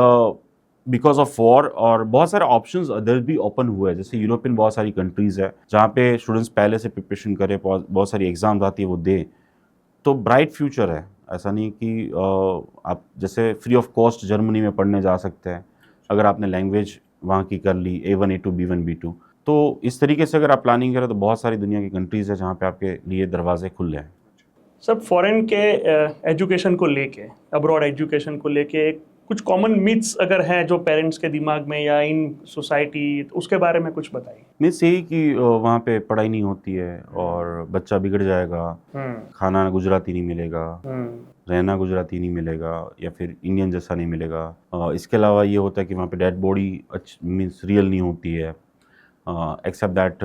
बिकॉज ऑफ वॉर और बहुत सारे ऑप्शंस अदर भी ओपन हुए हैं, जैसे यूरोपियन बहुत सारी कंट्रीज़ है जहाँ पे स्टूडेंट्स पहले से प्रिपरेशन करें, बहुत सारी एग्जाम्स आती है वो दे, तो ब्राइट फ्यूचर है। ऐसा नहीं कि आप जैसे फ्री ऑफ कॉस्ट जर्मनी में पढ़ने जा सकते हैं अगर आपने लैंग्वेज वहाँ की कर ली, A1 A2 B1 B2। तो इस तरीके से अगर आप प्लानिंग करें तो बहुत सारी दुनिया की कंट्रीज़ है जहाँ पे आपके लिए दरवाजे खुले हैं। सब फॉरेन के एजुकेशन को लेके, अब्रॉड एजुकेशन को लेके कुछ कॉमन मिथ्स अगर हैं जो पेरेंट्स के दिमाग में या इन सोसाइटी, तो उसके बारे में कुछ बताइए। मिथ्स यही कि वहाँ पे पढ़ाई नहीं होती है और बच्चा बिगड़ जाएगा, खाना गुजराती नहीं मिलेगा, रहना गुजराती नहीं मिलेगा, या फिर इंडियन जैसा नहीं मिलेगा। इसके अलावा ये होता है कि वहाँ पे डेड बॉडी मीन्स रियल नहीं होती है। एक्सेप्ट दैट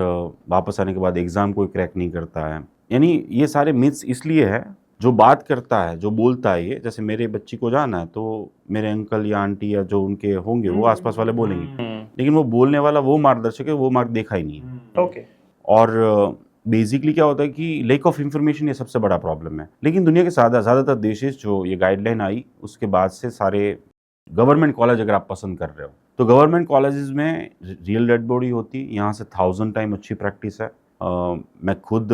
वापस आने के बाद एग्ज़ाम कोई क्रैक नहीं करता है। यानी ये सारे मिथ्स इसलिए है, जो बात करता है, जो बोलता है, ये जैसे मेरे बच्ची को जाना है तो मेरे अंकल या आंटी या जो उनके होंगे वो आसपास वाले बोलेंगे, लेकिन वो बोलने वाला वो मार्गदर्शक है, वो मार्ग देखा ही नहीं है। ओके। और बेसिकली क्या होता है कि लैक ऑफ इंफॉर्मेशन ये सबसे बड़ा प्रॉब्लम है। लेकिन दुनिया के ज़्यादातर देश जो ये गाइडलाइन आई उसके बाद से सारे गवर्नमेंट कॉलेज अगर आप पसंद कर रहे हो तो गवर्नमेंट कॉलेजेस में रियल डेड बॉडी होती है, यहाँ से 1000 टाइम अच्छी प्रैक्टिस है। मैं खुद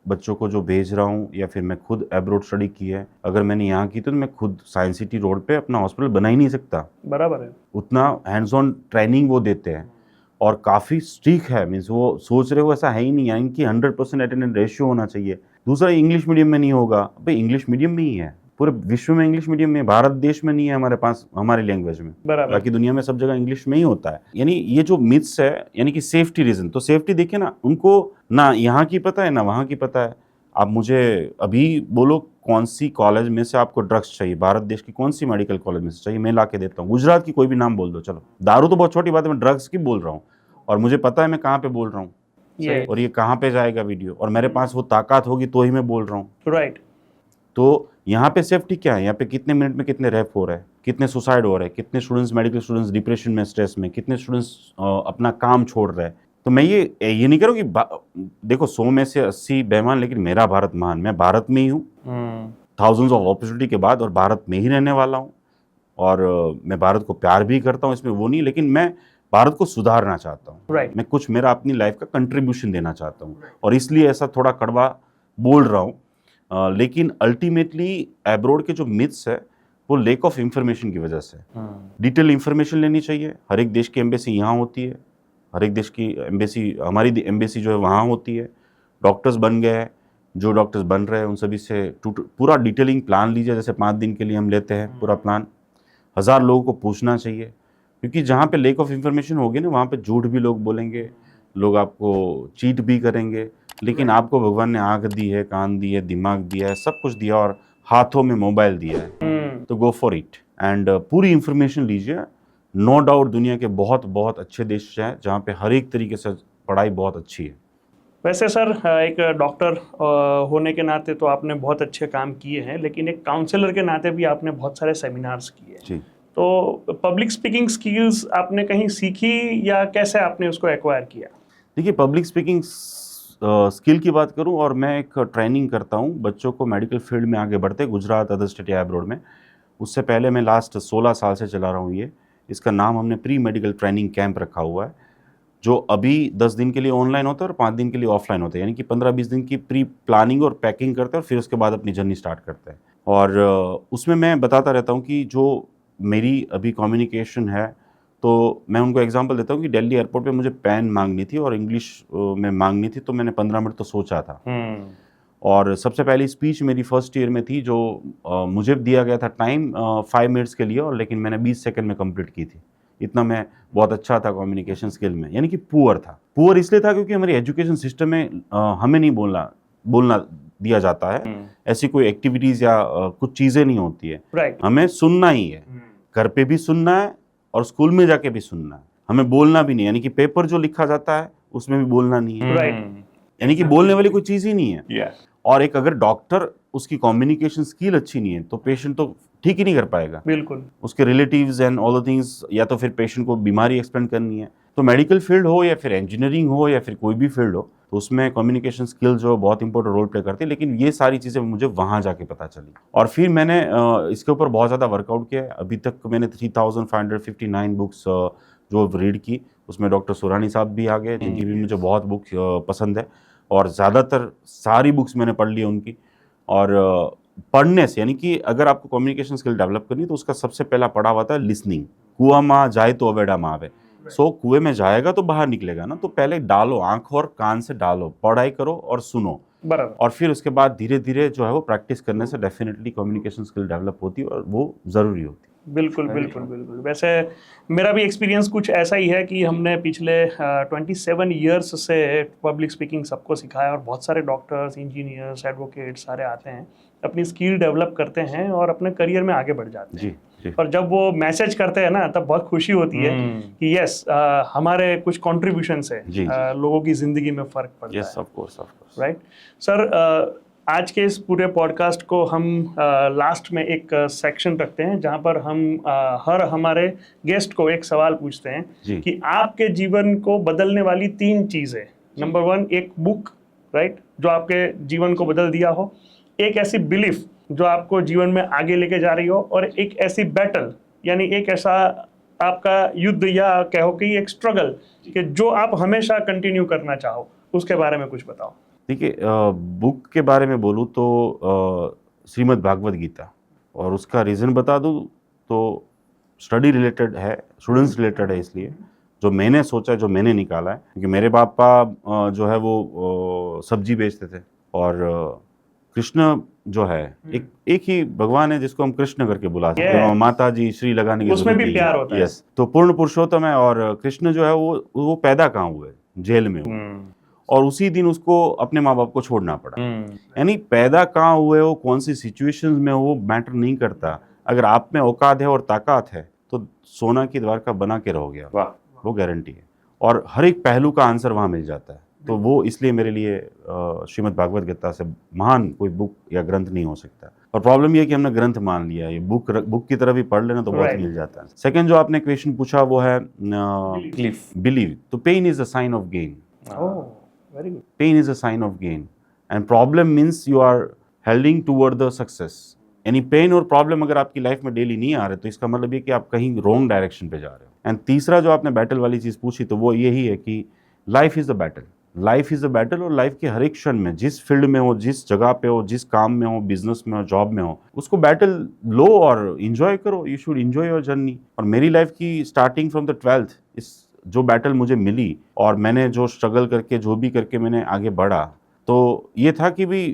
बच्चों को जो भेज रहा हूँ या फिर मैं खुद एब्रोड स्टडी की है, अगर मैंने यहाँ की तो मैं खुद साइंस सिटी रोड पे अपना हॉस्पिटल बना ही नहीं सकता। बराबर है। उतना हैंड्स ऑन ट्रेनिंग वो देते हैं और काफ़ी स्ट्रिक्ट है, मीन्स वो सोच रहे हो ऐसा है ही नहीं, यानी कि 100% अटेंडेंस रेशियो होना चाहिए। दूसरा, इंग्लिश मीडियम में नहीं होगा, भाई इंग्लिश मीडियम में ही है, पूरे विश्व में इंग्लिश मीडियम में, भारत देश में नहीं है हमारे पास हमारी लैंग्वेज में, बाकी दुनिया में सब जगह इंग्लिश में ही होता है। यानी ये जो मिथ्स है, यानी कि सेफ्टी रीजन, तो सेफ्टी देखिए ना, उनको ना यहाँ की पता है ना वहाँ की पता है। आप मुझे अभी बोलो कौन सी कॉलेज में से आपको ड्रग्स चाहिए, भारत देश की कौन सी मेडिकल कॉलेज में से चाहिए, मैं ला के देता हूँ। गुजरात की कोई भी नाम बोल दो, चलो, दारू तो बहुत छोटी बात है, मैं ड्रग्स की बोल रहा हूँ और मुझे पता है मैं कहाँ पे बोल रहा हूँ और ये कहाँ पे जाएगा वीडियो, और मेरे पास वो ताकत होगी तो ही मैं बोल रहा हूँ। राइट। तो यहाँ पे सेफ्टी क्या है, यहाँ पे कितने मिनट में कितने रेप हो रहे हैं, कितने सुसाइड हो रहे हैं, कितने स्टूडेंट्स, मेडिकल स्टूडेंट्स डिप्रेशन में, स्ट्रेस में, कितने स्टूडेंट्स अपना काम छोड़ रहे हैं। तो मैं ये नहीं कह रहा हूँ कि देखो 100 में से 80 बेईमान, लेकिन मेरा भारत महान, मैं भारत में ही हूँ, थाउजेंड्स ऑफ अपॉर्चुनिटी के बाद, और भारत में ही रहने वाला हूँ, और मैं भारत को प्यार भी करता हूँ, इसमें वो नहीं, लेकिन मैं भारत को सुधारना चाहता हूँ। Right. मैं कुछ मेरा अपनी लाइफ का कंट्रीब्यूशन देना चाहता हूँ, और इसलिए ऐसा थोड़ा कड़वा बोल रहा हूँ। लेकिन अल्टीमेटली एब्रोड के जो मिथ्स है वो लैक ऑफ इंफॉर्मेशन की वजह से। डिटेल इंफॉर्मेशन लेनी चाहिए। हर एक देश की एम्बेसी यहाँ होती है, हर एक देश की एम्बेसी, हमारी एम्बेसी जो है वहाँ होती है। डॉक्टर्स बन गए हैं, जो डॉक्टर्स बन रहे हैं उन सभी से पूरा डिटेलिंग प्लान लीजिए। जैसे 5 दिन के लिए हम लेते हैं पूरा प्लान, 1000 लोगों को पूछना चाहिए, क्योंकि जहाँ पे लैक ऑफ इंफॉर्मेशन होगी ना, वहाँ पे झूठ भी लोग बोलेंगे, लोग आपको चीट भी करेंगे। लेकिन आपको भगवान ने आँख दी है, कान दी है, दिमाग दिया है, सब कुछ दिया, और हाथों में मोबाइल दिया है, तो गो फॉर इट एंड पूरी इंफॉर्मेशन लीजिए। नो डाउट दुनिया के बहुत बहुत अच्छे देश हैं जहाँ पे हर एक तरीके से पढ़ाई बहुत अच्छी है। वैसे सर, एक डॉक्टर होने के नाते तो आपने बहुत अच्छे काम किए हैं, लेकिन एक काउंसलर के नाते भी आपने बहुत सारे सेमिनार्स किए हैं। तो पब्लिक स्पीकिंग स्किल्स आपने कहीं सीखी या कैसे आपने उसको एक्वायर किया? देखिए, पब्लिक स्पीकिंग स्किल की बात करूं, और मैं एक ट्रेनिंग करता हूं बच्चों को मेडिकल फील्ड में आगे बढ़ते, गुजरात, अदर स्टेट या एब्रॉड में। उससे पहले मैं लास्ट 16 साल से चला रहा हूं ये। इसका नाम हमने प्री मेडिकल ट्रेनिंग कैंप रखा हुआ है, जो अभी 10 दिन के लिए ऑनलाइन होता है और 5 दिन के लिए ऑफलाइन होता है। यानी कि 15-20 दिन की प्री प्लानिंग और पैकिंग करते हैं, और फिर उसके बाद अपनी जर्नी स्टार्ट करते हैं। और उसमें मैं बताता रहता हूँ कि जो मेरी अभी कम्युनिकेशन है, तो मैं उनको एग्जांपल देता हूँ कि दिल्ली एयरपोर्ट पे मुझे पेन मांगनी थी और इंग्लिश में मांगनी थी, तो मैंने 15 मिनट तो सोचा था। और सबसे पहली स्पीच मेरी फर्स्ट ईयर में थी, जो मुझे दिया गया था टाइम 5 मिनट्स के लिए, और लेकिन मैंने 20 सेकंड में कंप्लीट की थी। इतना मैं बहुत अच्छा था कम्युनिकेशन स्किल में। यानी कि पुअर था। पुअर इसलिए था क्योंकि हमारी एजुकेशन सिस्टम में हमें नहीं बोलना दिया जाता है। ऐसी कोई एक्टिविटीज़ या कुछ चीज़ें नहीं होती है। हमें सुनना ही है, घर पे भी सुनना है और स्कूल में जाके भी सुनना है। हमें बोलना भी नहीं, यानी कि पेपर जो लिखा जाता है उसमें भी बोलना नहीं है। यानी कि बोलने वाली कोई चीज़ ही नहीं है। और एक अगर डॉक्टर, उसकी कम्युनिकेशन स्किल अच्छी नहीं है तो पेशेंट तो ठीक ही नहीं कर पाएगा। बिल्कुल। उसके relatives and all the things, या तो फिर पेशेंट को बीमारी एक्सप्लेन करनी है। तो मेडिकल फील्ड हो या फिर इंजीनियरिंग हो या फिर कोई भी फील्ड हो, तो उसमें कम्युनिकेशन स्किल जो बहुत इंपॉर्टेंट रोल प्ले करती है। लेकिन ये सारी चीज़ें मुझे वहाँ जाके पता चली, और फिर मैंने इसके ऊपर बहुत ज़्यादा वर्कआउट किया है। अभी तक मैंने 3559 बुक्स जो रीड की, उसमें डॉक्टर सुरानी साहब भी आ गए, जिनकी भी मुझे बहुत बुक पसंद है, और ज़्यादातर सारी बुक्स मैंने पढ़ ली उनकी। और पढ़ने से, यानी कि अगर आपको कम्युनिकेशन स्किल डेवलप करनी तो उसका सबसे पहला पड़ाव आता है लिसनिंग। कुआं माँ जाए तो अवेड़ा माँ आवे। सो कुएं में जाएगा तो बाहर निकलेगा ना, तो पहले डालो, आंख और कान से डालो, पढ़ाई करो और सुनो, बराबर। और फिर उसके बाद धीरे धीरे जो है वो प्रैक्टिस करने से डेफिनेटली कम्युनिकेशन स्किल डेवलप होती है, और वो ज़रूरी होती है। बिल्कुल बिल्कुल बिल्कुल। वैसे मेरा भी एक्सपीरियंस कुछ ऐसा ही है कि हमने पिछले 27 ईयर्स से पब्लिक स्पीकिंग सबको सिखाया, और बहुत सारे डॉक्टर्स, इंजीनियर्स, एडवोकेट सारे आते हैं, अपनी स्किल डेवलप करते हैं और अपने करियर में आगे बढ़ जाते हैं। जी। और जब वो मैसेज करते हैं ना तब बहुत खुशी होती है कि यस हमारे कुछ कंट्रीब्यूशन से जी। लोगों की जिंदगी में फर्क पड़ता यस है। ऑफ कोर्स राइट सर, आज के इस पूरे पॉडकास्ट को हम लास्ट में एक सेक्शन रखते हैं जहां पर हम हर हमारे गेस्ट को एक सवाल पूछते हैं जी। कि आपके जीवन को बदलने वाली 3 चीजें। नंबर 1 एक बुक, राइट, जो आपके जीवन को बदल दिया हो, एक ऐसी बिलीफ जो आपको जीवन में आगे लेके जा रही हो, और एक ऐसी बैटल यानी एक ऐसा आपका युद्ध या कहो कि एक स्ट्रगल कि जो आप हमेशा कंटिन्यू करना चाहो, उसके बारे में कुछ बताओ। देखिए, बुक के बारे में बोलूँ तो श्रीमद् भागवत गीता, और उसका रीज़न बता दूँ तो स्टडी रिलेटेड है, स्टूडेंट्स रिलेटेड है, इसलिए जो मैंने सोचा, जो मैंने निकाला है, क्योंकि मेरे पापा जो है वो सब्जी बेचते थे, और कृष्ण जो है एक ही भगवान है जिसको हम कृष्ण करके बुला सकते हैं, माता जी श्री लगाने की उसमें भी जरूरत प्यार नहीं होता है। यस, तो पूर्ण पुरुषोत्तम है, और कृष्ण जो है वो पैदा कहाँ हुए, जेल में हुए, और उसी दिन उसको अपने माँ बाप को छोड़ना पड़ा। यानी पैदा कहाँ हुए हो, कौन सी सिचुएशंस में हो, वो मैटर नहीं करता। अगर आप में औकात है और ताकत है तो सोना की द्वारका बना के रहोगे आप, वो गारंटी है, और हर एक पहलू का आंसर वहाँ मिल जाता है। तो वो इसलिए मेरे लिए श्रीमद् भागवत गीता से महान कोई बुक या ग्रंथ नहीं हो सकता। और प्रॉब्लम ये है कि हमने ग्रंथ मान लिया, ये बुक की तरह भी पढ़ लेना तो बहुत मिल जाता है। सेकंड जो आपने क्वेश्चन पूछा वो है बिलीव। तो pain is a sign of gain. Very good. Pain is a sign of gain, and problem means you are heading toward the success. यानी पेन और प्रॉब्लम अगर आपकी लाइफ में डेली नहीं आ रहे तो इसका मतलब ये कि आप कहीं रॉन्ग डायरेक्शन पे जा रहे हो। एंड तीसरा जो आपने बैटल वाली चीज़ पूछी तो वो यही है कि life is a battle. Life is a battle, और लाइफ के हर एक क्षण में, जिस फील्ड में हो, जिस जगह पे हो, जिस काम में हो, बिजनेस में हो, जॉब में हो, उसको बैटल लो और इंजॉय करो। You should enjoy your journey. और मेरी लाइफ की स्टार्टिंग फ्रॉम द 12th इस जो बैटल मुझे मिली, और मैंने जो स्ट्रगल करके जो भी करके मैंने आगे बढ़ा, तो ये था कि भी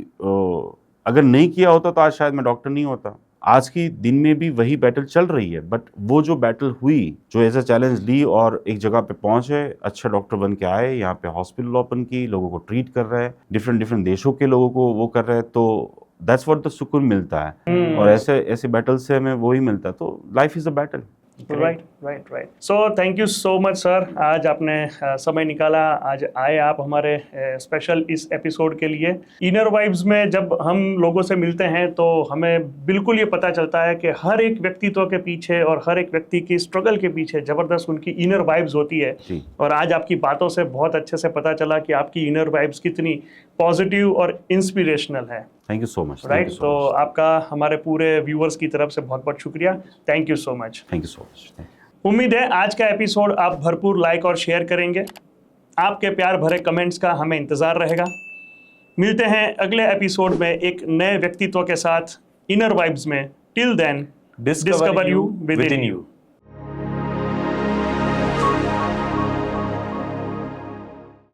अगर नहीं किया होता तो आज शायद मैं डॉक्टर नहीं होता। आज की दिन में भी वही बैटल चल रही है, बट वो जो बैटल हुई, जो एज अ चैलेंज ली और एक जगह पे पहुंचे, अच्छा डॉक्टर बन के आए, यहाँ पे हॉस्पिटल ओपन की, लोगों को ट्रीट कर रहे हैं, डिफरेंट देशों के लोगों को वो कर रहे हैं, तो दैट्स व्हाट द सुकून मिलता है। और ऐसे बैटल से हमें वही मिलता है। तो life is a battle. Right. So thank you so much sir, आज आपने समय निकाला, आज आए आप हमारे स्पेशल इस एपिसोड के लिए। इनर वाइब्स में जब हम लोगों से मिलते हैं तो हमें बिल्कुल ये पता चलता है कि हर एक व्यक्तित्व के पीछे और हर एक व्यक्ति की स्ट्रगल के पीछे जबरदस्त उनकी इनर वाइब्स होती है। और आज आपकी बातों से बहुत अच्छे से पता चला कि आपकी इनर वाइब्स कितनी पॉजिटिव और इंस्पिरेशनल है। Thank you so much. Right, तो आपका हमारे पूरे व्यूअर्स की तरफ से बहुत बहुत शुक्रिया। Thank you so much. Thank you so much. उम्मीद है आज का एपिसोड आप भरपूर लाइक और शेयर करेंगे। आपके प्यार भरे कमेंट्स का हमें इंतजार रहेगा। मिलते हैं अगले एपिसोड में एक नए व्यक्तित्व के साथ इनर वाइब्स में। Till then, discover you within you.